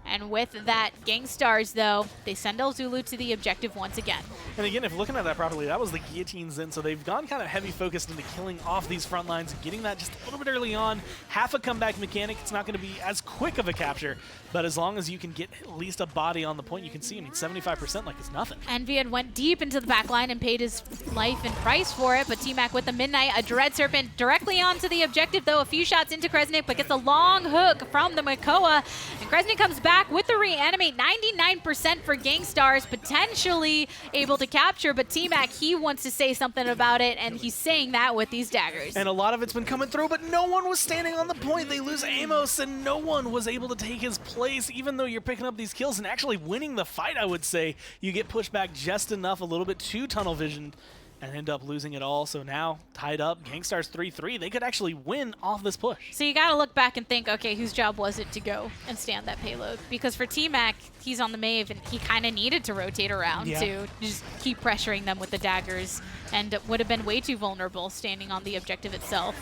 And with that, Gangstars, though, they send El Zulu to the objective once again. And again, if looking at that properly, that was the guillotines in, so they've gone kind of heavy focused into killing off these front lines, getting that just a little bit early on. Half a comeback mechanic, it's not going to be as quick of a capture, but as long as you can get at least a body on the point, you can see, 75% like it's nothing. Envy had went deep into the back line and paid his life and price for it, but T-Mac with the Midnight, a Dread Serpent directly onto the objective, though. A few shots into Kresnik, but gets a long hook from the Makoa, and Kresnik comes back with the reanimate. 99% for Gangstars, potentially able to capture, but T-Mac, he wants to say something about it, and he's saying that with these daggers. And a lot of it's been coming through, but no one was standing on the point. They lose Amos, and no one was able to take his place, even though you're picking up these kills and actually winning the fight, I would say. You get pushed back just enough, a little bit too tunnel visioned, and end up losing it all. So now, tied up, Gangstars 3-3. They could actually win off this push. So you gotta look back and think, okay, whose job was it to go and stand that payload? Because for T-Mac, he's on the Maeve, and he kind of needed to rotate around to just keep pressuring them with the daggers, and would have been way too vulnerable standing on the objective itself.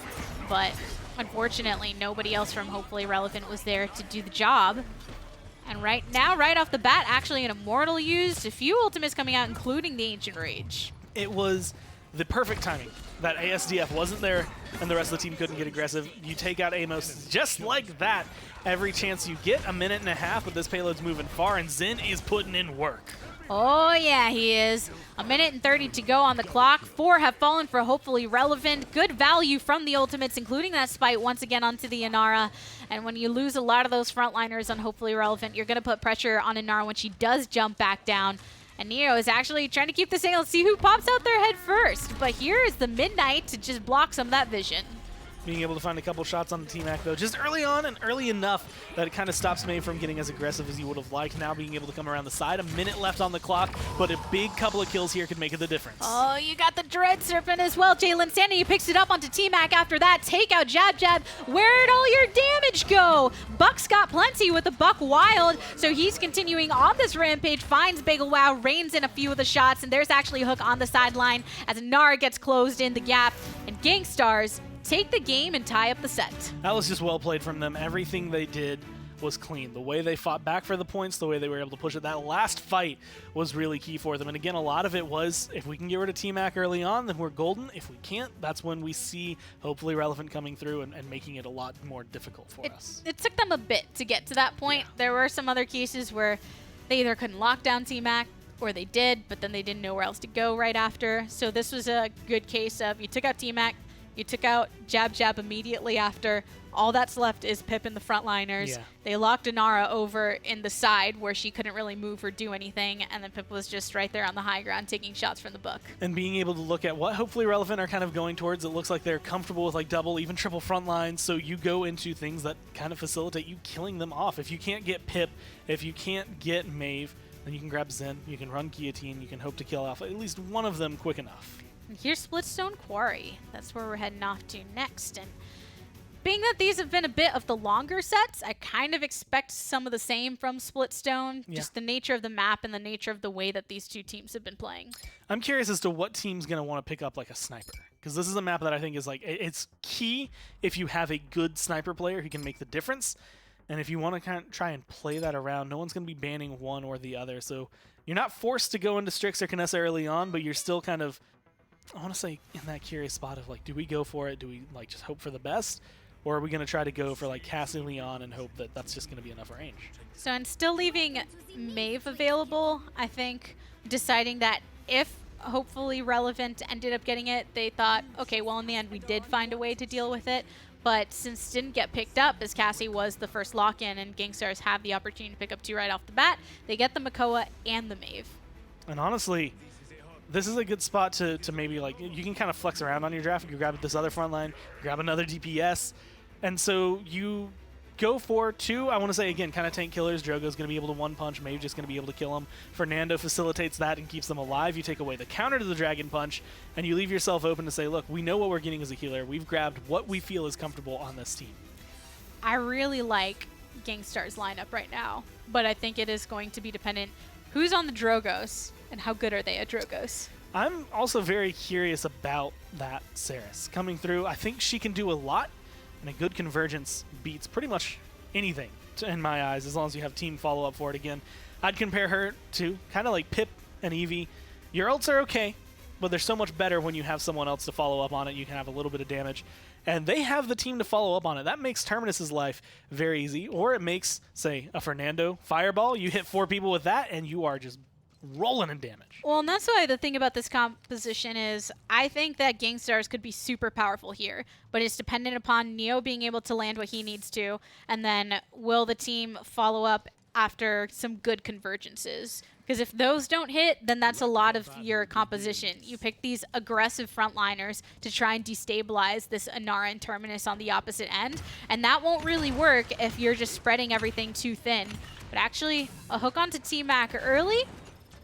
But unfortunately, nobody else from Hopefully Relevant was there to do the job. And right now, right off the bat, actually an Immortal used, a few ultimates coming out, including the Ancient Rage. It was the perfect timing that ASDF wasn't there and the rest of the team couldn't get aggressive. You take out Amos just like that every chance you get. A minute and a half, but this payload's moving far, and Zen is putting in work. Oh, yeah, he is. A minute and 30 to go on the clock. 4 have fallen for Hopefully Relevant. Good value from the ultimates, including that spite once again onto the Inara. And when you lose a lot of those frontliners on Hopefully Relevant, you're going to put pressure on Inara when she does jump back down. And Neo is actually trying to keep this angle, see who pops out their head first. But here is the Midnight to just block some of that vision. Being able to find a couple shots on the T-Mac, though, just early on and early enough that it kind of stops May from getting as aggressive as you would have liked. Now being able to come around the side, a minute left on the clock, but a big couple of kills here could make it the difference. Oh, you got the Dread Serpent as well. Jalen Sanity picks it up onto T-Mac after that. Take out Jab Jab. Where'd all your damage go? Buck's got plenty with the Buck Wild, so he's continuing on this rampage, finds Bagel Wow, reins in a few of the shots, and there's actually a hook on the sideline as Nara gets closed in the gap, and Gangstars take the game and tie up the set. That was just well played from them. Everything they did was clean. The way they fought back for the points, the way they were able to push it, that last fight was really key for them. And again, a lot of it was, if we can get rid of T-Mac early on, then we're golden. If we can't, that's when we see Hopefully Relevant coming through and making it a lot more difficult for us. It took them a bit to get to that point. Yeah. There were some other cases where they either couldn't lock down T-Mac, or they did, but then they didn't know where else to go right after. So this was a good case of you took out T-Mac, you took out Jab Jab immediately after. All that's left is Pip and the frontliners. Yeah. They locked Inara over in the side where she couldn't really move or do anything, and then Pip was just right there on the high ground taking shots from the book. And being able to look at what Hopefully Relevant are kind of going towards, it looks like they're comfortable with like double, even triple front lines, so you go into things that kind of facilitate you killing them off. If you can't get Pip, if you can't get Maeve, then you can grab Zen, you can run Guillotine, you can hope to kill off at least one of them quick enough. And here's Splitstone Quarry. That's where we're heading off to next. And being that these have been a bit of the longer sets, I kind of expect some of the same from Splitstone. Yeah. Just the nature of the map and the nature of the way that these two teams have been playing. I'm curious as to what team's going to want to pick up like a sniper. Because this is a map that I think is like, it's key if you have a good sniper player who can make the difference. And if you want to kind of try and play that around, no one's going to be banning one or the other. So you're not forced to go into Strix or Kinessa early on, but you're still kind of, I want to say, in that curious spot of like, do we go for it? Do we like just hope for the best? Or are we going to try to go for like Cassie Leon and hope that that's just going to be enough range? So and still leaving Maeve available, I think deciding that if Hopefully Relevant ended up getting it, they thought, okay, well, in the end, we did find a way to deal with it. But since it didn't get picked up, as Cassie was the first lock-in and Gangstars have the opportunity to pick up two right off the bat, they get the Makoa and the Maeve. And honestly, this is a good spot to maybe like, you can kind of flex around on your draft. You grab this other front line, grab another DPS. And so you go for two, I want to say again, kind of tank killers. Drogo's going to be able to one punch, Maeve just going to be able to kill him. Fernando facilitates that and keeps them alive. You take away the counter to the Dragon Punch, and you leave yourself open to say, look, we know what we're getting as a healer. We've grabbed what we feel is comfortable on this team. I really like Gangstar's lineup right now, but I think it is going to be dependent who's on the Drogos and how good are they at Drogos. I'm also very curious about that Saris coming through. I think she can do a lot, and a good convergence beats pretty much anything in my eyes, as long as you have team follow-up for it again. I'd compare her to kind of like Pip and Eevee. Your ults are okay, but they're so much better when you have someone else to follow up on it. You can have a little bit of damage. And they have the team to follow up on it. That makes Terminus's life very easy. Or it makes, say, a Fernando Fireball. You hit 4 people with that, and you are just rolling in damage. Well, and that's why the thing about this composition is I think that Gangstars could be super powerful here, but it's dependent upon Neo being able to land what he needs to, and then will the team follow up after some good convergences? Because if those don't hit, then that's a lot of your composition. You pick these aggressive frontliners to try and destabilize this Inara and Terminus on the opposite end, and that won't really work if you're just spreading everything too thin. But actually, a hook onto T-Mac early,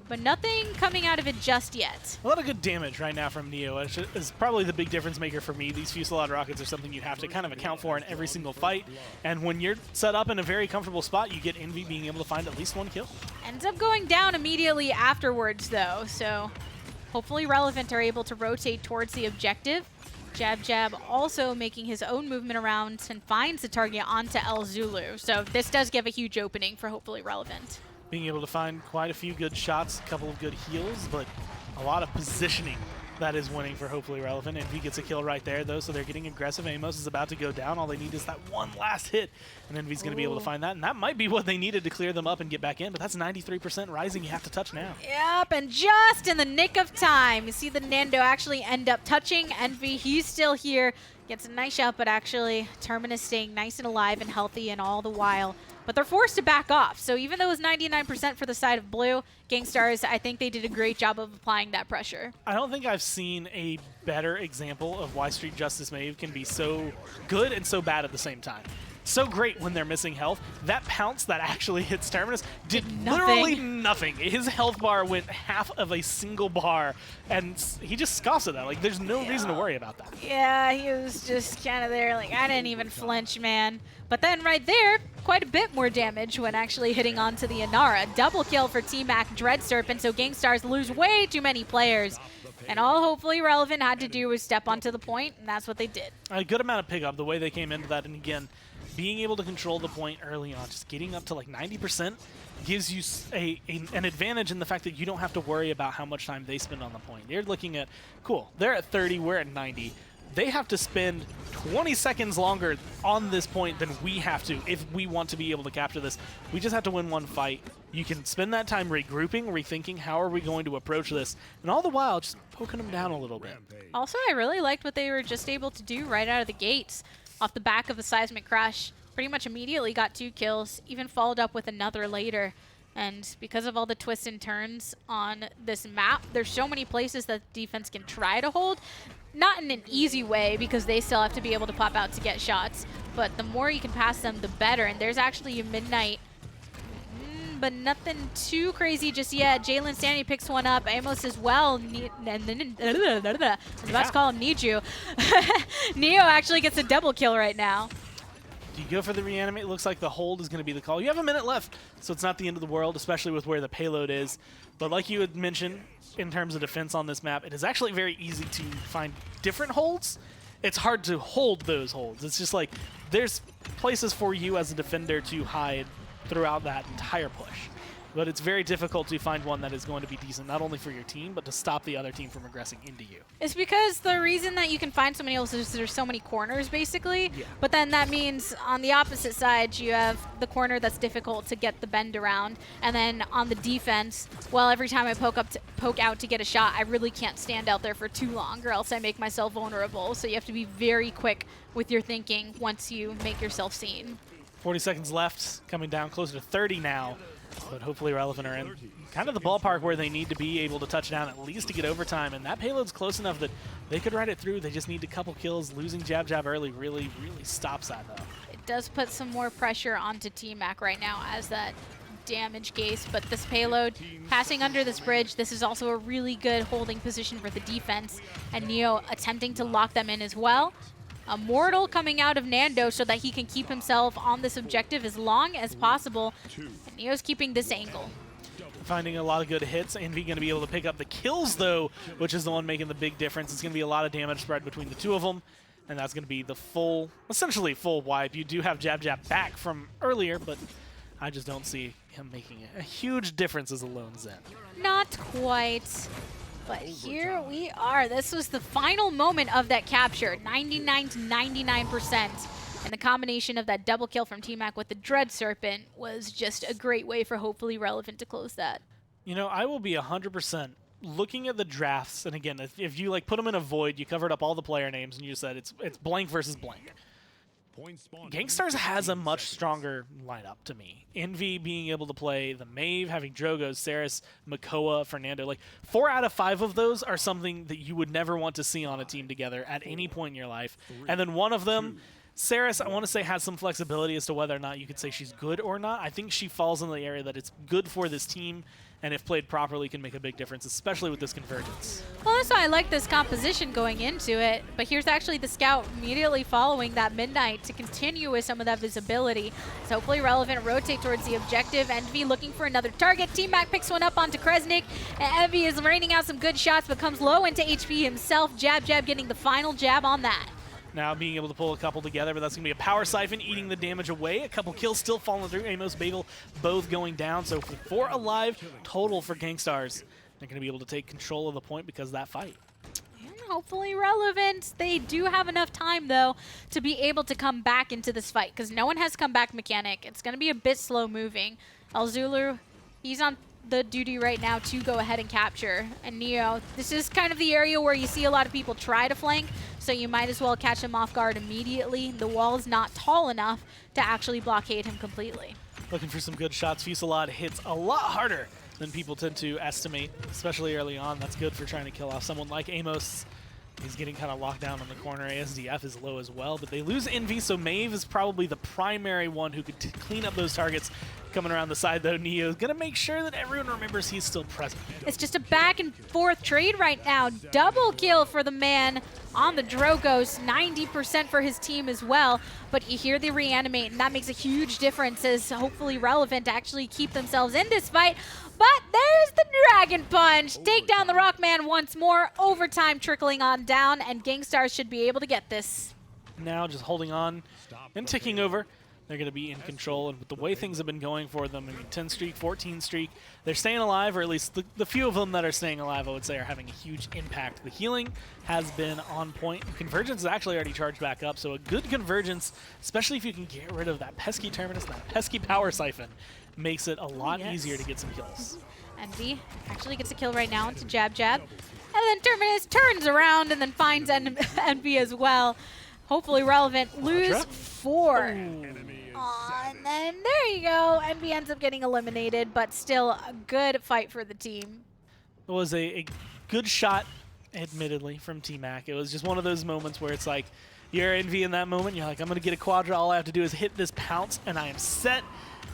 but nothing coming out of it just yet. A lot of good damage right now from Neo. Is probably the big difference maker for me. These Fusillade rockets are something you have to kind of account for in every single fight. And when you're set up in a very comfortable spot, you get Envy being able to find at least 1 kill. Ends up going down immediately afterwards, though. So hopefully Relevant are able to rotate towards the objective. Jab Jab also making his own movement around and finds the target onto El Zulu. So this does give a huge opening for hopefully Relevant. Being able to find quite a few good shots, a couple of good heals, but a lot of positioning that is winning for hopefully Relevant. And he gets a kill right there, though, so they're getting aggressive. Amos is about to go down. All they need is that one last hit, and Envy's going to be able to find that. And that might be what they needed to clear them up and get back in, but that's 93% rising. You have to touch now. Yep, and just in the nick of time, you see the Nando actually end up touching Envy. He's still here. Gets a nice shot, but actually Terminus staying nice and alive and healthy and all the while. But they're forced to back off. So even though it was 99% for the side of blue, Gangstars, I think they did a great job of applying that pressure. I don't think I've seen a better example of why Street Justice Mave can be so good and so bad at the same time. So great when they're missing health. That pounce that actually hits Terminus did literally nothing. His health bar went half of a single bar, and he just scoffs at that. Like, there's no reason to worry about that. Yeah, he was just kind of there like, I didn't even flinch, man. But then right there, quite a bit more damage when actually hitting onto the Inara. Double kill for T-Mac Dread Serpent, so Gangstars lose way too many players. And all hopefully Relevant had to do was step onto the point, and that's what they did. A good amount of pickup, the way they came into that, and again, being able to control the point early on, just getting up to like 90% gives you an advantage in the fact that you don't have to worry about how much time they spend on the point. You're looking at, cool, they're at 30, we're at 90. They have to spend 20 seconds longer on this point than we have to if we want to be able to capture this. We just have to win one fight. You can spend that time regrouping, rethinking how are we going to approach this, and all the while just poking them down a little bit. Also, I really liked what they were just able to do right out of the gates. Off the back of the seismic crash, pretty much immediately got 2 kills, even followed up with another later. And because of all the twists and turns on this map, there's so many places that defense can try to hold. Not in an easy way, because they still have to be able to pop out to get shots, but the more you can pass them, the better. And there's actually a Midnight, but nothing too crazy just yet. Jalen Stanley picks one up. Amos as well. And then I was about to call him Niju. Neo actually gets a double kill right now. Do you go for the reanimate? It looks like the hold is going to be the call. You have a minute left, so it's not the end of the world, especially with where the payload is. But like you had mentioned, in terms of defense on this map, it is actually very easy to find different holds. It's hard to hold those holds. It's just like there's places for you as a defender to hide throughout that entire push. But it's very difficult to find one that is going to be decent, not only for your team, but to stop the other team from aggressing into you. It's because the reason that you can find so many holes is there's so many corners, basically. Yeah. But then that means on the opposite side, you have the corner that's difficult to get the bend around. And then on the defense, well, every time I poke out to get a shot, I really can't stand out there for too long, or else I make myself vulnerable. So you have to be very quick with your thinking once you make yourself seen. 40 seconds left, coming down closer to 30 now. But hopefully Relevant are in kind of the ballpark where they need to be able to touch down at least to get overtime. And that payload's close enough that they could ride it through. They just need a couple kills. Losing Jab Jab early really stops that, though. It does put some more pressure onto T-Mac right now as that damage case. But this payload passing under this bridge, this is also a really good holding position for the defense. And Neo attempting to lock them in as well. A Mortal coming out of Nando so that he can keep himself on this objective as long as possible. And Neo's keeping this angle. Finding a lot of good hits. Envy going to be able to pick up the kills, though, which is the one making the big difference. It's going to be a lot of damage spread between the two of them. and that's going to be the full, essentially full wipe. You do have Jab Jab back from earlier, but I just don't see him making a huge difference as a lone Zen. Not quite. But here we are. This was the final moment of that capture. 99 to 99%. And the combination of that double kill from T-Mac with the Dread Serpent was just a great way for hopefully Relevant to close that. You know, I will be 100% looking at the drafts, and again, if you like put them in a void, you covered up all the player names, and you said it's blank versus blank. Gangstars has a much stronger lineup to me. Envy being able to play the Maeve, having Drogo, Saris, Makoa, Fernando. Like 4 out of 5 of those are something that you would never want to see on a team together at any point in your life. And then one of them, Saris, I want to say has some flexibility as to whether or not you could say she's good or not. I think she falls in the area that it's good for this team, and if played properly can make a big difference, especially with this convergence. Well, that's why I like this composition going into it. But here's actually the scout immediately following that Midnight to continue with some of that visibility. So hopefully Relevant rotate towards the objective. Envy looking for another target. T-Mac picks one up onto Kresnik. And Envy is raining out some good shots, but comes low into HP himself. Jab Jab getting the final jab on that. Now being able to pull a couple together, but that's going to be a power siphon eating the damage away. A couple kills still falling through. Amos, Bagel both going down. So 4 alive total for Gangstars. They're going to be able to take control of the point because of that fight. And hopefully Relevant. They do have enough time, though, to be able to come back into this fight because no one has comeback mechanic. It's going to be a bit slow moving. El Zulu, he's on the duty right now to go ahead and capture. And Neo, this is kind of the area where you see a lot of people try to flank, so you might as well catch him off guard immediately. The wall is not tall enough to actually blockade him completely. Looking for some good shots. Fusillade hits a lot harder than people tend to estimate, especially early on. That's good for trying to kill off someone like Amos. He's getting kind of locked down on the corner. ASDF is low as well, but they lose Envy, so Maeve is probably the primary one who could clean up those targets. Coming around the side, though, Neo is going to make sure that everyone remembers he's still present. It's just a back and forth trade right now. Double kill for the man on the Drogos, 90% for his team as well. But you hear the reanimate, and that makes a huge difference as hopefully Relevant to actually keep themselves in this fight. But there's the Dragon Punch. Take down the Rockman once more. Overtime trickling on down, and Gangstars should be able to get this. Now just holding on and ticking over. They're going to be in control, and with the way things have been going for them, I mean, 10 streak, 14 streak, they're staying alive, or at least the few of them that are staying alive, I would say, are having a huge impact. The healing has been on point. Convergence is actually already charged back up, so a good convergence, especially if you can get rid of that pesky Terminus, that pesky power siphon, makes it a lot easier to get some kills. Envy actually gets a kill right now into Jab Jab. And then Terminus turns around and then finds Envy as well. Hopefully Relevant lose 4. And then there you go. Envy ends up getting eliminated, but still a good fight for the team. It was a good shot, admittedly, from T-Mac. It was just one of those moments where it's like, you're Envy in that moment. You're like, I'm going to get a quadra. All I have to do is hit this pounce, and I am set.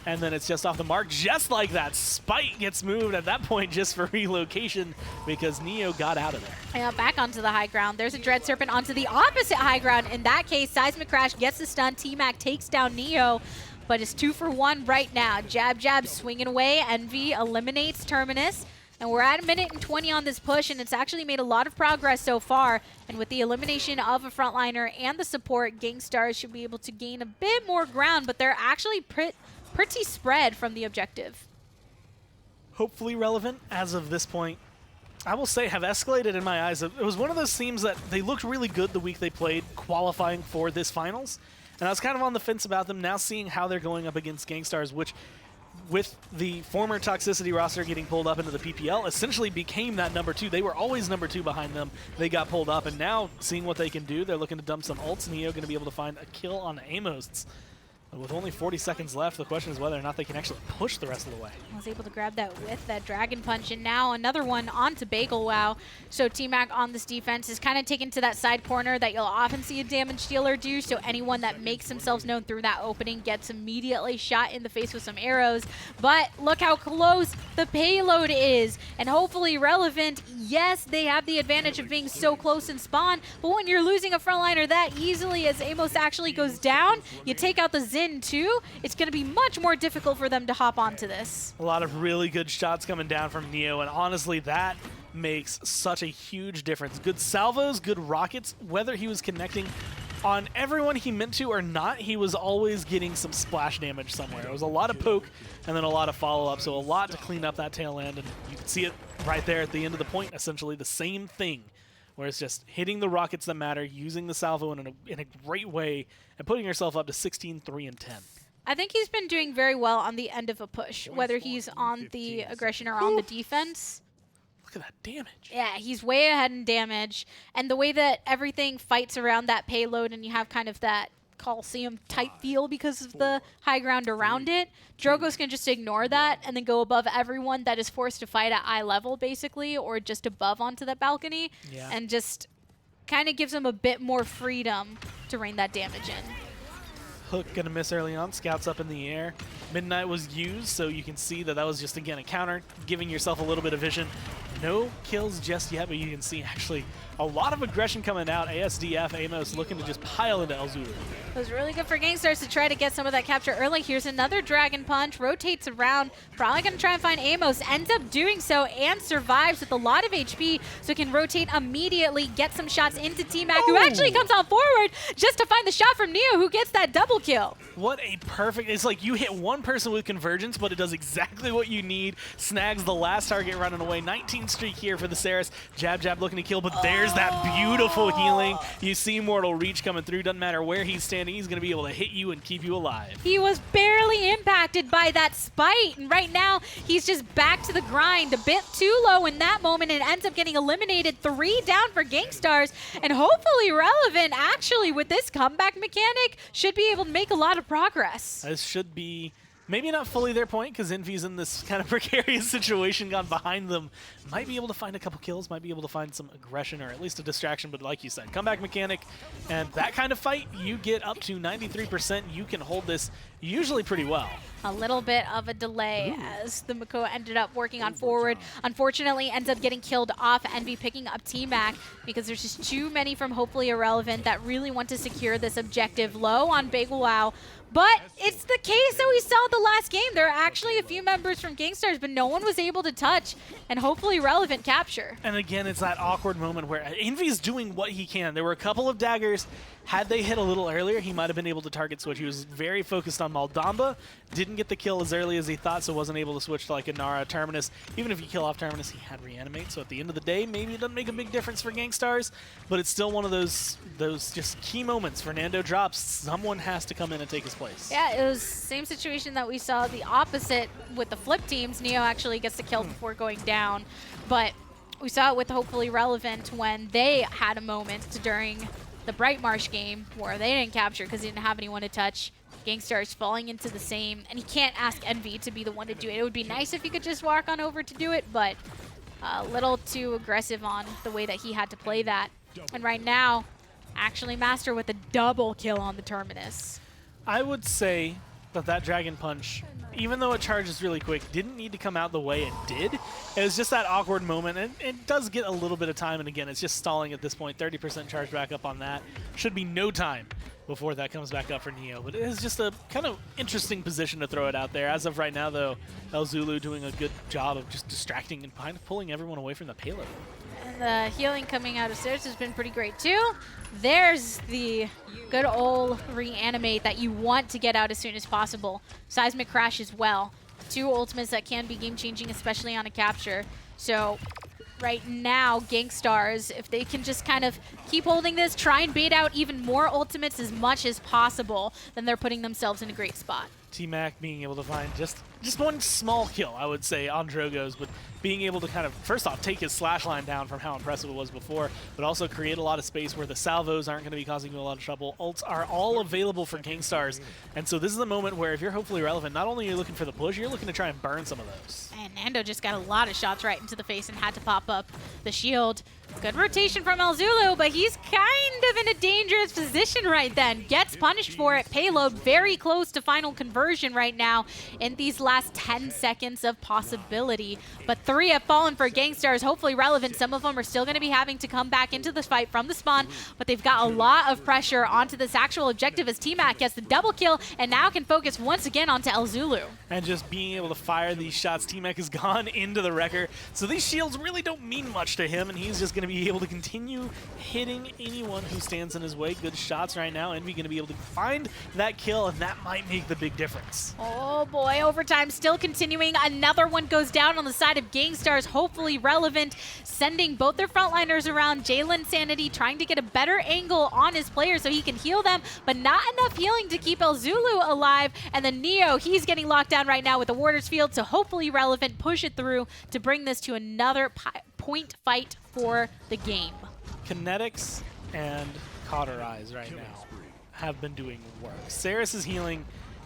And then it's just off the mark, just like that. Spite gets moved at that point just for relocation because Neo got out of there. Yeah, back onto the high ground. There's a Dread Serpent onto the opposite high ground. In that case, Seismic Crash gets the stun. T-Mac takes down Neo, but it's 2 for 1 right now. Jab Jab swinging away. Envy eliminates Terminus. And we're at 1:20 on this push, and it's actually made a lot of progress so far. And with the elimination of a frontliner and the support, Gangstars should be able to gain a bit more ground, but they're actually pretty spread from the objective. Hopefully Relevant, as of this point, I will say have escalated in my eyes. It was one of those teams that they looked really good the week they played qualifying for this finals. And I was kind of on the fence about them now seeing how they're going up against Gangstars, which with the former Toxicity roster getting pulled up into the PPL, essentially became that number 2. They were always number 2 behind them. They got pulled up, and now seeing what they can do, they're looking to dump some ults. Neo going to be able to find a kill on Amos. With only 40 seconds left, the question is whether or not they can actually push the rest of the way. I was able to grab that with that Dragon Punch, and now another one onto Bagel Wow. So T-Mac on this defense is kind of taken to that side corner that you'll often see a damage dealer do, so anyone that makes themselves known through that opening gets immediately shot in the face with some arrows. But look how close the payload is, and hopefully Relevant, yes, they have the advantage of being so close in spawn, but when you're losing a frontliner that easily as Amos actually goes down, you take out the Zin too, it's going to be much more difficult for them to hop onto this. A lot of really good shots coming down from Neo, and honestly, that makes such a huge difference. Good salvos, good rockets, whether he was connecting on everyone he meant to or not, he was always getting some splash damage somewhere. It was a lot of poke and then a lot of follow-up, so a lot to clean up that tail end, and you can see it right there at the end of the point, essentially the same thing, where it's just hitting the rockets that matter, using the salvo in a great way, and putting yourself up to 16, 3, and 10. I think he's been doing very well on the end of a push, whether he's on the aggression or on the defense. Look at that damage. Yeah, he's way ahead in damage. And the way that everything fights around that payload and you have kind of that Coliseum-type feel because of the high ground around it, Drogo's can just ignore that and then go above everyone that is forced to fight at eye level, basically, or just above onto that balcony, and just kind of gives him a bit more freedom to rain that damage in. Hook gonna miss early on, scouts up in the air. Midnight was used, so you can see that was just, again, a counter, giving yourself a little bit of vision. No kills just yet, but you can see actually a lot of aggression coming out. ASDF, Amos looking to just pile into El Zulu. It was really good for Gangstars to try to get some of that capture early. Here's another Dragon Punch, rotates around, probably going to try and find Amos, ends up doing so and survives with a lot of HP, so can rotate immediately, get some shots into T-Mac, who actually comes on forward just to find the shot from Neo, who gets that double kill. What a perfect, it's like you hit one person with convergence, but it does exactly what you need. Snags the last target running away. 19 streak here for the Saris. Jab, jab looking to kill, but there's that beautiful healing. You see Mortal Reach coming through. Doesn't matter where he's standing, he's going to be able to hit you and keep you alive. He was barely impacted by that spite, and right now he's just back to the grind. A bit too low in that moment and ends up getting eliminated. 3 down for Gangstars, and hopefully Relevant, actually, with this comeback mechanic, should be able to make a lot of progress. This should be maybe not fully their point, because Envy's in this kind of precarious situation, gone behind them. Might be able to find a couple kills, might be able to find some aggression, or at least a distraction, but like you said, comeback mechanic, and that kind of fight, you get up to 93%, you can hold this usually pretty well. A little bit of a delay as the Makoa ended up working on forward. Unfortunately, ends up getting killed off. Envy picking up T-Mac because there's just too many from Hopefully Irrelevant that really want to secure this objective low on Big Wow. But it's the case that we saw the last game. There are actually a few members from Gangstars, but no one was able to touch and Hopefully Relevant capture. And again, it's that awkward moment where Envy's doing what he can. There were a couple of daggers. Had they hit a little earlier, he might have been able to target switch. He was very focused on Maldamba. Didn't get the kill as early as he thought, so wasn't able to switch to like a Nara Terminus. Even if you kill off Terminus, he had reanimate. So at the end of the day, maybe it doesn't make a big difference for Gangstars, but it's still one of those just key moments. Fernando drops. Someone has to come in and take his place. Yeah, it was same situation that we saw the opposite with the flip teams. Neo actually gets the kill before going down, but we saw it with Hopefully Relevant when they had a moment during the Bright Marsh game where they didn't capture because they didn't have anyone to touch. Gangstars falling into the same, and he can't ask Envy to be the one to do it. It would be nice if he could just walk on over to do it, but a little too aggressive on the way that he had to play that. And right now, actually Master with a double kill on the Terminus. I would say that Dragon Punch, even though it charges really quick, didn't need to come out the way it did. It was just that awkward moment, and it does get a little bit of time, and again, it's just stalling at this point. 30% charge back up on that. Should be no time before that comes back up for Neo, but it is just a kind of interesting position to throw it out there. As of right now, though, El Zulu doing a good job of just distracting and kind of pulling everyone away from the payload. And the healing coming out of stairs has been pretty great too. There's the good old reanimate that you want to get out as soon as possible. Seismic Crash as well. 2 ultimates that can be game-changing, especially on a capture. So right now, Gangstars, if they can just kind of keep holding this, try and bait out even more ultimates as much as possible, then they're putting themselves in a great spot. T-Mac being able to find just one small kill, I would say, on Drogo's, but being able to kind of, first off, take his slash line down from how impressive it was before, but also create a lot of space where the salvos aren't going to be causing you a lot of trouble. Ults are all available for Gangstars, and so this is the moment where if you're Hopefully Relevant, not only are you looking for the push, you're looking to try and burn some of those. And Nando just got a lot of shots right into the face and had to pop up the shield. Good rotation from El Zulu, but he's kind of in a dangerous position right then. Gets punished for it. Payload very close to final conversion right now in these last 10 seconds of possibility. But 3 have fallen for Gangstars, hopefully relevant. Some of them are still going to be having to come back into this fight from the spawn, but they've got a lot of pressure onto this actual objective as T-Mac gets the double kill and now can focus once again onto El Zulu. And just being able to fire these shots, T-Mac has gone into the wrecker. So these shields really don't mean much to him, and he's just going to be able to continue hitting anyone who stands in his way. Good shots right now. Envy going to be able to find that kill, and that might make the big difference. Oh boy, overtime still continuing. Another one goes down on the side of Gangstars, hopefully relevant, sending both their frontliners around. Jalen Sanity trying to get a better angle on his player so he can heal them, but not enough healing to keep El Zulu alive. And then Neo, he's getting locked down right now with the Warder's Field, so hopefully relevant push it through to bring this to another point fight for the game. Kinetics and Cauterize right now have been doing work. Saris's healing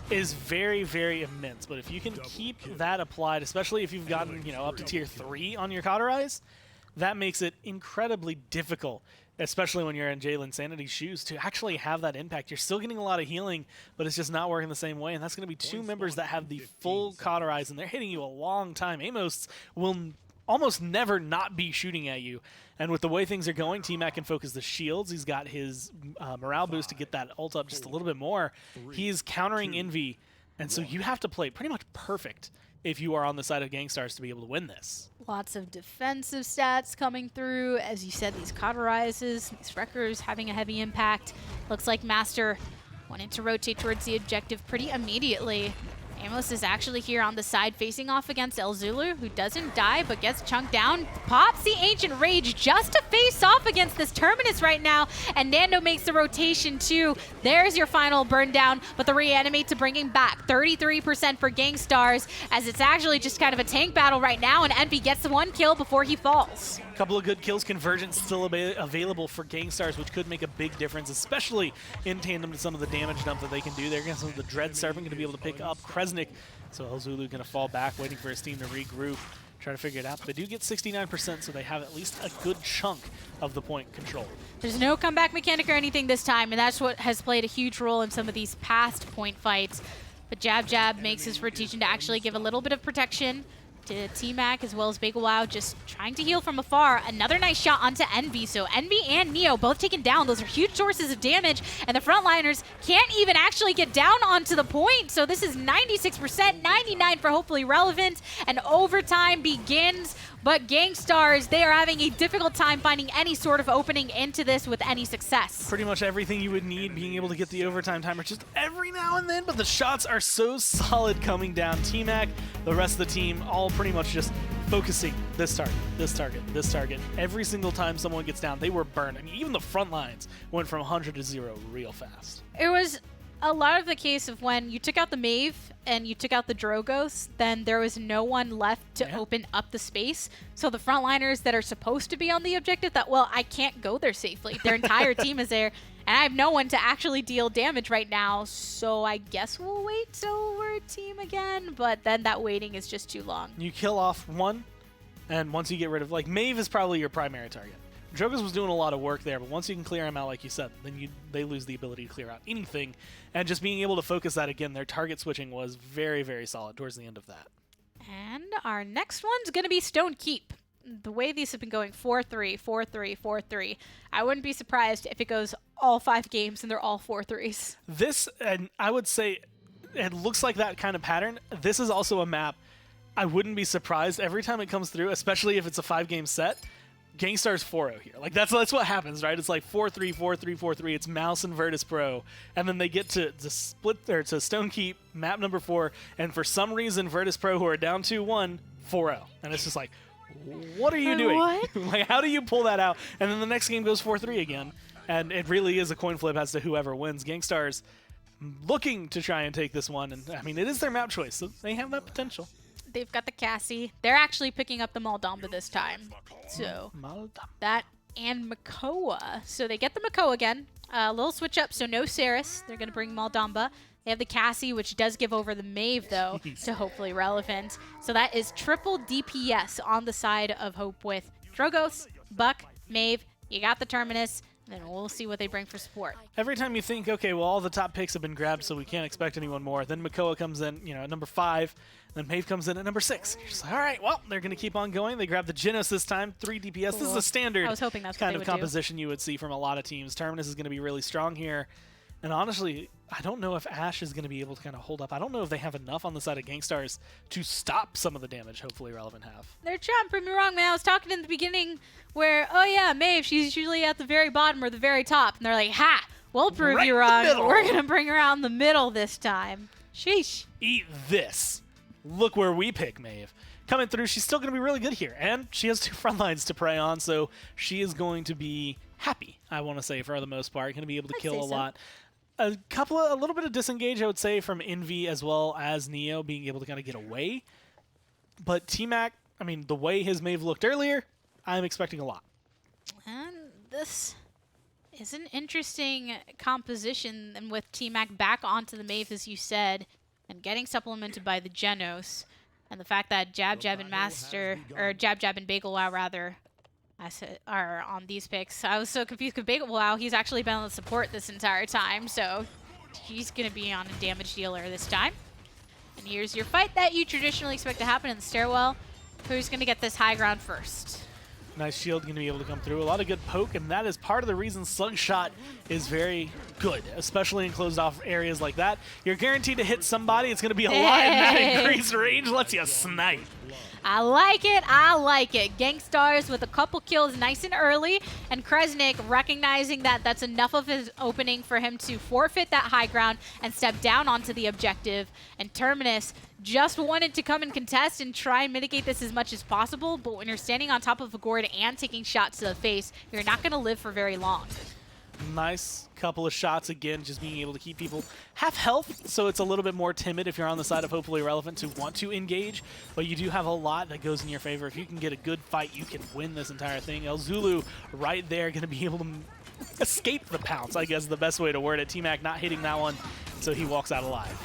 is very, very immense, but if you can keep that applied, especially if you've gotten, up to tier 3 on your Cauterize, that makes it incredibly difficult, especially when you're in Jalen Sanity's shoes, to actually have that impact. You're still getting a lot of healing, but it's just not working the same way, and that's going to be 2 members that have the full Cauterize, and they're hitting you a long time. Amos will almost never not be shooting at you. And with the way things are going, T-Mac can focus the shields. He's got his morale boost to get that ult up just a little bit more. He's countering Envy, and so you have to play pretty much perfect if you are on the side of Gangstars to be able to win this. Lots of defensive stats coming through. As you said, these Cauterizes, these Wreckers having a heavy impact. Looks like Master wanted to rotate towards the objective pretty immediately. Amos is actually here on the side facing off against El Zulu, who doesn't die but gets chunked down. Pops the Ancient Rage just to face off against this Terminus right now, and Nando makes the rotation too. There's your final burn down, but the reanimate to bring him back. 33% for Gangstars, as it's actually just kind of a tank battle right now, and Envy gets the 1 kill before he falls. A couple of good kills. Convergence still available for Gangstars, which could make a big difference, especially in tandem to some of the damage dump that they can do. They're going to have the Dread Serpent going to be able to pick up Kresnik, so El Zulu going to fall back, waiting for his team to regroup, try to figure it out. But they do get 69%, so they have at least a good chunk of the point control. There's no comeback mechanic or anything this time, and that's what has played a huge role in some of these past point fights. But Jab Jab makes his rotation to actually give a little bit of protection to T-Mac as well as Bagel Wow, just trying to heal from afar. Another nice shot onto Envy. So Envy and Neo both taken down. Those are huge sources of damage, and the frontliners can't even actually get down onto the point. So this is 96%, 99 for hopefully relevant, and overtime begins. But Gangstars, they are having a difficult time finding any sort of opening into this with any success. Pretty much everything you would need, being able to get the overtime timer just every now and then, but the shots are so solid coming down. T-Mac, the rest of the team, all pretty much just focusing this target, this target, this target. Every single time someone gets down, they were burned. I mean, even the front lines went from 100 to 0 real fast. It was a lot of the case of when you took out the Maeve and you took out the Drogos, then there was no one left to open up the space. So the frontliners that are supposed to be on the objective thought, well, I can't go there safely. Their entire team is there, and I have no one to actually deal damage right now, so I guess we'll wait till we're a team again, but then that waiting is just too long. You kill off one, and once you get rid of, like, Maeve is probably your primary target. Drogos was doing a lot of work there, but once you can clear him out, like you said, then they lose the ability to clear out anything. And just being able to focus that again, their target switching was very, very solid towards the end of that. And our next one's going to be Stone Keep. The way these have been going, 4-3, 4-3, 4-3, I wouldn't be surprised if it goes all 5 games and they're all 4-3s. This, and I would say, it looks like that kind of pattern. This is also a map I wouldn't be surprised every time it comes through, especially if it's a 5-game set. Gangstar's 4-0 here. Like, that's what happens, right? It's like 4-3, 4-3, 4-3. It's Mouse and Virtus Pro. And then they get to split, or to Stone Keep, map number 4. And for some reason, Virtus Pro, who are down 2-1, 4-0. And it's just like, what are you doing? What? Like, how do you pull that out? And then the next game goes 4-3 again. And it really is a coin flip as to whoever wins. Gangstar's looking to try and take this one. And, I mean, it is their map choice, so they have that potential. They've got the Cassie. They're actually picking up the Maldamba this time. So that and Makoa. So they get the Makoa again. A little switch up, so no Saris. They're going to bring Maldamba. They have the Cassie, which does give over the Maeve, though, to hopefully relevant. So that is triple DPS on the side of Hope with Drogos, Buck, Maeve, you got the Terminus, and then we'll see what they bring for support. Every time you think, okay, well, all the top picks have been grabbed, so we can't expect anyone more, then Makoa comes in, at number 5, then Maeve comes in at number 6. You're just like, all right, well, they're going to keep on going. They grab the Genos this time, 3 DPS. This is Cool. a standard I was hoping that's what kind they of would do. composition you would see from a lot of teams. Terminus is going to be really strong here. And honestly, I don't know if Ashe is going to be able to kind of hold up. I don't know if they have enough on the side of Gangstars to stop some of the damage hopefully Relevant have. They're trying to prove me wrong, man. I was talking in the beginning where, oh yeah, Maeve, she's usually at the very bottom or the very top. And they're like, ha, we'll prove Right you in the wrong. middle. We're going to bring her out in the middle this time. Sheesh. Eat this. Look where we pick Maeve. Coming through, she's still going to be really good here. And she has 2 front lines to prey on, so she is going to be happy, I want to say, for the most part. Going to be able to I'd kill say a so. lot. A little bit of disengage, I would say, from Envy as well as Neo being able to kind of get away. But T-Mac, I mean, the way his Maeve looked earlier, I'm expecting a lot. And this is an interesting composition, and with T-Mac back onto the Maeve, as you said, and getting supplemented by the Genos, and the fact that Jab Jab and Master, or Jab Jab and Bagel Wow rather, are on these picks. I was so confused because Bagel Wow, he's actually been on the support this entire time, so he's going to be on a damage dealer this time. And here's your fight that you traditionally expect to happen in the stairwell. Who's going to get this high ground first? Nice shield going to be able to come through. A lot of good poke, and that is part of the reason Slugshot is very good, especially in closed off areas like that. You're guaranteed to hit somebody. It's going to be a lot, and that Hey. increased range lets you snipe. I like it. I like it. Gangstars with a couple kills nice and early, and Kresnik recognizing that that's enough of his opening for him to forfeit that high ground and step down onto the objective. And Terminus just wanted to come and contest and try and mitigate this as much as possible, but when you're standing on top of a gourd and taking shots to the face, you're not going to live for very long. Nice couple of shots again, just being able to keep people half health, so it's a little bit more timid if you're on the side of hopefully Relevant to want to engage, but you do have a lot that goes in your favor. If you can get a good fight, you can win this entire thing. El Zulu right there going to be able to escape the pounce, I guess is the best way to word it. T-Mac not hitting that one, so he walks out alive.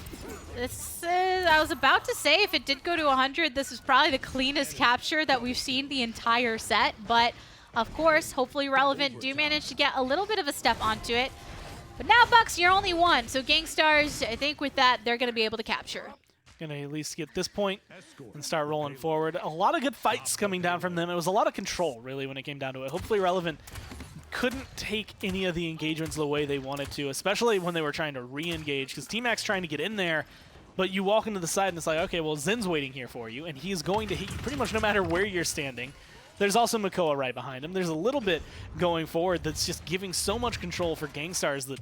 This is, I was about to say, if it did go to 100, this is probably the cleanest capture that we've seen the entire set, but of course, hopefully Relevant do manage to get a little bit of a step onto it. But now, Bucks, you're only 1, so Gangstars, I think with that, they're going to be able to capture. Going to at least get this point and start rolling forward. A lot of good fights coming down from them. It was a lot of control, really, when it came down to it. Hopefully Relevant couldn't take any of the engagements the way they wanted to, especially when they were trying to re-engage, because T-Mac's trying to get in there, but you walk into the side and it's like, okay, well, Zen's waiting here for you, and he's going to hit you pretty much no matter where you're standing. There's also Makoa right behind him. There's a little bit going forward that's just giving so much control for Gangstars that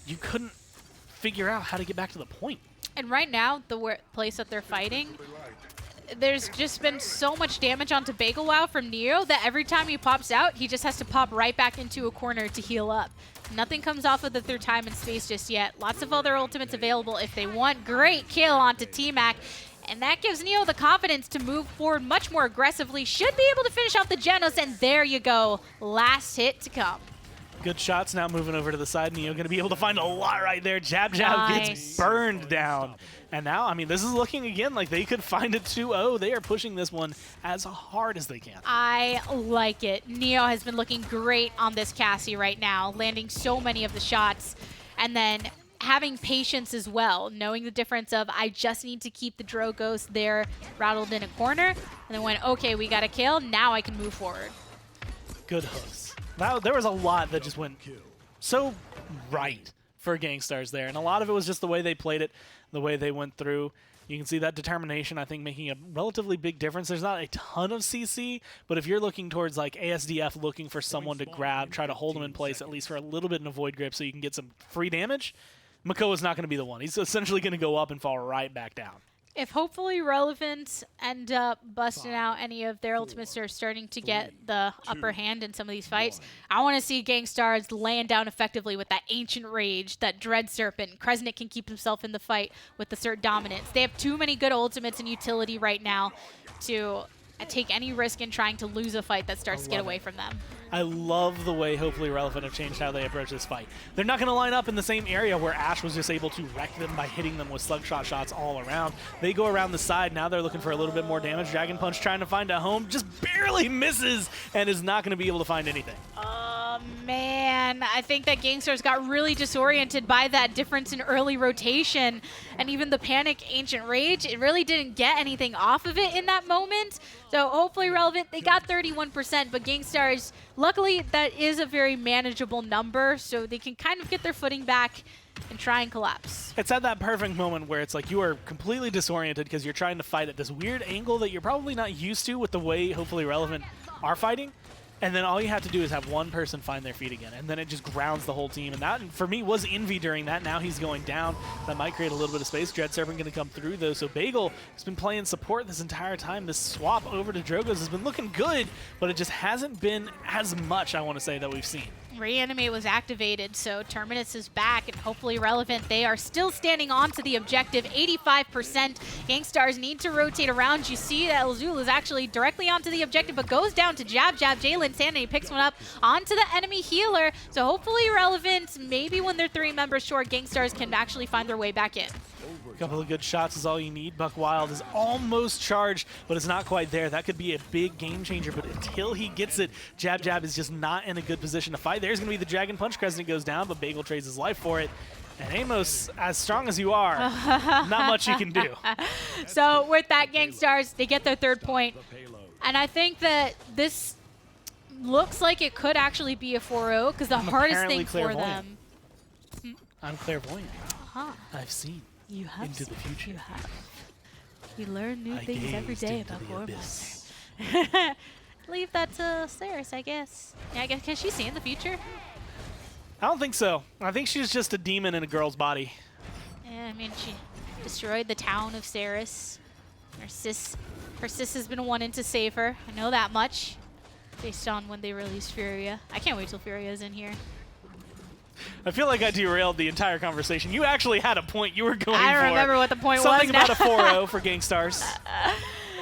you couldn't figure out how to get back to the point. And right now, the place that they're fighting, there's just been so much damage onto Bagel Wow from Neo that every time he pops out, he just has to pop right back into a corner to heal up. Nothing comes off of their time and space just yet. Lots of other ultimates available if they want. Great kill onto T-Mac. And that gives Neo the confidence to move forward much more aggressively. Should be able to finish off the Genos, and there you go. Last hit to come. Good shots now moving over to the side. Neo going to be able to find a lot right there. Jab Jab gets Nice. burned down. And now, I mean, this is looking again like they could find a 2-0. They are pushing this one as hard as they can. I like it. Neo has been looking great on this Cassie right now, landing so many of the shots. And then having patience as well, knowing the difference of I just need to keep the Drogos there rattled in a corner. And then when, okay, we got a kill, now I can move forward. Good hooks. There was a lot that just went so right for Gangstars there. And a lot of it was just the way they played it, the way they went through. You can see that determination, I think, making a relatively big difference. There's not a ton of CC, but if you're looking towards like ASDF looking for someone to grab, try to hold them in place at least for a little bit in a void grip so you can get some free damage, Makoa's not going to be the one. He's essentially going to go up and fall right back down. If hopefully Relevant end up busting out any of their ultimates or starting to get the upper hand in some of these fights, I want to see Gangstars land down effectively with that Ancient Rage, that Dread Serpent. Kresnik can keep himself in the fight with the Cert Dominance. They have too many good ultimates and utility right now to take any risk in trying to lose a fight that starts to get love away it. from them. I love the way Hopefully Relevant have changed how they approach this fight. They're not going to line up in the same area where Ash was just able to wreck them by hitting them with slugshot shots all around. They go around the side. Now they're looking for a little bit more damage. Dragon Punch trying to find a home, just barely misses and is not going to be able to find anything. Oh, man. I think that Gangstars got really disoriented by that difference in early rotation. And even the Panic Ancient Rage, it really didn't get anything off of it in that moment. So hopefully Relevant, they got 31%, but Gangstars, luckily, that is a very manageable number, so they can kind of get their footing back and try and collapse. It's at that perfect moment where it's like you are completely disoriented because you're trying to fight at this weird angle that you're probably not used to with the way Hopefully Relevant are fighting. And then all you have to do is have one person find their feet again, and then it just grounds the whole team. And that, for me, was Envy during that. Now he's going down. That might create a little bit of space. Dread Serpent going to come through, though. So Bagel has been playing support this entire time. This swap over to Drogoz has been looking good, but it just hasn't been as much, I want to say, that we've seen. Reanimate was activated, so Terminus is back and hopefully Relevant. They are still standing on to the objective, 85%. Gangstars need to rotate around. You see that Elzul is actually directly onto the objective, but goes down to Jab. Jalen Sanity picks one up onto the enemy healer. So hopefully Relevant, maybe when they're 3 members short, Gangstars can actually find their way back in. A couple of good shots is all you need. Buck Wild is almost charged, but it's not quite there. That could be a big game changer, but until he gets it, Jab is just not in a good position to fight. There's going to be the Dragon Punch. Crescent goes down, but Bagel trades his life for it. And Amos, as strong as you are, not much you can do. So with that, Gangstars, they get their 3rd point. And I think that this looks like it could actually be a 4-0 because the hardest thing for them. I'm clairvoyant. Huh. I've seen You have into the future. You have. We learn new things every gazed day into about the Gormaz. abyss. Leave that to Saris, I guess. Yeah, I guess, can she see in the future? I don't think so. I think she's just a demon in a girl's body. Yeah, I mean, she destroyed the town of Saris. Her sis has been wanting to save her. I know that much, based on when they released Furia. I can't wait till Furia's in here. I feel like I derailed the entire conversation. You actually had a point you were going for. I don't remember what the point Something was now. about a 4-0 for Gangstars.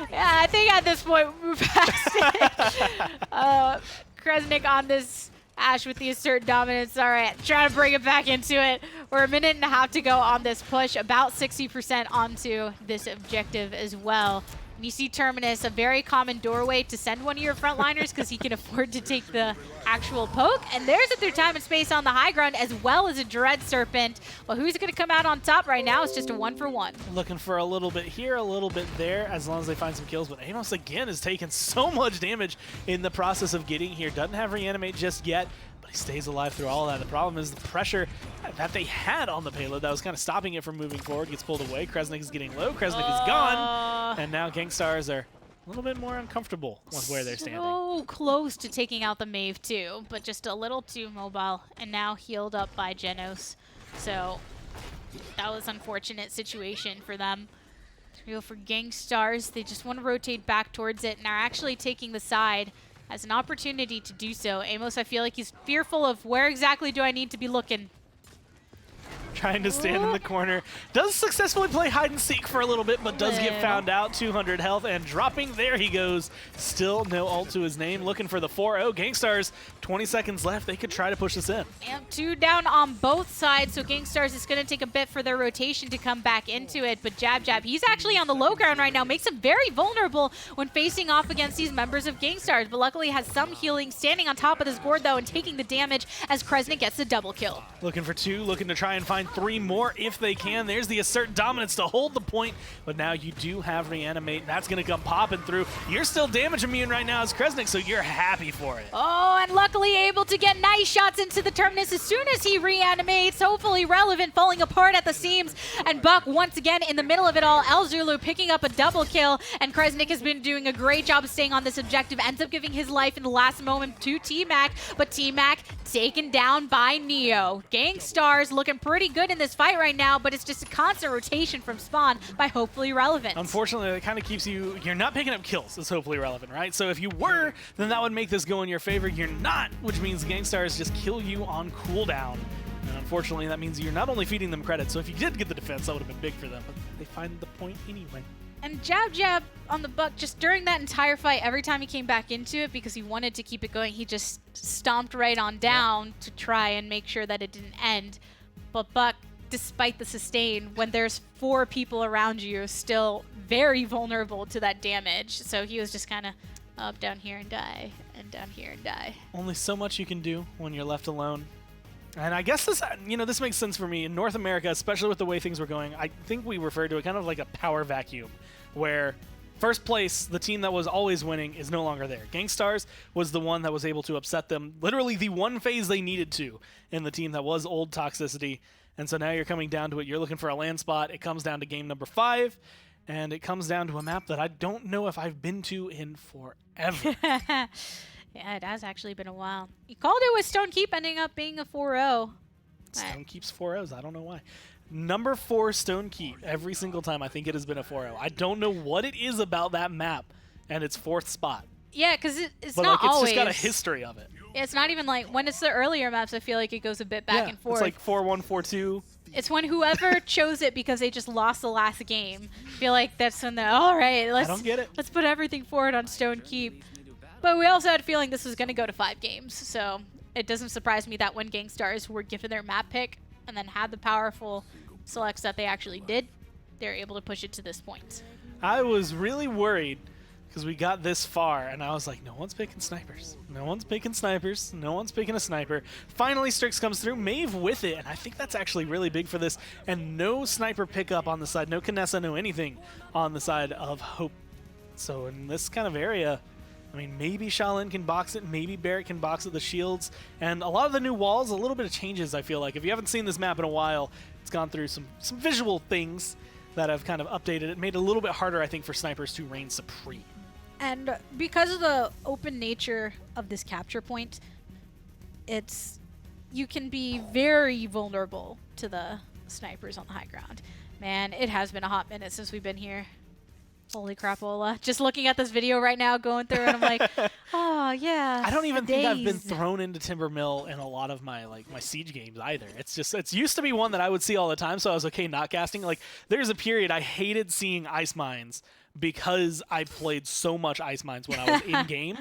Yeah, I think at this point we've passed it. Kresnik on this Ash with the assert dominance. All right, trying to bring it back into it. We're a minute and a half to go on this push, about 60% onto this objective as well. And you see Terminus, a very common doorway to send one of your frontliners because he can afford to take the actual poke. And there's a through time and space on the high ground as well as a Dread Serpent. Well, who's going to come out on top right now? It's just a 1-for-1. Looking for a little bit here, a little bit there, as long as they find some kills. But Amos, again, has taken so much damage in the process of getting here. Doesn't have Reanimate just yet, but he stays alive through all of that. The problem is the pressure that they had on the payload that was kind of stopping it from moving forward gets pulled away. Kresnik is getting low. Kresnik is gone. And now Gangstars are a little bit more uncomfortable with where they're standing. So close to taking out the Maeve too, but just a little too mobile. And now healed up by Genos. So that was an unfortunate situation for them. To go for Gangstars, they just want to rotate back towards it and are actually taking the side as an opportunity to do so. Amos, I feel like he's fearful of where exactly do I need to be looking. Trying to stand in the corner. Does successfully play hide and seek for a little bit, but does get found out. 200 health and dropping. There he goes. Still no ult to his name. Looking for the 4-0. Gangstars, 20 seconds left. They could try to push this in. And 2 down on both sides, so Gangstars is going to take a bit for their rotation to come back into it. But Jab, he's actually on the low ground right now. Makes him very vulnerable when facing off against these members of Gangstars. But luckily has some healing. Standing on top of this gourd, though, and taking the damage as Kresnik gets the double kill. Looking for 2. Looking to try and find 3 more if they can. There's the assert dominance to hold the point, but now you do have Reanimate. That's going to come popping through. You're still damage immune right now as Kresnik, so you're happy for it. Oh, and luckily able to get nice shots into the Terminus as soon as he reanimates. Hopefully Relevant falling apart at the seams, and Buck once again in the middle of it all. El Zulu picking up a double kill, and Kresnik has been doing a great job of staying on this objective. Ends up giving his life in the last moment to T-Mac, but T-Mac taken down by Neo. Gangstars looking pretty good in this fight right now, but it's just a constant rotation from spawn by Hopefully Relevant. Unfortunately, that kind of keeps you're not picking up kills as Hopefully Relevant, right? So if you were, then that would make this go in your favor. You're not, which means Gangstars just kill you on cooldown. And unfortunately, that means you're not only feeding them credit, so if you did get the defense, that would have been big for them, but they find the point anyway. And Jab Jab on the Buck, just during that entire fight, every time he came back into it because he wanted to keep it going, he just stomped right on down to try and make sure that it didn't end. But Buck, despite the sustain, when there's 4 people around you, is still very vulnerable to that damage. So he was just kind of up, down here and die, and down here and die. Only so much you can do when you're left alone. And I guess this, this makes sense for me. In North America, especially with the way things were going, I think we referred to it kind of like a power vacuum, where first place, the team that was always winning, is no longer there. Gangstars was the one that was able to upset them, literally the one phase they needed to in the team that was old Toxicity. And so now you're coming down to it. You're looking for a land spot. It comes down to game number 5, and it comes down to a map that I don't know if I've been to in forever. Yeah, it has actually been a while. You called it with Stone Keep ending up being a 4-0. Stone Keep's 4-0s. I don't know why. Number 4 Stone Keep. Every single time I think it has been a 4-0. I don't know what it is about that map and its 4th spot. Yeah, because it's But not like, it's always. just got a history of it. It's not even like when it's the earlier maps. I feel like it goes a bit back and forth. It's like 4-1, 4-2. It's when whoever chose it because they just lost the last game. I feel like that's when they're all right. I don't get it. Let's put everything forward on Stone Keep. But we also had a feeling this was going to go to 5 games, so it doesn't surprise me that when Gangstars were given their map pick and then had the powerful selects that they actually did, they're able to push it to this point. I was really worried because we got this far, and I was like, no one's picking snipers. No one's picking snipers. No one's picking a sniper. Finally, Strix comes through. Maeve with it, and I think that's actually really big for this. And no sniper pickup on the side. No Kinessa, no anything on the side of Hope. So in this kind of area, I mean, maybe Shaolin can box it, maybe Barrett can box it, the shields, and a lot of the new walls, a little bit of changes, I feel like. If you haven't seen this map in a while, it's gone through some visual things that have kind of updated it, made it a little bit harder, I think, for snipers to reign supreme. And because of the open nature of this capture point, you can be very vulnerable to the snipers on the high ground. Man, it has been a hot minute since we've been here. Holy crapola. Just looking at this video right now, going through it, I'm like, oh, yeah. I don't even think I've been days. thrown into Timber Mill in a lot of my my Siege games either. It's used to be one that I would see all the time, so I was okay not casting. Like, there's a period I hated seeing Ice Mines because I played so much Ice Mines when I was in-game.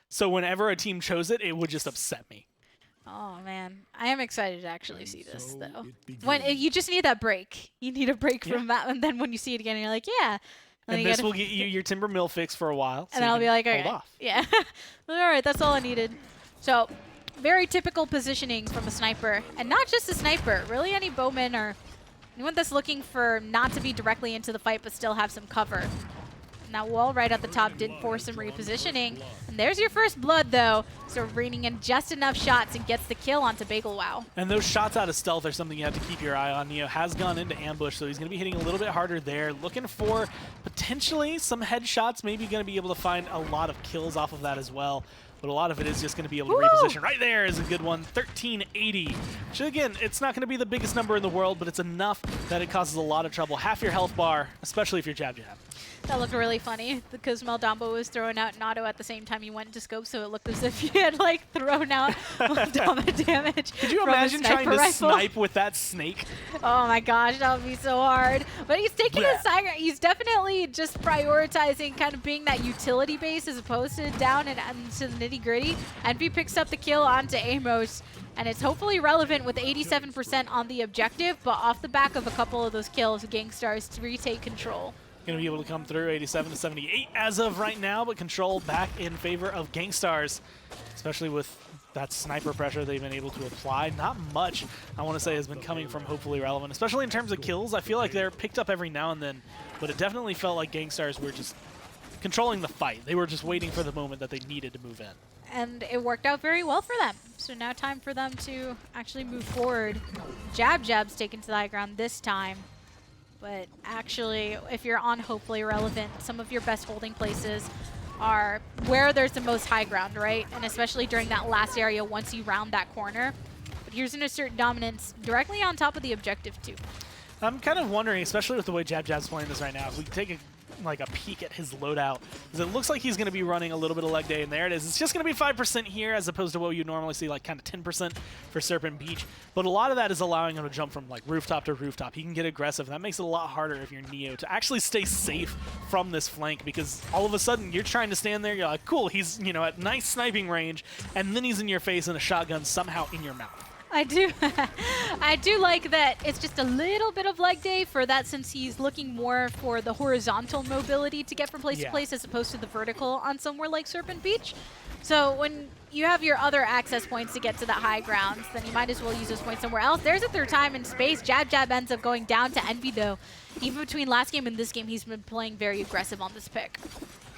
So whenever a team chose it, it would just upset me. Oh, man. I am excited to actually see this, So though. it When begins. you just need that break. You need a break Yeah. from that, and then when you see it again, you're like, yeah. Then And you this gotta- will get you your Timber Mill fix for a while. And then I'll be like, okay. hold off. Yeah. All right, that's all I needed. So, very typical positioning from a sniper. And not just a sniper, really any bowman or anyone that's looking for not to be directly into the fight but still have some cover. And that wall right at the top did force some repositioning. And there's your first blood, though. So reining in just enough shots and gets the kill onto Bagel Wow. And those shots out of stealth are something you have to keep your eye on. Neo has gone into ambush, so he's going to be hitting a little bit harder there. Looking for potentially some headshots, maybe going to be able to find a lot of kills off of that as well. But a lot of it is just going to be able to Woo! reposition. Right there is a good one, 1380. Which, again, it's not going to be the biggest number in the world, but it's enough that it causes a lot of trouble. Half your health bar, especially if you're Jab Jab. That looked really funny because Meldambo was throwing out Nado at the same time he went into scope, so it looked as if he had like thrown out Meldama damage. Could you from his imagine trying sniper to rifle. snipe with that snake? Oh my gosh, that would be so hard. But he's taking Blech. his side. He's definitely just prioritizing kind of being that utility base as opposed to down and to the nitty gritty. And he picks up the kill onto Amos. And it's hopefully relevant with 87% on the objective, but off the back of a couple of those kills, Gangstars to retake control. Going to be able to come through 87 to 78 as of right now, but control back in favor of Gangstars, especially with that sniper pressure they've been able to apply. Not much, I want to say, has been coming from Hopefully Relevant, especially in terms of kills. I feel like they're picked up every now and then, but it definitely felt like Gangstars were just controlling the fight. They were just waiting for the moment that they needed to move in. And it worked out very well for them. So now time for them to actually move forward. Jab Jab's taken to the high ground this time. But actually, if you're on Hopefully Relevant, some of your best holding places are where there's the most high ground, right? And especially during that last area once you round that corner. But here's an assert dominance directly on top of the objective too. I'm kind of wondering, especially with the way Jab Jab's playing this right now, if we take a like a peek at his loadout. Because it looks like he's going to be running a little bit of leg day, and there it is. It's just going to be 5% here as opposed to what you normally see, like kind of 10% for Serpent Beach. But a lot of that is allowing him to jump from like rooftop to rooftop. He can get aggressive. That makes it a lot harder if you're Neo to actually stay safe from this flank, because all of a sudden you're trying to stand there, you're like, cool, he's, you know, at nice sniping range, and then he's in your face and a shotgun somehow in your mouth. I do I do like that it's just a little bit of leg day for that, since he's looking more for the horizontal mobility to get from place to place as opposed to the vertical on somewhere like Serpent Beach. So when you have your other access points to get to the high grounds, then you might as well use those points somewhere else. There's a third time in space. Jab Jab ends up going down to Envy though. Even between last game and this game, he's been playing very aggressive on this pick.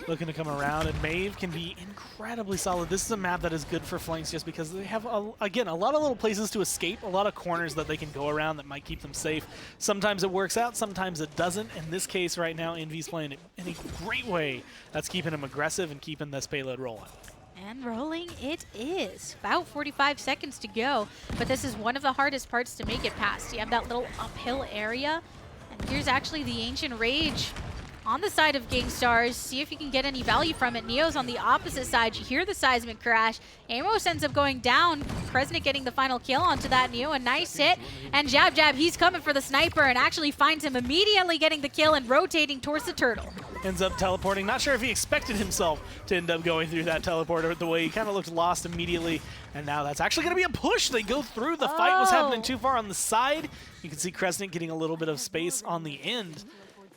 Looking to come around, and Maeve can be incredibly solid. This is a map that is good for flanks just because they have, again, a lot of little places to escape, a lot of corners that they can go around that might keep them safe. Sometimes it works out, sometimes it doesn't. In this case right now, Envy's playing it in a great way. That's keeping him aggressive and keeping this payload rolling. And rolling it is. About 45 seconds to go, but this is one of the hardest parts to make it past. You have that little uphill area, and here's actually the Ancient Rage on the side of Gangstars. See if you can get any value from it. Neo's on the opposite side. You hear the seismic crash. Amos ends up going down. Kresnik getting the final kill onto that Neo. A nice hit. And Jab Jab, he's coming for the sniper and actually finds him immediately getting the kill and rotating towards the turtle. Ends up teleporting. Not sure if he expected himself to end up going through that teleporter the way he kind of looked lost immediately. And now that's actually going to be a push. They go through. The fight was happening too far on the side. You can see Kresnik getting a little bit of space on the end.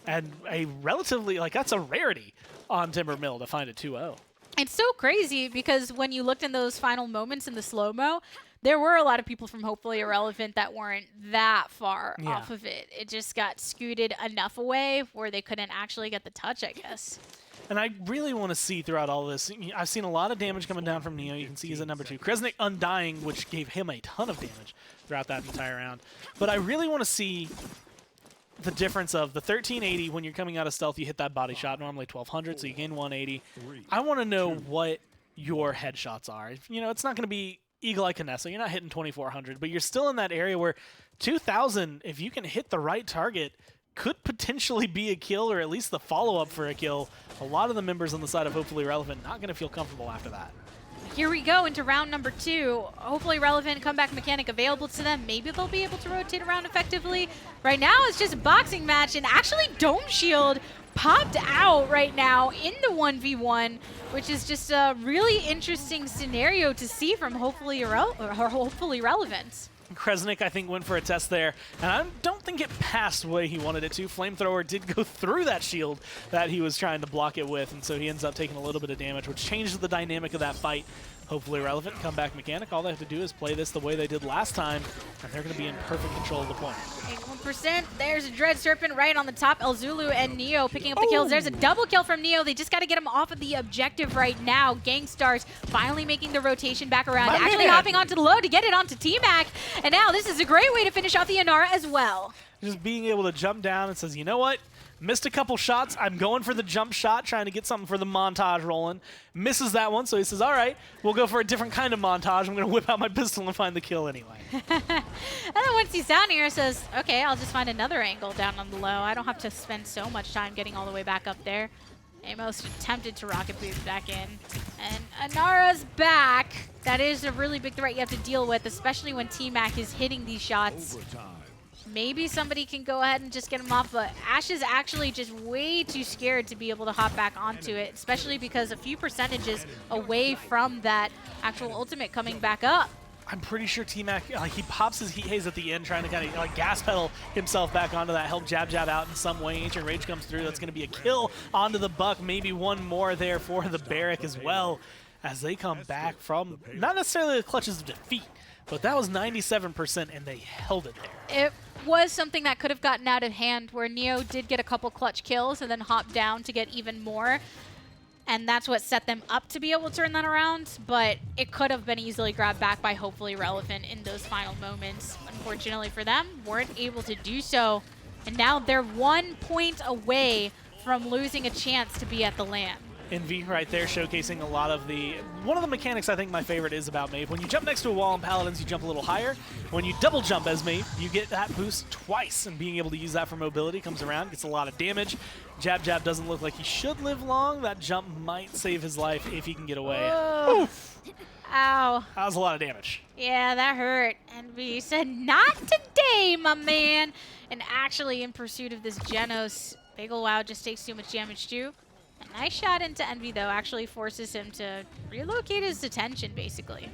And a relatively, like, that's a rarity on Timber Mill to find a 2-0. It's so crazy because when you looked in those final moments in the slow-mo, there were a lot of people from Hopefully Irrelevant that weren't that far off of it. It just got scooted enough away where they couldn't actually get the touch, I guess. And I really want to see throughout all this, I've seen a lot of damage coming down from Neo. You can see he's at number 2. Kresnik Undying, which gave him a ton of damage throughout that entire round. But I really want to see the difference of the 1380. When you're coming out of stealth, you hit that body shot, normally 1200, so you gain 180. I want to know what your headshots are. You know, it's not going to be Eagle Eye Canessa. You're not hitting 2400, but you're still in that area where 2000, if you can hit the right target, could potentially be a kill, or at least the follow-up for a kill. A lot of the members on the side of Hopefully Relevant not going to feel comfortable after that. Here we go into round number 2. Hopefully Relevant comeback mechanic available to them. Maybe they'll be able to rotate around effectively. Right now it's just a boxing match, and actually Dome Shield popped out right now in the 1v1, which is just a really interesting scenario to see from Hopefully Relevant. Kresnik, I think, went for a test there, and I don't think it passed the way he wanted it to. Flamethrower did go through that shield that he was trying to block it with, and so he ends up taking a little bit of damage, which changes the dynamic of that fight. Hopefully Relevant, comeback mechanic. All they have to do is play this the way they did last time, and they're going to be in perfect control of the point. 81%. There's a Dread Serpent right on the top. El Zulu and Neo picking up the kills. There's a double kill from Neo. They just got to get him off of the objective right now. Gangstars finally making the rotation back around. Actually hopping onto the low to get it onto T-Mac. And now this is a great way to finish off the Inara as well. Just being able to jump down and says, you know what? Missed a couple shots. I'm going for the jump shot, trying to get something for the montage rolling. Misses that one, so he says, all right, we'll go for a different kind of montage. I'm going to whip out my pistol and find the kill anyway. And then once he's down here, says, okay, I'll just find another angle down on the low. I don't have to spend so much time getting all the way back up there. Amos attempted to rocket boost back in. And Inara's back. That is a really big threat you have to deal with, especially when T-Mac is hitting these shots. Maybe somebody can go ahead and just get him off, but Ash is actually just way too scared to be able to hop back onto it, especially because a few percentages away from that actual ultimate coming back up. I'm pretty sure T-Mac, he pops his heat haze at the end, trying to kind of like gas pedal himself back onto that, help Jab Jab out in some way. Ancient Rage comes through. That's going to be a kill onto the Buck. Maybe one more there for the Barrack as well, as they come back from not necessarily the clutches of defeat, but that was 97%, and they held it there. It was something that could have gotten out of hand, where Neo did get a couple clutch kills and then hopped down to get even more. And that's what set them up to be able to turn that around, but it could have been easily grabbed back by Hopefully Relevant in those final moments. Unfortunately for them, weren't able to do so. And now they're 1 point away from losing a chance to be at the LAN. Envy right there showcasing a lot of one of the mechanics I think my favorite is about Maeve. When you jump next to a wall in Paladins, you jump a little higher. When you double jump as Maeve, you get that boost twice, and being able to use that for mobility comes around, gets a lot of damage. Jab Jab doesn't look like he should live long. That jump might save his life if he can get away. Oh. Oof. Ow. That was a lot of damage. Yeah, that hurt. Envy said, not today, my man. And actually, in pursuit of this Genos, Bagel Wow just takes too much damage too. A nice shot into Envy, though, actually forces him to relocate his attention, basically.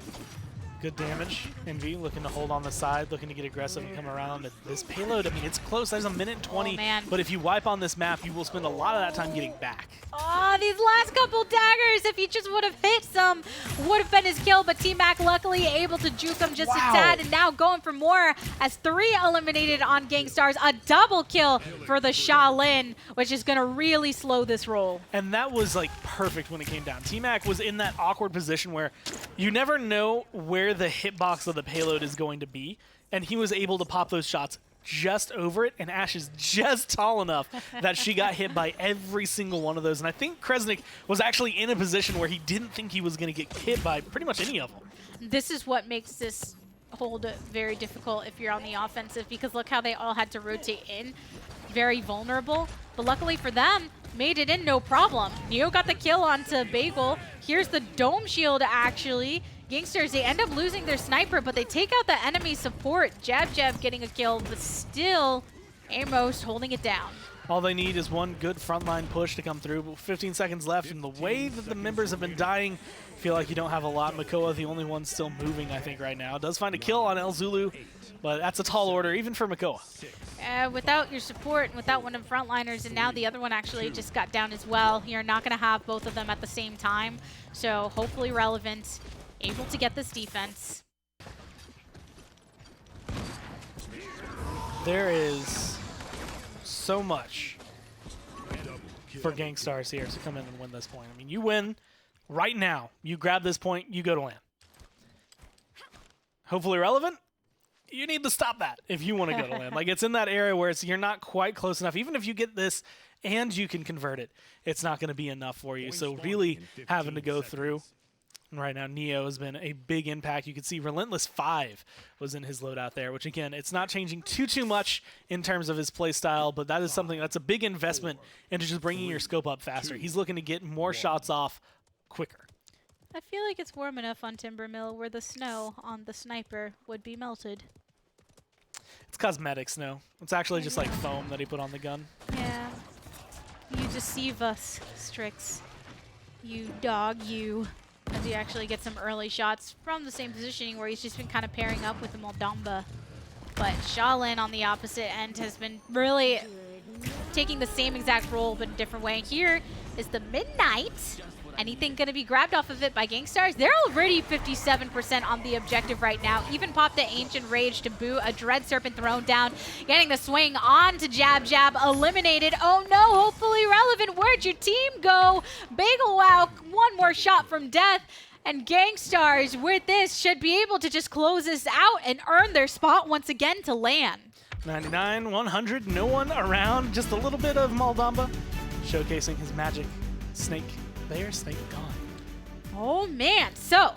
Good damage. Envy looking to hold on the side, looking to get aggressive and come around. And this payload, I mean, it's close. There's a minute and 20. Oh, man. But if you wipe on this map, you will spend a lot of that time getting back. Oh, these last couple daggers, if he just would have hit some, would have been his kill. But T-Mac luckily able to juke him just a tad. And now going for more as 3 eliminated on Gangstars. A double kill for the Shaolin, which is going to really slow this roll. And that was like perfect when it came down. T-Mac was in that awkward position where you never know where the hitbox of the payload is going to be. And he was able to pop those shots just over it, and Ash is just tall enough that she got hit by every single one of those. And I think Kresnik was actually in a position where he didn't think he was going to get hit by pretty much any of them. This is what makes this hold very difficult if you're on the offensive, because look how they all had to rotate in. Very vulnerable. But luckily for them, made it in no problem. Neo got the kill onto Bagel. Here's the Dome Shield, actually. Gangsters, they end up losing their sniper, but they take out the enemy support. Jab Jab getting a kill, but still Amos holding it down. All they need is one good frontline push to come through. But 15 seconds left, and the way that the members have been dying, I feel like you don't have a lot. Makoa, the only one still moving, I think, right now. Does find a kill on El Zulu, but that's a tall order, even for Makoa. Without your support, without one of the frontliners, and now the other one actually just got down as well. You're not going to have both of them at the same time, so hopefully Relevant able to get this defense. There is so much for Gangstars here to come in and win this point. I mean, you win right now. You grab this point, you go to land. Hopefully Relevant, you need to stop that if you want to go to land. Like, it's in that area where you're not quite close enough. Even if you get this and you can convert it, it's not going to be enough for you. So really having to go through. And right now, Neo has been a big impact. You can see Relentless 5 was in his loadout there, which, again, it's not changing too much in terms of his play style, but that is something that's a big investment into just bringing your scope up faster. He's looking to get more shots off quicker. I feel like it's warm enough on Timbermill where the snow on the sniper would be melted. It's cosmetic snow. It's actually just like foam that he put on the gun. Yeah. You deceive us, Strix. You dog, you. As he actually gets some early shots from the same positioning where he's just been kind of pairing up with the Moldamba. But Shaolin on the opposite end has been really taking the same exact role but in a different way. Here is the Midnight. Anything going to be grabbed off of it by Gangstars? They're already 57% on the objective right now. Even popped the Ancient Rage to boot. A Dread Serpent thrown down. Getting the swing on to Jab Jab. Eliminated. Oh no, hopefully Relevant. Where'd your team go? Bagel Wow, one more shot from death. And Gangstars with this should be able to just close this out and earn their spot once again to land. 99, 100, no one around. Just a little bit of Moldamba showcasing his magic. Snake there, Snake gone. Oh man, so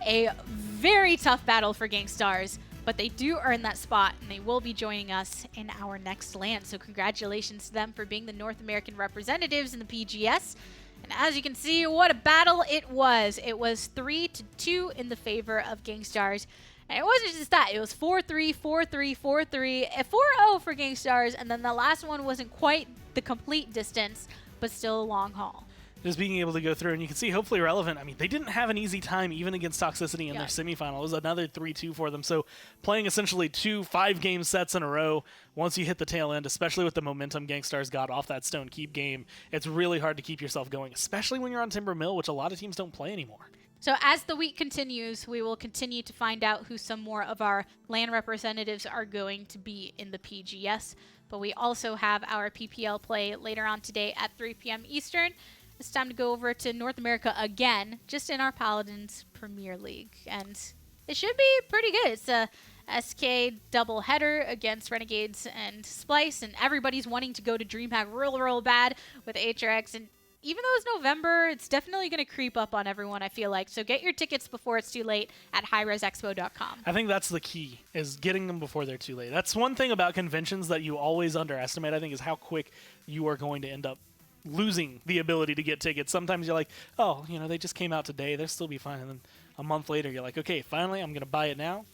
a very tough battle for Gangstars, but they do earn that spot and they will be joining us in our next land. So congratulations to them for being the North American representatives in the PGS. And as you can see, what a battle it was. It was 3-2 in the favor of Gangstars. And it wasn't just that, it was 4-3, 4-3, 4-3, 4-0 for Gangstars, and then the last one wasn't quite the complete distance, but still a long haul. Just being able to go through, and you can see hopefully Relevant. I mean, they didn't have an easy time even against Toxicity in their semifinal. It was another 3-2 for them. So playing essentially 2 5-game sets in a row, once you hit the tail end, especially with the momentum Gangstars got off that Stone Keep game, it's really hard to keep yourself going, especially when you're on Timber Mill, which a lot of teams don't play anymore. So as the week continues, we will continue to find out who some more of our LAN representatives are going to be in the PGS. But we also have our PPL play later on today at 3 p.m. Eastern. It's time to go over to North America again, just in our Paladins Premier League. And it should be pretty good. It's a SK doubleheader against Renegades and Splice, and everybody's wanting to go to DreamHack real bad with HRX. And even though it's November, it's definitely going to creep up on everyone, I feel like. So get your tickets before it's too late at highresexpo.com. I think that's the key, is getting them before they're too late. That's one thing about conventions that you always underestimate, I think, is how quick you are going to end up losing the ability to get tickets. Sometimes you're like, oh, they just came out today. They'll still be fine. And then a month later, you're like, okay, finally, I'm going to buy it now.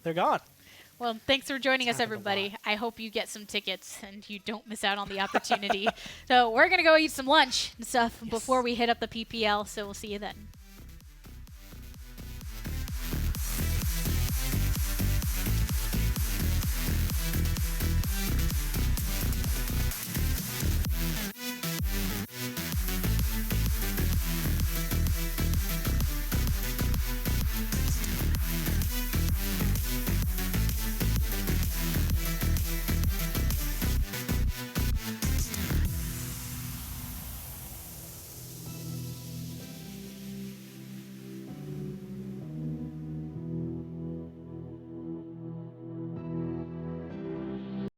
They're gone. Well, thanks for joining us, happened a everybody. lot. I hope you get some tickets and you don't miss out on the opportunity. So we're going to go eat some lunch and stuff before we hit up the PPL, so we'll see you then.